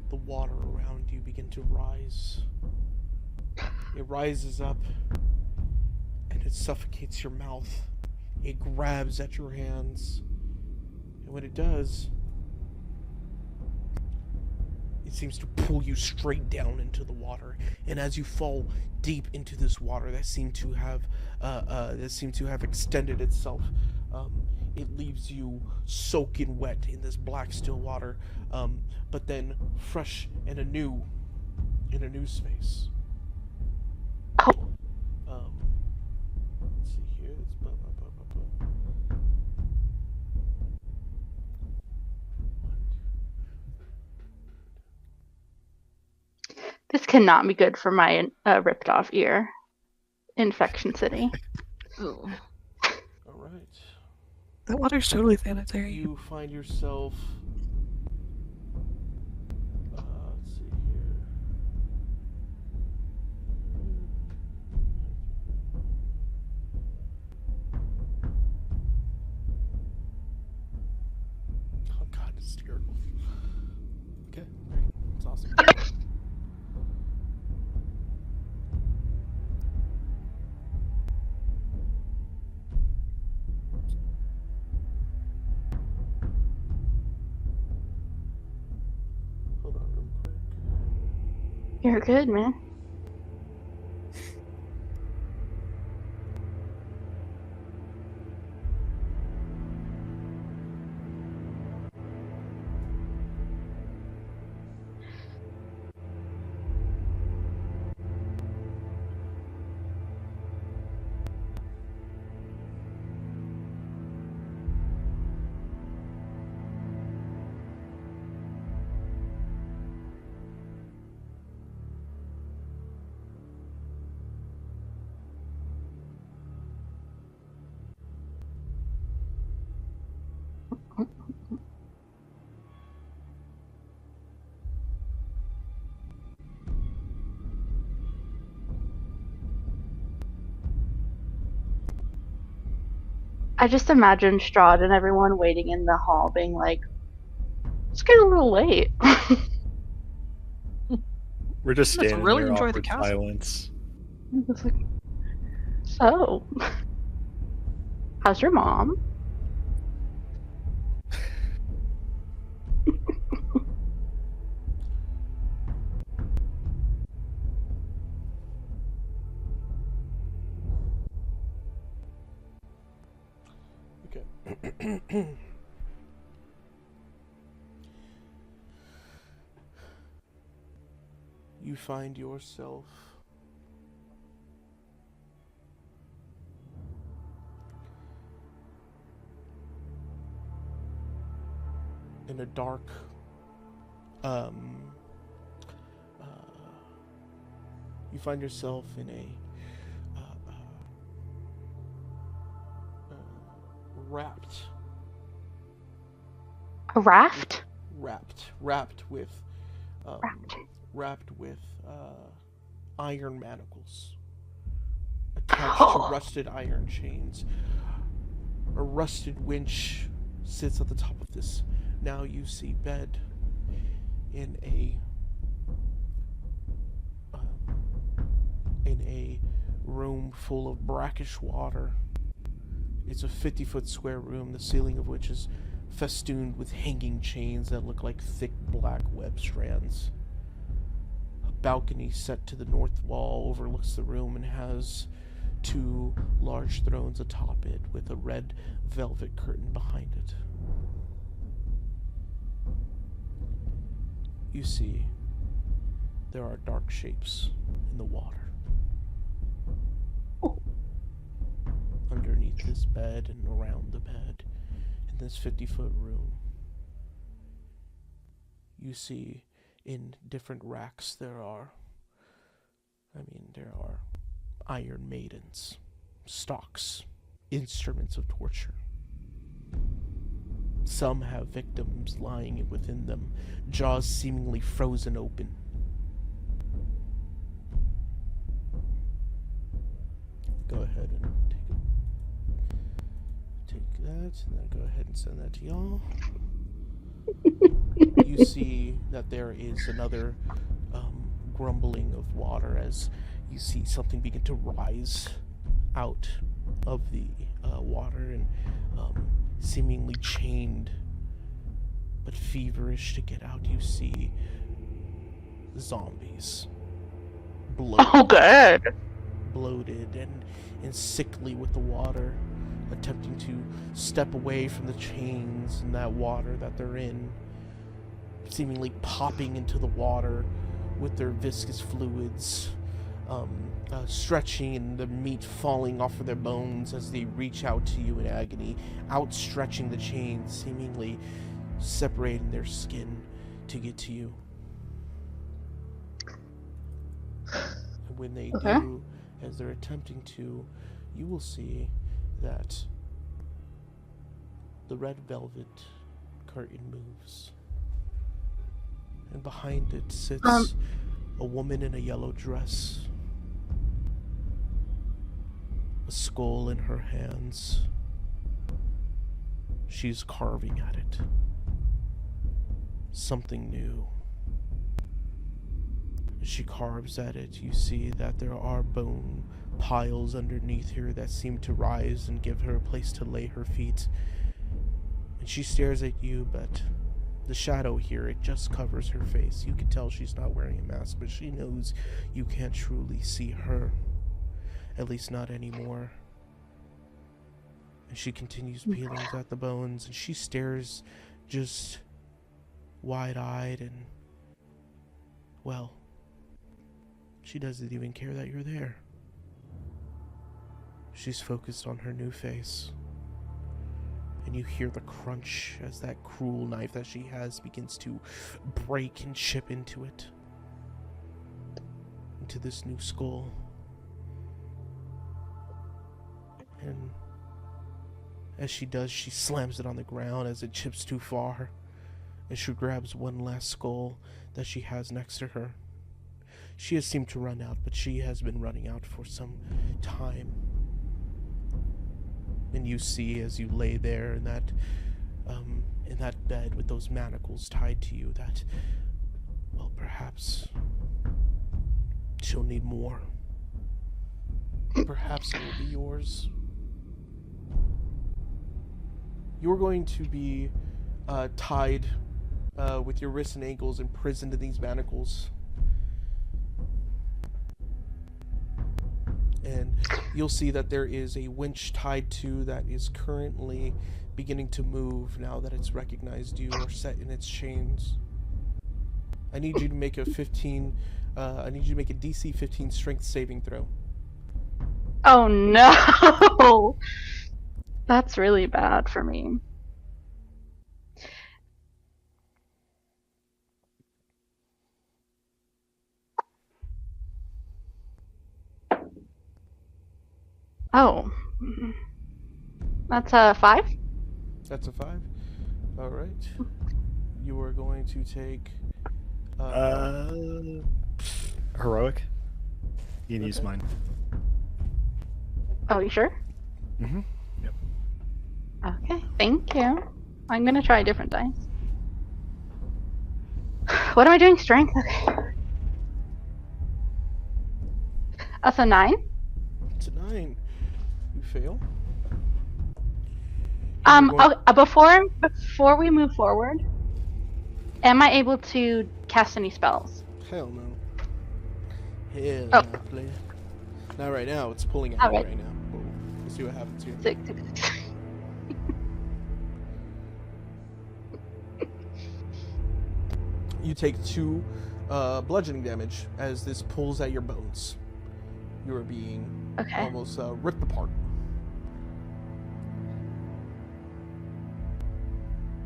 the water around you begin to rise. It rises up and it suffocates your mouth. It grabs at your hands. And when it does, it seems to pull you straight down into the water. And as you fall deep into this water that seemed to have extended itself, it leaves you soaking wet in this black still water, but then fresh and anew in a new space. Oh. Let's see here. It's This cannot be good for my ripped off ear. Infection City. Ooh. All right. That water's totally sanitary. You find yourself. Let's see here. Oh God, it's terrible. Okay, great. It's awesome. Hold on real quick. You're good, man. I just imagine Strahd and everyone waiting in the hall being like, it's getting a little late. We're just Let's standing really there, enjoy the awkward castle. silence. It's like, so, how's your mom? Okay. You find yourself in a dark you find yourself in a wrapped A raft? wrapped with Wrapped. wrapped with iron manacles attached to rusted iron chains. A rusted winch sits at the top of this. Now you see bed in a room full of brackish water. It's a 50-foot square room, the ceiling of which is festooned with hanging chains that look like thick black web strands. A balcony set to the north wall overlooks the room and has 2 large thrones atop it with a red velvet curtain behind it. You see, there are dark shapes in the water. Underneath this bed and around the bed, in this 50-foot room, you see in different racks there are iron maidens, stocks, instruments of torture. Some have victims lying within them, jaws seemingly frozen open. Go ahead and take that, and then go ahead and send that to y'all. You see that there is another grumbling of water as you see something begin to rise out of the water and seemingly chained but feverish to get out. You see zombies. Good. Bloated and sickly with the water, attempting to step away from the chains and that water that they're in, seemingly popping into the water with their viscous fluids, stretching and the meat falling off of their bones as they reach out to you in agony, outstretching the chains, seemingly separating their skin to get to you. And when they Okay. do, as they're attempting to, you will see that the red velvet curtain moves. And behind it sits a woman in a yellow dress. A skull in her hands. She's carving at it. Something new. As she carves at it, you see that there are bone piles underneath her that seem to rise and give her a place to lay her feet. And she stares at you, but the shadow here, it just covers her face. You can tell she's not wearing a mask, but she knows you can't truly see her. At least not anymore. And she continues peeling at the bones, and she stares just wide-eyed and, well, she doesn't even care that you're there. She's focused on her new face. And you hear the crunch as that cruel knife that she has begins to break and chip into it. Into this new skull. And as she does, she slams it on the ground as it chips too far. And she grabs one last skull that she has next to her. She has seemed to run out, but she has been running out for some time. And you see as you lay there in that bed with those manacles tied to you that, well, perhaps she'll need more. Perhaps it will be yours. You're going to be tied with your wrists and ankles, imprisoned in these manacles. And you'll see that there is a winch tied to that is currently beginning to move now that it's recognized you or set in its chains. I need you to make a DC 15 strength saving throw. Oh no! That's really bad for me. Oh. That's a 5? That's a 5. All right. You are going to take. Heroic. You can use Okay. mine. Oh, you sure? Mm-hmm. Okay, thank you. I'm gonna try a different dice. What am I doing? Strength? Okay. That's a 9. It's a 9. You fail. You're going- Before we move forward, am I able to cast any spells? Hell no. Hell Oh. no, player. Not right now. It's pulling at All you right. right now. We'll see what happens here. 6. You take 2 bludgeoning damage as this pulls at your bones. You are being Okay. almost ripped apart.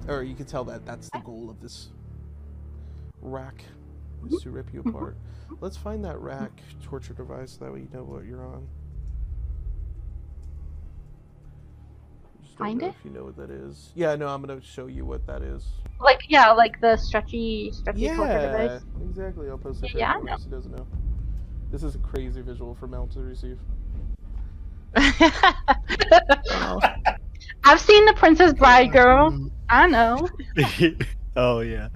Or you can tell that that's the goal of this rack, is to rip you apart. Let's find that rack torture device, that way you know what you're on. Just don't Find know it? if you know what that is. Yeah, no, I'm gonna show you what that is. Like the stretchy torture device. Exactly. I'll post it for Yeah, I anyone else who doesn't know. This is a crazy visual for Mel to receive. I've seen The Princess Bride, girl. I know. Oh yeah.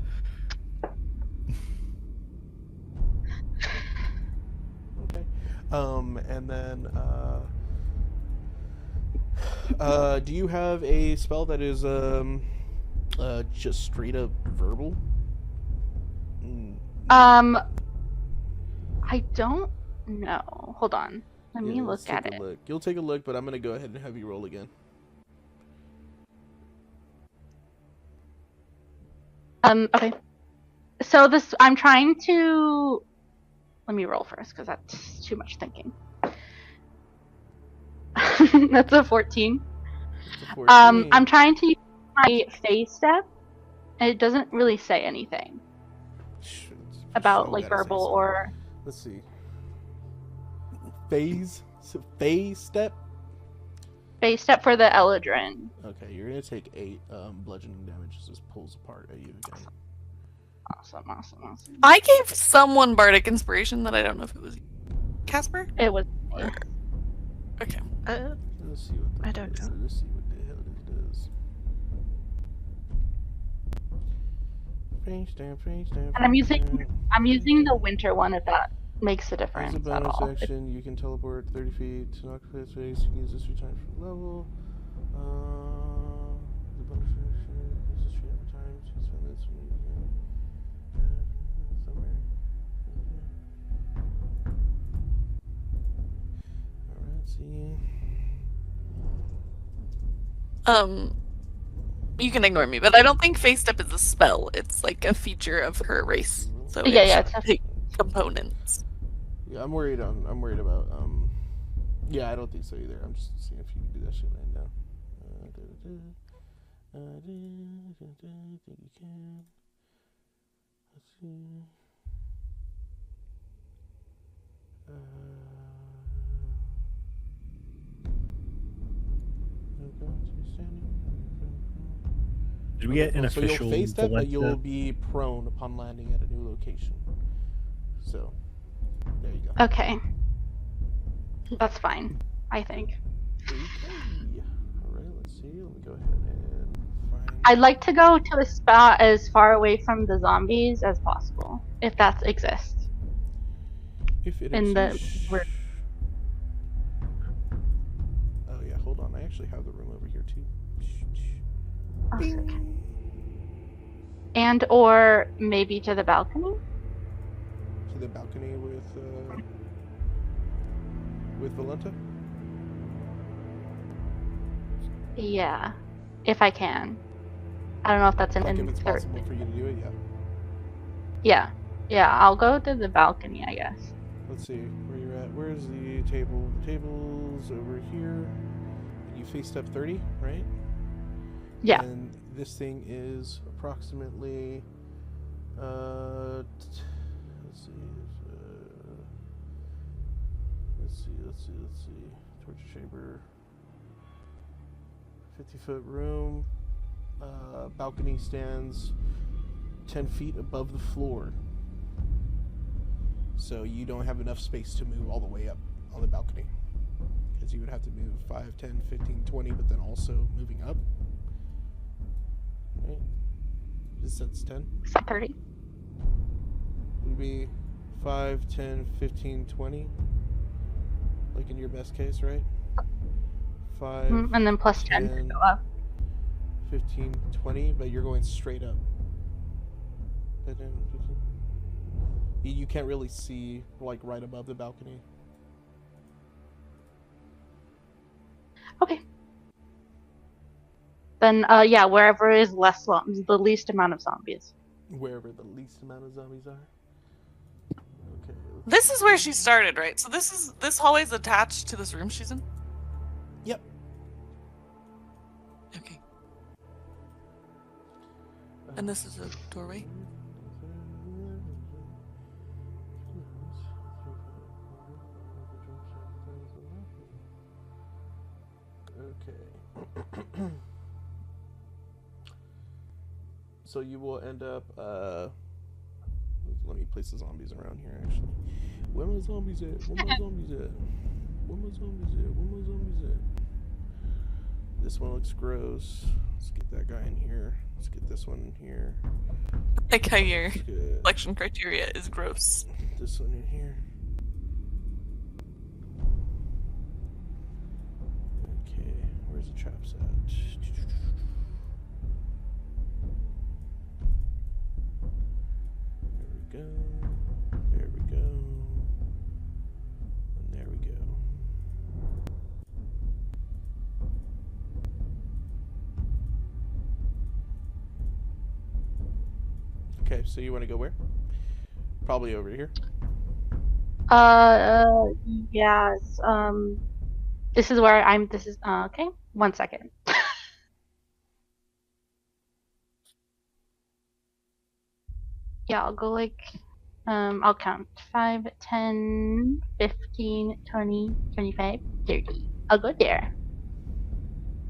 Okay. And then, do you have a spell that is, just straight up verbal? I don't know. Hold on. Let me let's look at take it. a look. You'll take a look, but I'm gonna go ahead and have you roll again. Okay. So I'm trying to. Let me roll first, because that's too much thinking. That's a 14. It's a 14. I'm trying to use my phase step, and it doesn't really say anything It's about so like gotta say verbal something. or. Let's see. phase step. Phase step for the Eladrin. Okay, you're gonna take 8 bludgeoning damage as this pulls apart at you again. Awesome. I gave someone bardic inspiration that I don't know if it was Casper. It was. Or... Okay. Let's see what the I don't know. Let's see what the hell it does. And I'm using the winter one if that makes a As difference a at bonus all. action, you can teleport 30 feet to knock face face. You can use this 3 times per level. The bonus action is this 3 every time. So you spend this when you can. Somewhere. Alright, see. You can ignore me, but I don't think Face Step is a spell. It's like a feature of her race. So Yeah, it it's should a- take components. Yeah, I'm worried about yeah, I don't think so either. I'm just seeing if you can do that shit right now. I think you can. Let's see. Did we get an So official you'll face step, but Valenta? you'll be prone upon landing at a new location. So, there you go. Okay. That's fine, I think. Okay. Alright, let's see. Let me go ahead and find... I'd like to go to a spot as far away from the zombies as possible, if that exists. If it in the- exists- where- Oh yeah, hold on. I actually have the room over here too. Oh, okay. And or maybe to the balcony? To the balcony with Valenta? Yeah. If I can. I don't know if that's an Like if it's insert. possible for you to do it, yeah. Yeah. Yeah, I'll go to the balcony, I guess. Let's see where you're at. Where's the table? The table's over here. You face step 30, right? Yeah. And this thing is approximately, let's see, let's see. Torture chamber. 50-foot room. Balcony stands 10 feet above the floor. So you don't have enough space to move all the way up on the balcony. Because you would have to move 5, 10, 15, 20, but then also moving up. Right? This sets 10. Set 30. Would be 5, 10, 15, 20. Like in your best case, right? 5, And then plus 10 to 10. go up. 15, 20, but you're going straight up. But then 15. You can't really see, like, right above the balcony. Okay. Then, yeah, wherever is less zombies, the least amount of zombies. Wherever the least amount of zombies are. Okay. This is where she started, right? So this hallway's attached to this room she's in? Yep. Okay. And this is a doorway? Okay. So you will end up, let me place the zombies around here, actually. Where my zombies at? Where my zombies at? Where my zombies at? Where my zombies at? This one looks gross. Let's get that guy in here. Let's get this one in here. Like how your Let's get selection criteria is gross. this one in here. Okay, where's the traps at? There we go. There we go. And there we go. Okay, so you want to go where? Probably over here. Yes, this is where this is, okay, 1 second. Yeah, I'll go like I'll count 5, 10, 15, 20, 25, 30. I'll go there.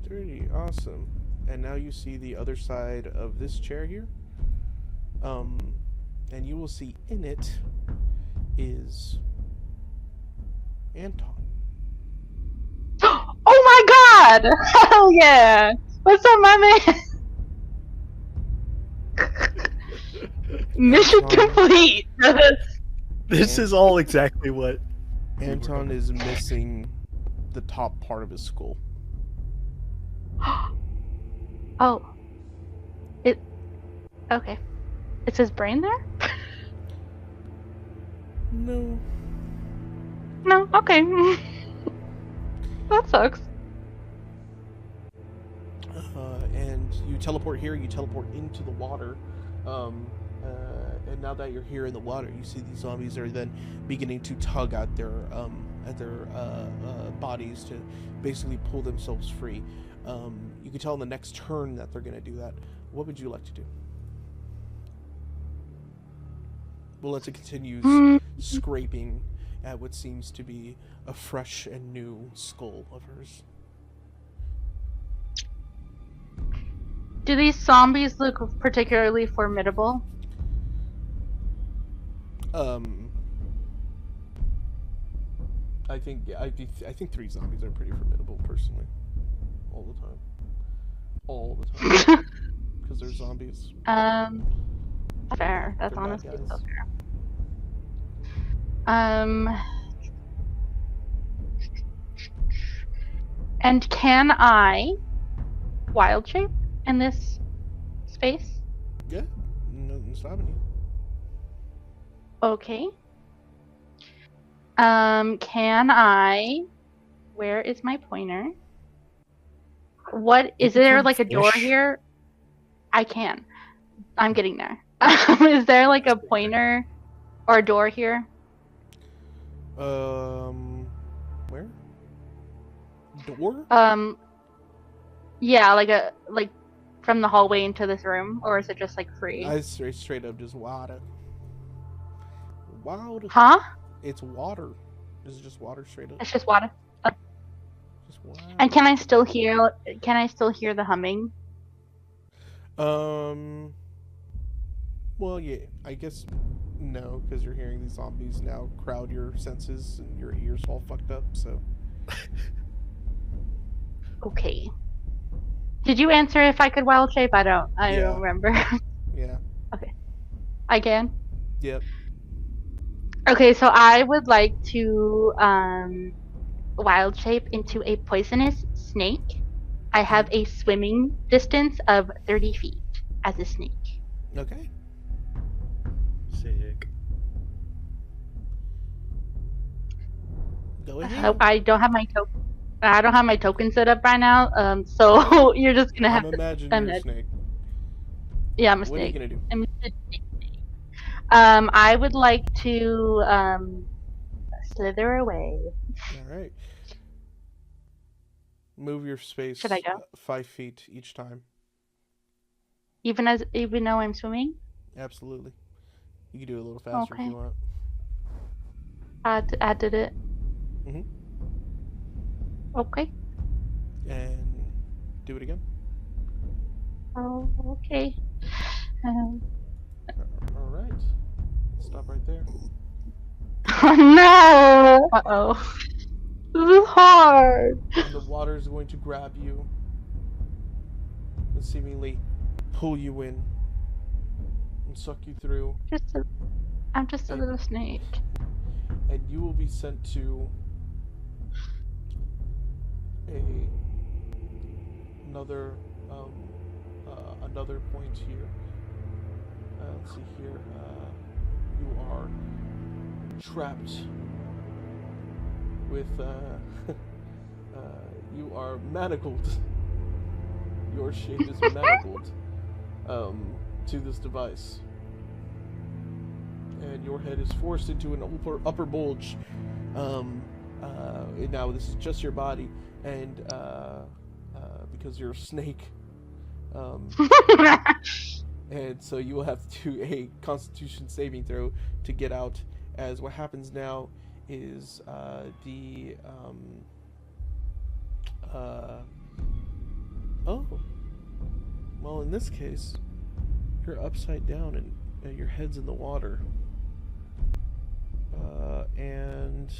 30, awesome. And now you see the other side of this chair here. And you will see in it is Anton. Oh my god! Hell yeah! What's up, my man? Mission complete! This is all exactly what. Anton is missing the top part of his skull. Oh. Okay. Is his brain there? No. No? Okay. That sucks. And you teleport here, you teleport into the water. And now that you're here in the water, you see these zombies are then beginning to tug at their bodies to basically pull themselves free. You can tell in the next turn that they're going to do that. What would you like to do? Willetta continues scraping at what seems to be a fresh and new skull of hers. Do these zombies look particularly formidable? I think 3 zombies are pretty formidable, personally. All the time. Because they're zombies. Fair. That's They're bad honestly guys. so fair. And can I wild shape in this space? Yeah, nothing's stopping you. Okay. Can I? Where is my pointer? What is there become like a door fish. here? I can. I'm getting there. Is there like a pointer or a door here? Where? Door? Yeah, like from the hallway into this room, or is it just like free? I straight up just water. Water. Huh? It's water. This is just water straight up. It's just water. Just water. And can I still hear? Can I still hear the humming? Well, yeah, I guess no, because you're hearing these zombies now crowd your senses and your ears all fucked up, so. Okay. Did you answer if I could wild shape? I don't Yeah. remember. Yeah. I can. Yep. Okay, so I would like to wild shape into a poisonous snake. I have a swimming distance of 30 feet as a snake. Okay. Sick. Go ahead. I don't have my token. I don't have my token set up right now. So you're just gonna have I'm to. imagining I'm you're a a- snake. Yeah, I'm a What are you snake. gonna do? I'm a snake. I would like to slither away. All right. Move your space. Should I go? 5 feet each time. Even though I'm swimming. Absolutely. You can do it a little faster if you Okay. want. I did it. Mhm. Okay. And do it again. Oh, okay. All right. Stop right there. Oh no! Uh-oh. This is hard. And the water is going to grab you and seemingly pull you in and suck you through, I'm just a little snake. and you will be sent to another point here. Let's see here. You are trapped with you are manacled. Your shape is manacled to this device, and your head is forced into an upper bulge. Now this is just your body, and because you're a snake, and so you will have to do a Constitution saving throw to get out. As what happens now is oh, well, in this case, you're upside down and your head's in the water. And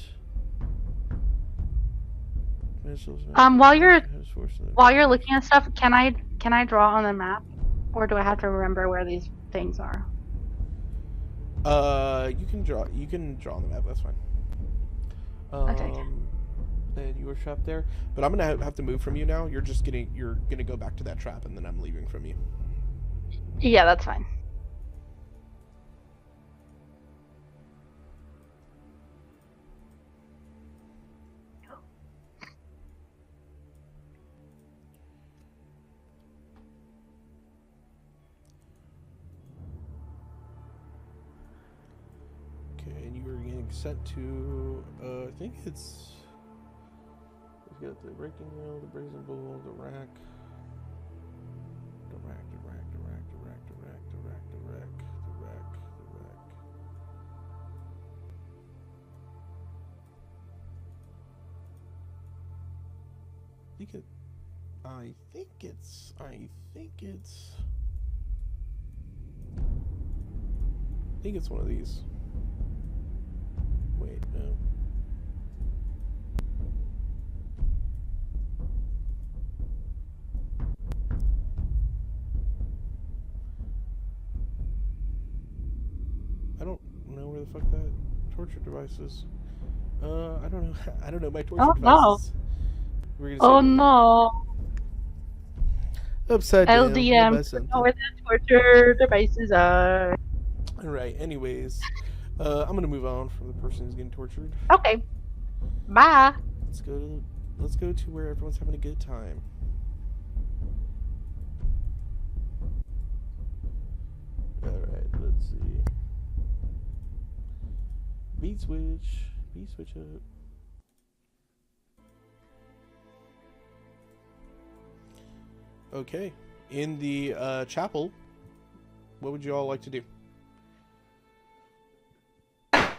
while you're looking at stuff, can I draw on the map, or do I have to remember where these things are? You can draw on the map. That's fine. Okay. And you were trapped there, but I'm gonna have to move from you now. You're gonna go back to that trap, and then I'm leaving from you. Yeah, that's fine. Okay, and you were getting sent to I think it's. We've got the breaking wheel, the brazen bull, the rack. The rack. I think it's one of these. Wait, no. I don't know where the fuck that torture device is. I don't know. I don't know my torture devices. Oh no! Upside down. LDM. Know where the torture devices are. Alright, anyways. I'm gonna move on from the person who's getting tortured. Okay. Bye. Let's go to where everyone's having a good time. Alright, let's see. Beat switch up. Okay. In the chapel, what would you all like to do? I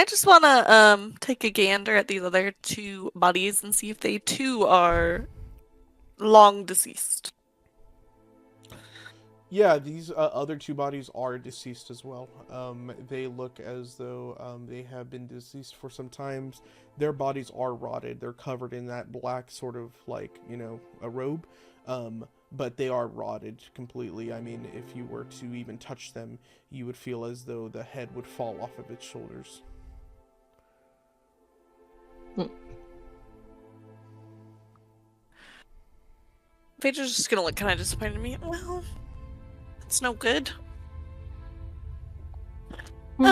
just want to take a gander at these other two bodies and see if they too are long deceased. Yeah, these other two bodies are deceased as well. They look as though they have been deceased for some time. Their bodies are rotted. They're covered in that black sort of like, a robe. But they are rotted completely. I mean, if you were to even touch them, you would feel as though the head would fall off of its shoulders. Phaedra's just gonna look kind of disappointed in me. Well, it's no good. Did you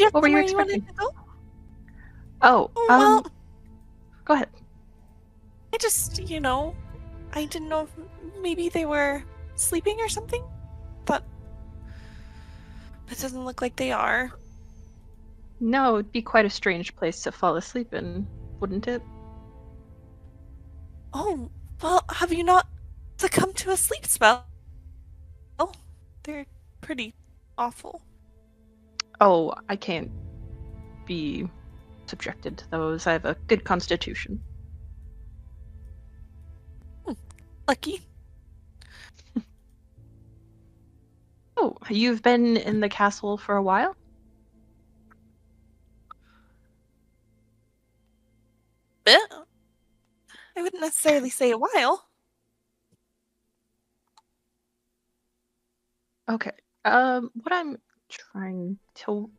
have what were you somewhere expecting? wanted to go? Oh, Well, go ahead. I just, I didn't know if maybe they were sleeping or something. But it doesn't look like they are. No, it'd be quite a strange place to fall asleep in, wouldn't it? Oh, well, have you not succumbed to a sleep spell? Oh, they're pretty awful. Oh, I can't be subjected to those. I have a good constitution. Lucky. Oh, you've been in the castle for a while? Bit. I wouldn't necessarily say a while. Okay. What I'm trying to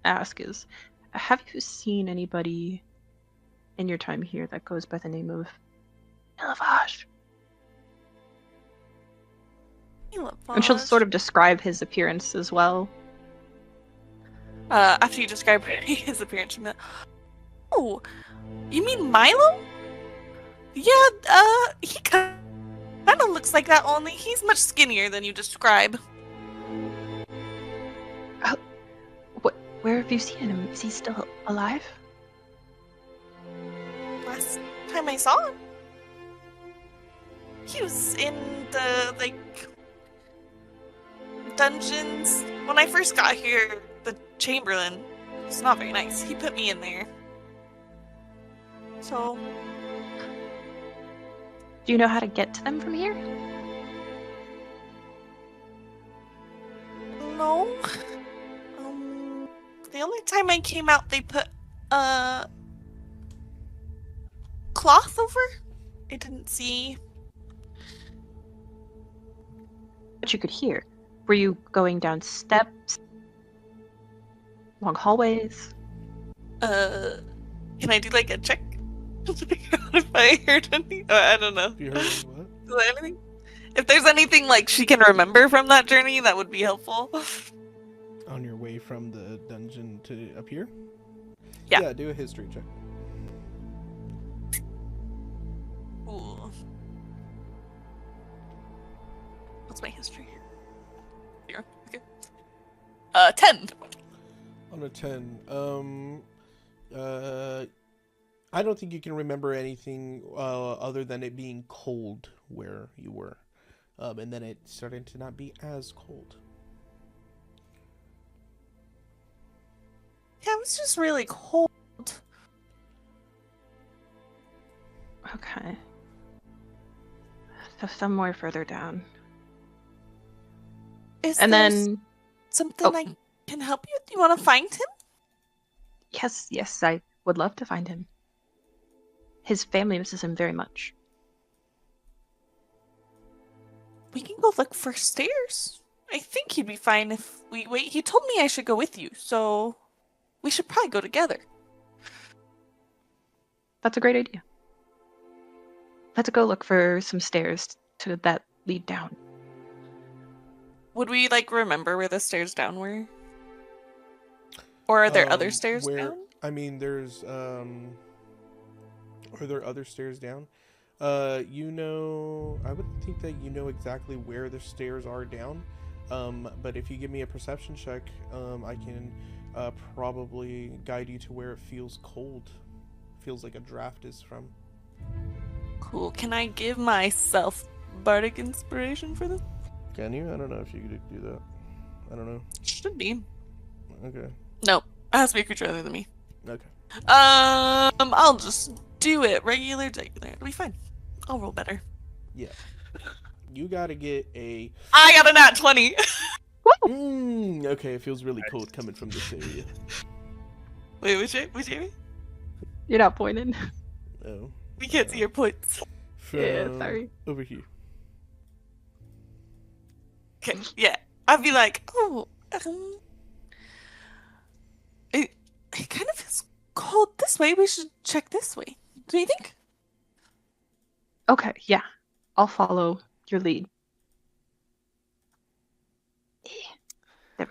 ask is, have you seen anybody in your time here that goes by the name of Elavage? And she'll sort of describe his appearance as well. After you describe his appearance, she'll be like, oh, you mean Milo? Yeah, he kind of looks like that, only he's much skinnier than you describe. Where have you seen him? Is he still alive? Last time I saw him, he was in the, dungeons. When I first got here, the Chamberlain, it's not very nice. He put me in there. So, Do you know how to get to them from here? no. The only time I came out, they put a cloth over. I didn't see. But you could hear. Were you going down steps? Long hallways? Can I do like a check to figure out if I heard any? I don't know. You heard what? Is there anything? If there's anything like she can remember from that journey, that would be helpful. On your way from the dungeon to up here? Yeah. Yeah, do a history check. Ooh. What's my history? 0. Okay. 10. On a 10. I don't think you can remember anything other than it being cold where you were. And then it started to not be as cold. Yeah, it was just really cold. Okay. So somewhere further down. Is And there then, something oh. I can help you with? You want to find him? yes, I would love to find him. His family misses him very much. We can go look for stairs. I think he'd be fine if we wait. He told me I should go with you, so we should probably go together. That's a great idea. Let's go look for some stairs that lead down. Would we like remember where the stairs down were? Or are there other stairs down? I mean, there's are there other stairs down? You know, I would think that you know exactly where the stairs are down. But if you give me a perception check, I can probably guide you to where it feels cold. Feels like a draft is from. Cool. Can I give myself bardic inspiration for this? Can you? I don't know if you could do that. I don't know. Should be. Okay. Nope. It has to be a creature other than me. Okay. I'll just do it. Regular. It'll be fine. I'll roll better. Yeah. You gotta get a. I got a nat 20. Okay, it feels really cold coming from this area. Wait, which area? You're not pointing. Oh. We can't see your points. Yeah, From sorry. Over here. Okay, yeah. I'd be like, it kind of feels cold this way. We should check this way. Do you think? Okay, yeah. I'll follow your lead. There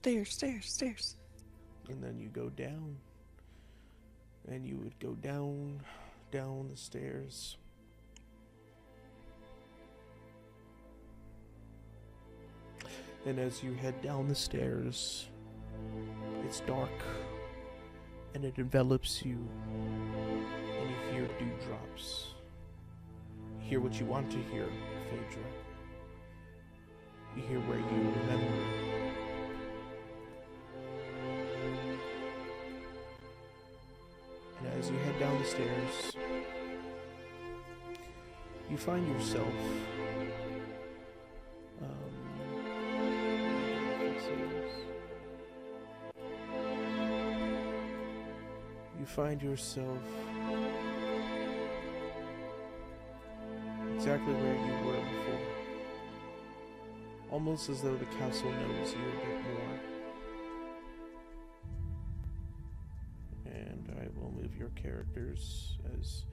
we go. Stairs. And then you go down. And you would go down the stairs. And as you head down the stairs, it's dark. And it envelops you. And you hear dewdrops. You hear what you want to hear, Phaedra. You hear where you remember. And as you head down the stairs, you find yourself exactly where you were before. Almost as though the castle knows you a bit more. And I will move your characters as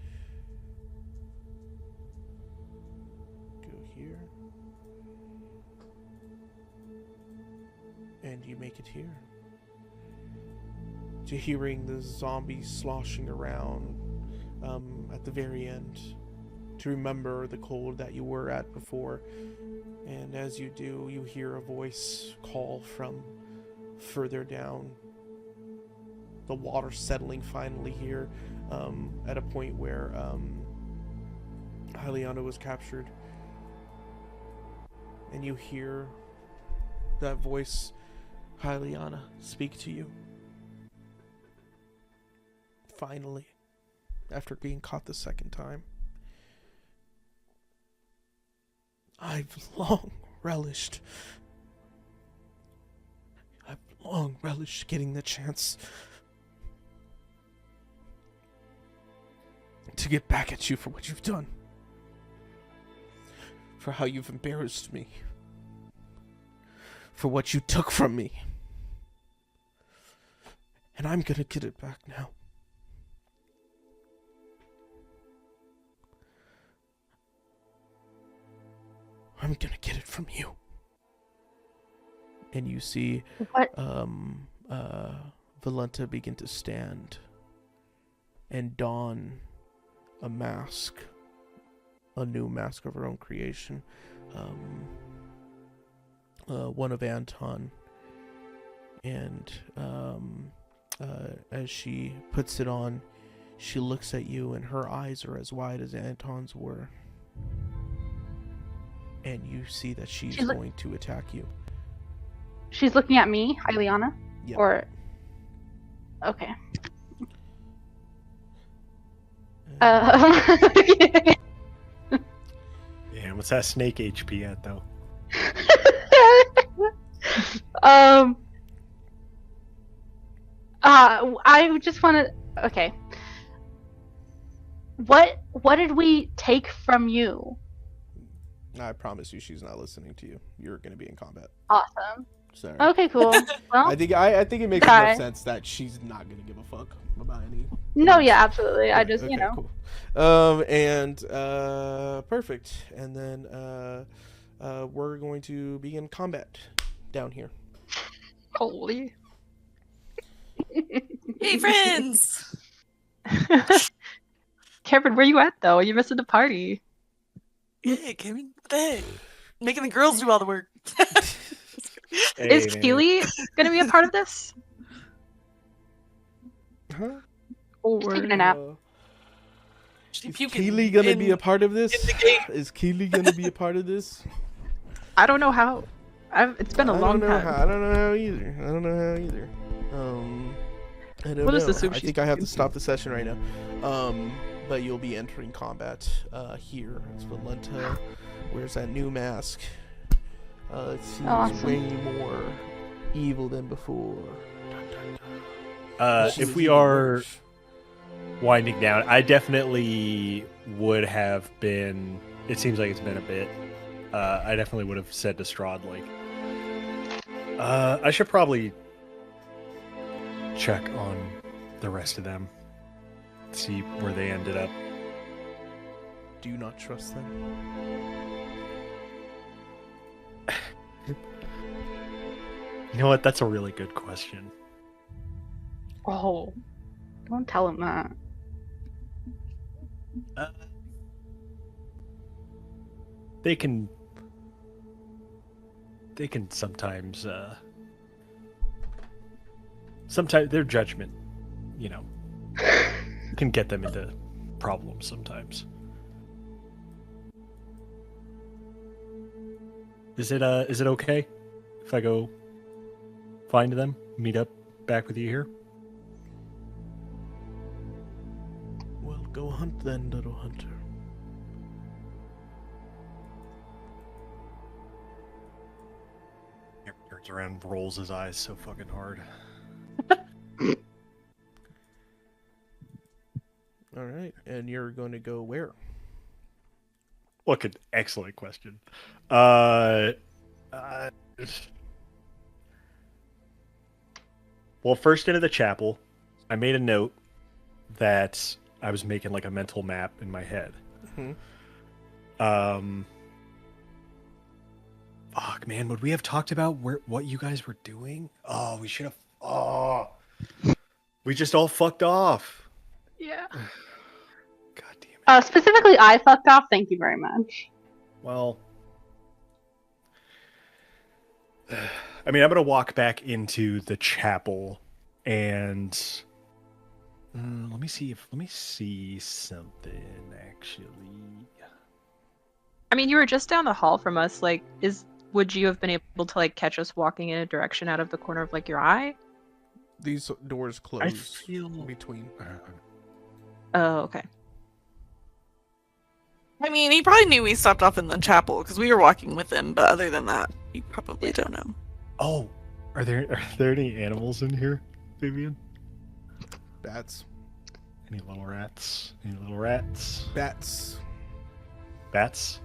go here. And you make it here. To hearing the zombies sloshing around at the very end. To remember the cold that you were at before. And as you do, you hear a voice call from further down. The water settling finally here at a point where Hyliana was captured. And you hear that voice, Hyliana, speak to you. Finally, after being caught the second time. I've long relished getting the chance to get back at you for what you've done. For how you've embarrassed me. For what you took from me. And I'm gonna get it back now. I'm gonna get it from you. And you see What? Valenta begin to stand and don a mask, a new mask of her own creation, one of Anton, and as she puts it on, she looks at you and her eyes are as wide as Anton's were, and you see that she's going to attack you. She's looking at me, Hyliana? Yep. Or... Okay. Yeah, what's that snake HP at though? I just want to. Okay. What did we take from you? I promise you, she's not listening to you. You're going to be in combat. Awesome. Sorry. Okay, cool. Well, I think it makes Okay. enough sense that she's not going to give a fuck about any. no, yeah, absolutely. I just, Okay, Cool. Perfect. And then we're going to begin combat down here. Holy. Hey, friends! Cameron, where you at though? You're missing the party. Yeah, Kevin, what the heck? Making the girls do all the work. Is man. Keely gonna be a part of this? Huh? Or taking a nap. She Is puking Keely going to in- be a part of this? in the game. Is Keely going to be a part of this? I don't know how. It's been a long time. I don't know how either. I don't We'll just know. assume I she's think I have to puking. stop the session right now. But you'll be entering combat here. As Valenta wears that new mask. It seems Awesome. way more evil than before. She If was we even are worse. winding down, I definitely would have been. It seems like it's been a bit. I definitely would have said to Strahd, like, I should probably check on the rest of them, see where they ended up. Do you not trust them? You know what? That's a really good question. Oh, don't tell him that. They can sometimes sometimes their judgment, can get them into problems sometimes. Is it okay if I go find them, meet up back with you here? Well, go hunt then, little hunter. He turns around, and rolls his eyes so fucking hard. All right, and you're going to go where? Look, an excellent question. Well, first into the chapel, I made a note that I was making like a mental map in my head. Mm-hmm. Fuck, man, would we have talked about what you guys were doing? Oh, we should have. Oh, we just all fucked off. Yeah. God damn it. Specifically, I fucked off. Thank you very much. Well, I mean, I'm gonna walk back into the chapel, and let me see something actually. I mean, you were just down the hall from us. Like, is would you have been able to like catch us walking in a direction out of the corner of like your eye? These doors I close feel. in between. Oh, okay. I mean, he probably knew we stopped off in the chapel because we were walking with him, but other than that, you probably don't know. Oh, are there any animals in here, Vivian? Bats. Any little rats? Any little rats? Bats. Bats?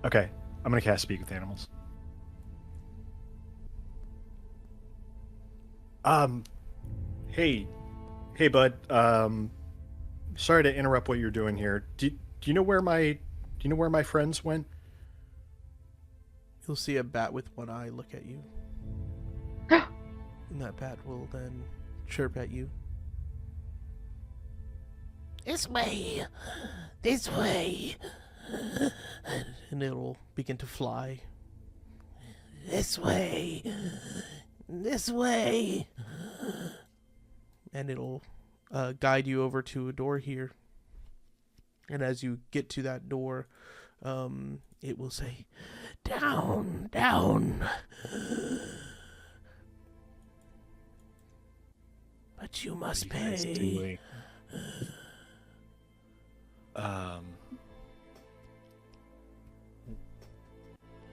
Okay, I'm gonna cast Speak with Animals. Hey, bud. Sorry to interrupt what you're doing here. Do you know where my friends went? You'll see a bat with one eye look at you. And that bat will then chirp at you. This way! This way! And it'll begin to fly. This way! This way! And it'll guide you over to a door here. And as you get to that door, it will say, down, down. But you must What are you guys pay. doing?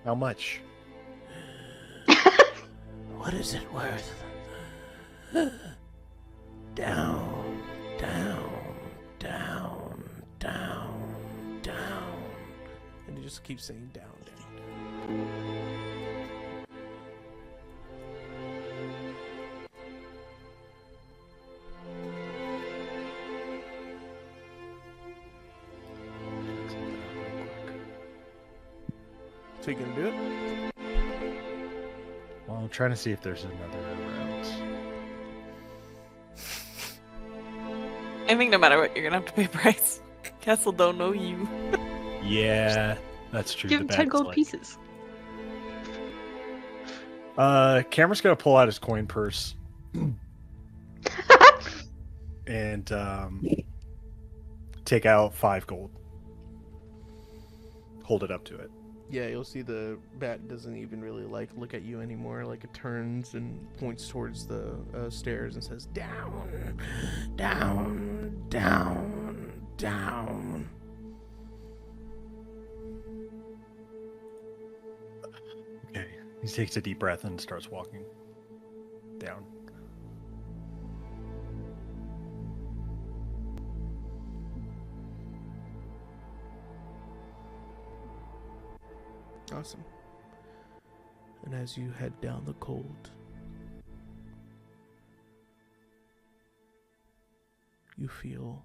How much? What is it worth? Down, down, down, down, down. And he just keeps saying down, down, down. So you gonna do it? Well, I'm trying to see if there's another route. I think no matter what, you're gonna have to pay a price. Castle don't know you. Yeah, that's true. Give the him 10 bat's gold like- pieces. Cameron's gonna pull out his coin purse and take out 5 gold. Hold it up to it. Yeah, you'll see the bat doesn't even really like look at you anymore. Like it turns and points towards the stairs and says, down, down, down, down. Okay. He takes a deep breath and starts walking down. Awesome. And as you head down the cold, you feel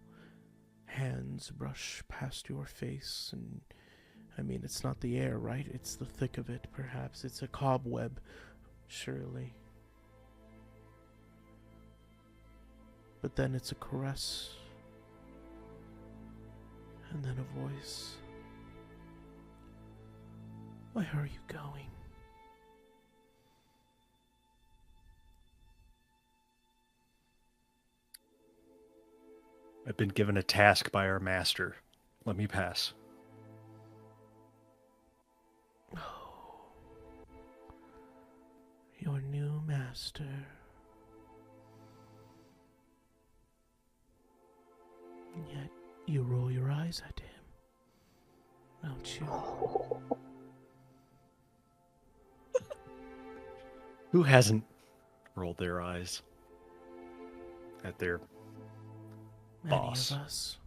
hands brush past your face. And I mean, it's not the air, right? It's the thick of it, perhaps. It's a cobweb, surely. But then it's a caress. And then a voice. Where are you going? I've been given a task by our master. Let me pass. Oh, your new master. And yet you roll your eyes at him, don't you? Who hasn't rolled their eyes at their Many boss? of us.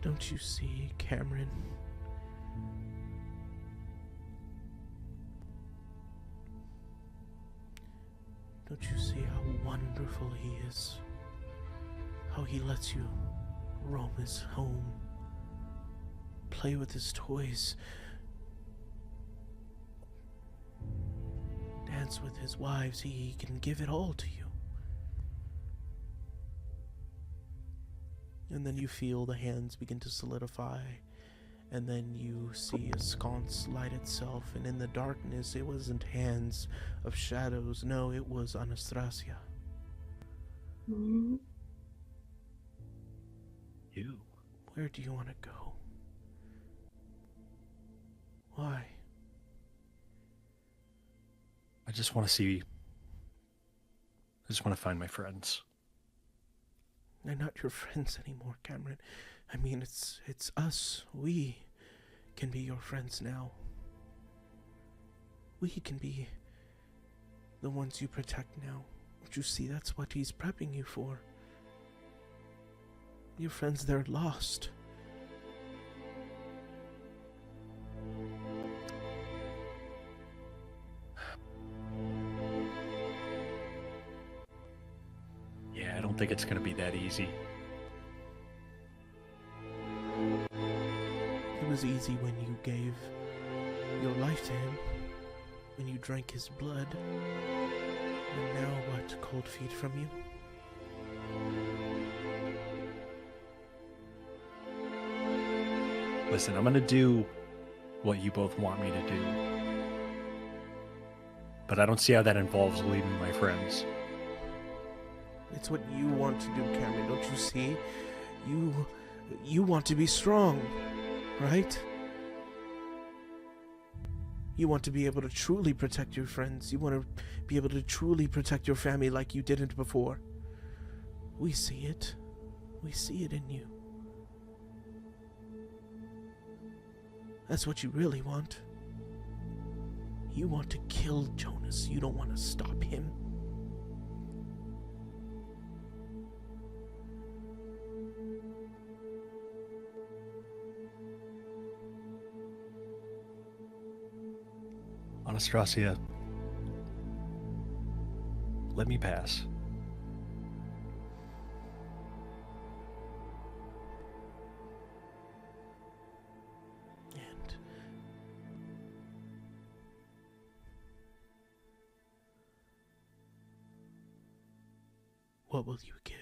Don't you see, Cameron? Don't you see how wonderful he is? How he lets you roam his home, play with his toys, dance with his wives. He can give it all to you. And then you feel the hands begin to solidify, and then you see a sconce light itself, and in the darkness it wasn't hands of shadows, no, it was Anastasia. You. Where do you want to go? Why? I just want to find my friends. They're not your friends anymore, Cameron. I mean, it's us. We can be your friends now. We can be the ones you protect now. Don't you see? That's what he's prepping you for. Your friends, they're lost. Yeah, I don't think it's gonna be that easy. It was easy when you gave your life to him, when you drank his blood. And now what? Cold feet from you? Listen, I'm gonna do what you both want me to do. But I don't see how that involves leaving my friends. It's what you want to do, Cameron. Don't you see? You want to be strong, right? You want to be able to truly protect your friends. You want to be able to truly protect your family like you didn't before. We see it. We see it in you. That's what you really want. You want to kill Jonas. You don't want to stop him. Anastasia, let me pass. And what will you give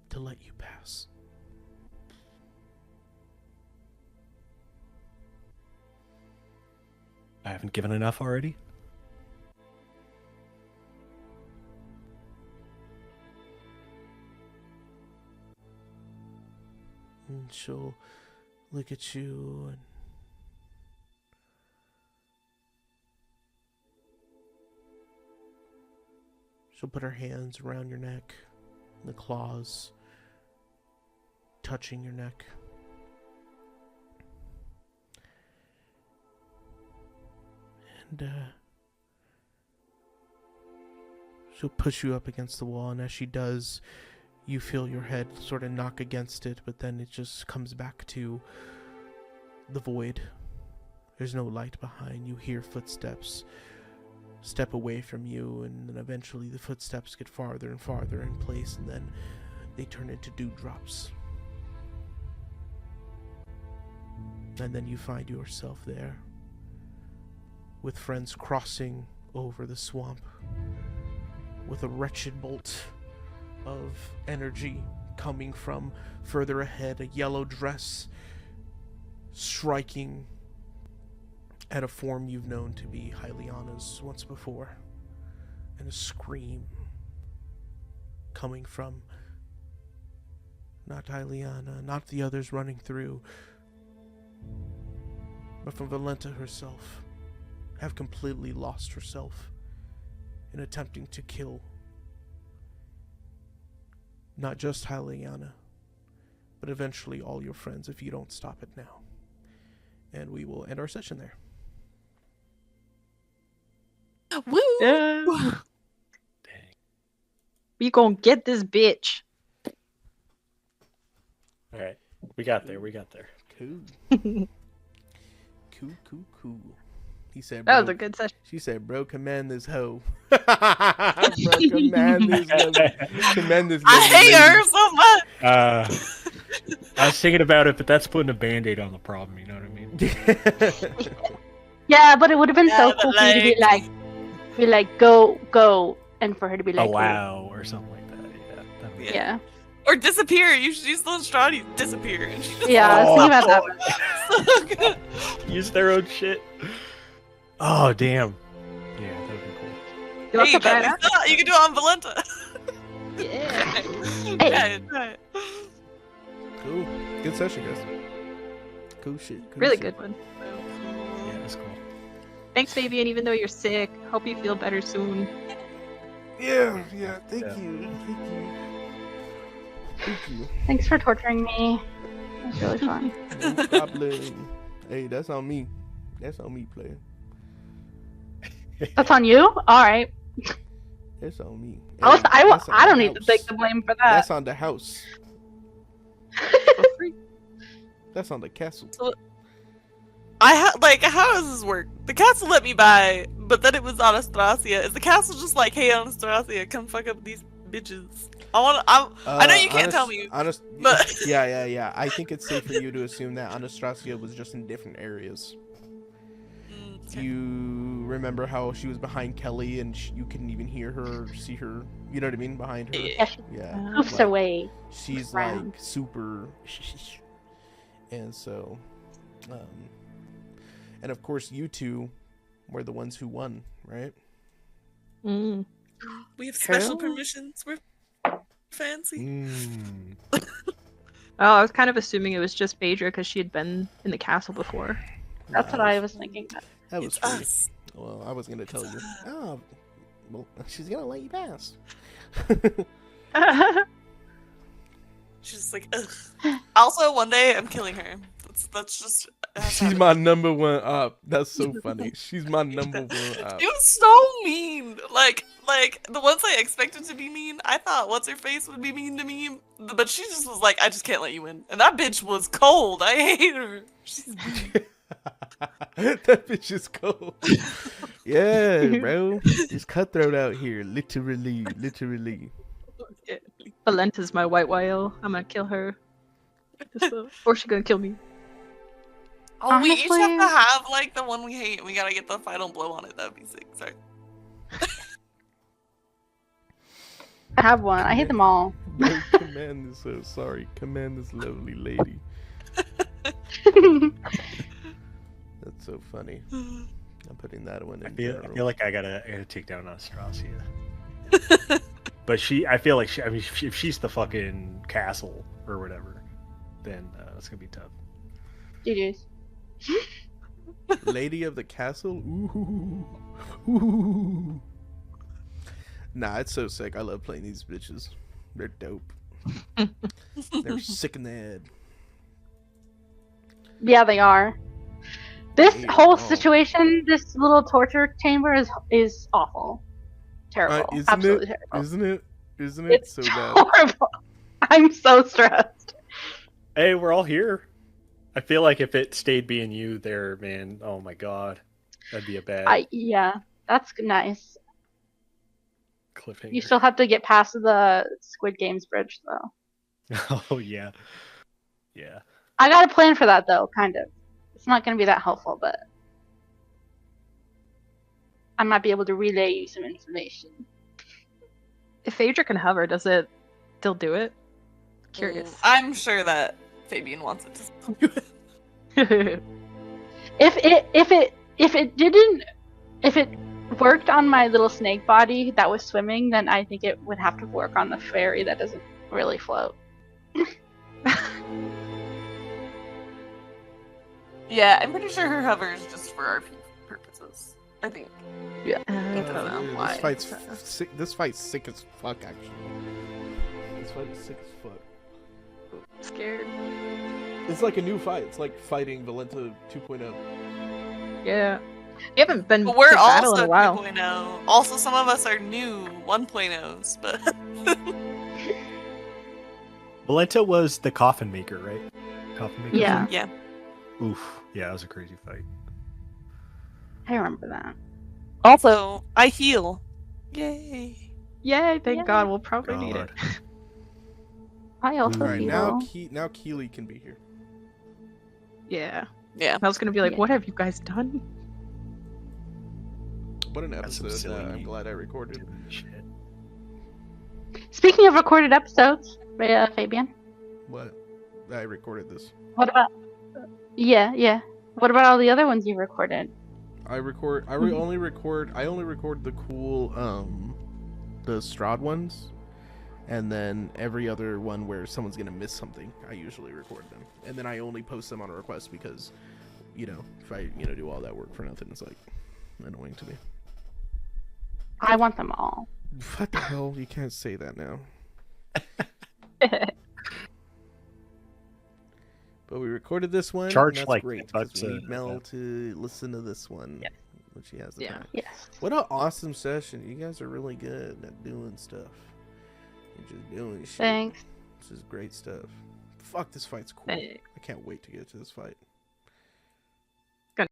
to let you pass? I haven't given enough already? And she'll look at you and she'll put her hands around your neck, the claws touching your neck. And she'll push you up against the wall, and as she does, you feel your head sort of knock against it, but then it just comes back to the void. There's no light behind. You hear footsteps step away from you, and then eventually the footsteps get farther and farther in place, and then they turn into dewdrops. And then you find yourself there, with friends crossing over the swamp, with a wretched bolt of energy coming from further ahead, a yellow dress striking at a form you've known to be Hyliana's once before, and a scream coming from not Hyliana, not the others running through, but from Valenta herself, have completely lost herself in attempting to kill not just Hyliana, but eventually all your friends if you don't stop it now. And we will end our session there. Woo! Yeah. Dang. We gonna get this bitch. All right. We got there. Cool. Cool. He said, That bro, was a good session. she said, bro, command this hoe. Bro, command this Command this I hate lady. her so much. I was thinking about it, but that's putting a band-aid on the problem, you know what I mean? Yeah, but it would have been so Yeah, cool but for you to be like, go, and for her to be like, Allow or something like that. Yeah. That'd be- Yeah. yeah, Or disappear. You should use the Lestrade disappear. And she just yeah. I was thinking about that. so good. Use their own shit. Oh, damn. Yeah, that would be cool. You want Hey, some but banana? it's not- you can do it on Valenta. Yeah. Yeah, try it. Cool. Good session, guys. Cool shit. Cool Really shit. good one. Yeah, that's cool. Thanks, Fabian, even though you're sick. Hope you feel better soon. Yeah. Thank Yeah. you. Thank you. Thanks for torturing me. It was really fun. No problem. Hey, that's on me. That's on me, player. That's on you? Alright. That's on me. I That's on don't the need to take house. the blame for that. That's on the house. For free. That's on the castle. like, how does this work? The castle let me buy, but then it was Anastasia. Is the castle just like, hey, Anastasia, come fuck up these bitches? I know you can't tell me, but Yeah. I think it's safe for you to assume that Anastasia was just in different areas. Okay. You remember how she was behind Kelly and you couldn't even hear her or see her? You know what I mean? Behind her. Yeah, she Yeah. moves like, away. She's Around. like super. And so. And of course, you two were the ones who won, right? Mm. we have special True. permissions. We're fancy. Mm. Oh, I was kind of assuming it was just Phaedra because she had been in the castle before. That's what I was thinking. That was It's free. us. Well, I was gonna tell you. Oh, well, she's gonna let you pass. She's just like, ugh. Also, one day I'm killing her. That's just. it has to She's happen. my number one up. That's so funny. She's my number one up. She was so mean. Like the ones I expected to be mean, I thought what's her face would be mean to me, but she just was like, I just can't let you win. And that bitch was cold. I hate her. She's mean. That bitch is cold. Yeah, bro. It's cutthroat out here. Literally. Valenta's my white whale. I'm gonna kill her. Or she's gonna kill me. Oh, we each have Honestly- to have like the one we hate. And we gotta get the final blow on it. That'd be sick. Sorry. I have one. I hate them all. No, command this. Sorry. Command this lovely lady. That's so funny. I'm putting that one in. I feel like I gotta take down Anastasia. But I feel like if she's the fucking castle or whatever, then that's gonna be tough. GG's. Lady of the castle. Ooh. Nah, it's so sick. I love playing these bitches. They're dope. They're sick in the head. Yeah, they are. This They whole are. situation, this little torture chamber is awful. Terrible. Isn't Absolutely it? terrible. Isn't it It's so bad? horrible. I'm so stressed. Hey, we're all here. I feel like if it stayed being you there, man, oh my god, that'd be a bad Yeah, that's nice. cliffhanger. You still have to get past the Squid Games bridge, though. Oh yeah, yeah. I got a plan for that, though, kind of. It's not going to be that helpful, but I might be able to relay you some information. If Phaedra can hover, does it still do it? Curious. I'm sure that Fabian wants it to. If it worked on my little snake body that was swimming, then I think it would have to work on the fairy that doesn't really float. Yeah, I'm pretty sure her hover is just for RP purposes. I think. Yeah. I don't know Yeah, why. This fight's sick. This fight's sick as fuck. Actually, this fight is sick as fuck. Scared. It's like a new fight. It's like fighting Valenta 2.0. Yeah. We haven't been But we're to battle also in a while. 2.0. Also, some of us are new 1.0s, but Valenta was the coffin maker, right? Coffin maker. Yeah, yeah. Oof. Yeah, that was a crazy fight. I remember that. Also, I heal. Yay. Yay, thank Yeah. God. We'll probably need it. God. I also All right, feel. now Keely can be here. Yeah. Yeah. I was gonna be like, Yeah. what have you guys done? What an That's some episode! silly I'm glad I recorded. Shit. Speaking of recorded episodes, Fabian, What? I recorded this. what about? Yeah. What about all the other ones you recorded? I record. Mhm. only record. I only record the cool, the Strahd ones, And then every other one where someone's gonna miss something, I usually record them. And then I only post them on a request because, if I, do all that work for nothing, it's like annoying to me. I want them all. What the hell? You can't say that now. But we recorded this one. Charge and that's like great. $10 'Cause we need Mel yeah. to listen to this one Yeah. when she has the Yeah. time. Yes. What an awesome session! You guys are really good at doing stuff. You're just doing shit. Thanks. This is great stuff. Fuck, this fight's cool. Thanks. I can't wait to get to this fight.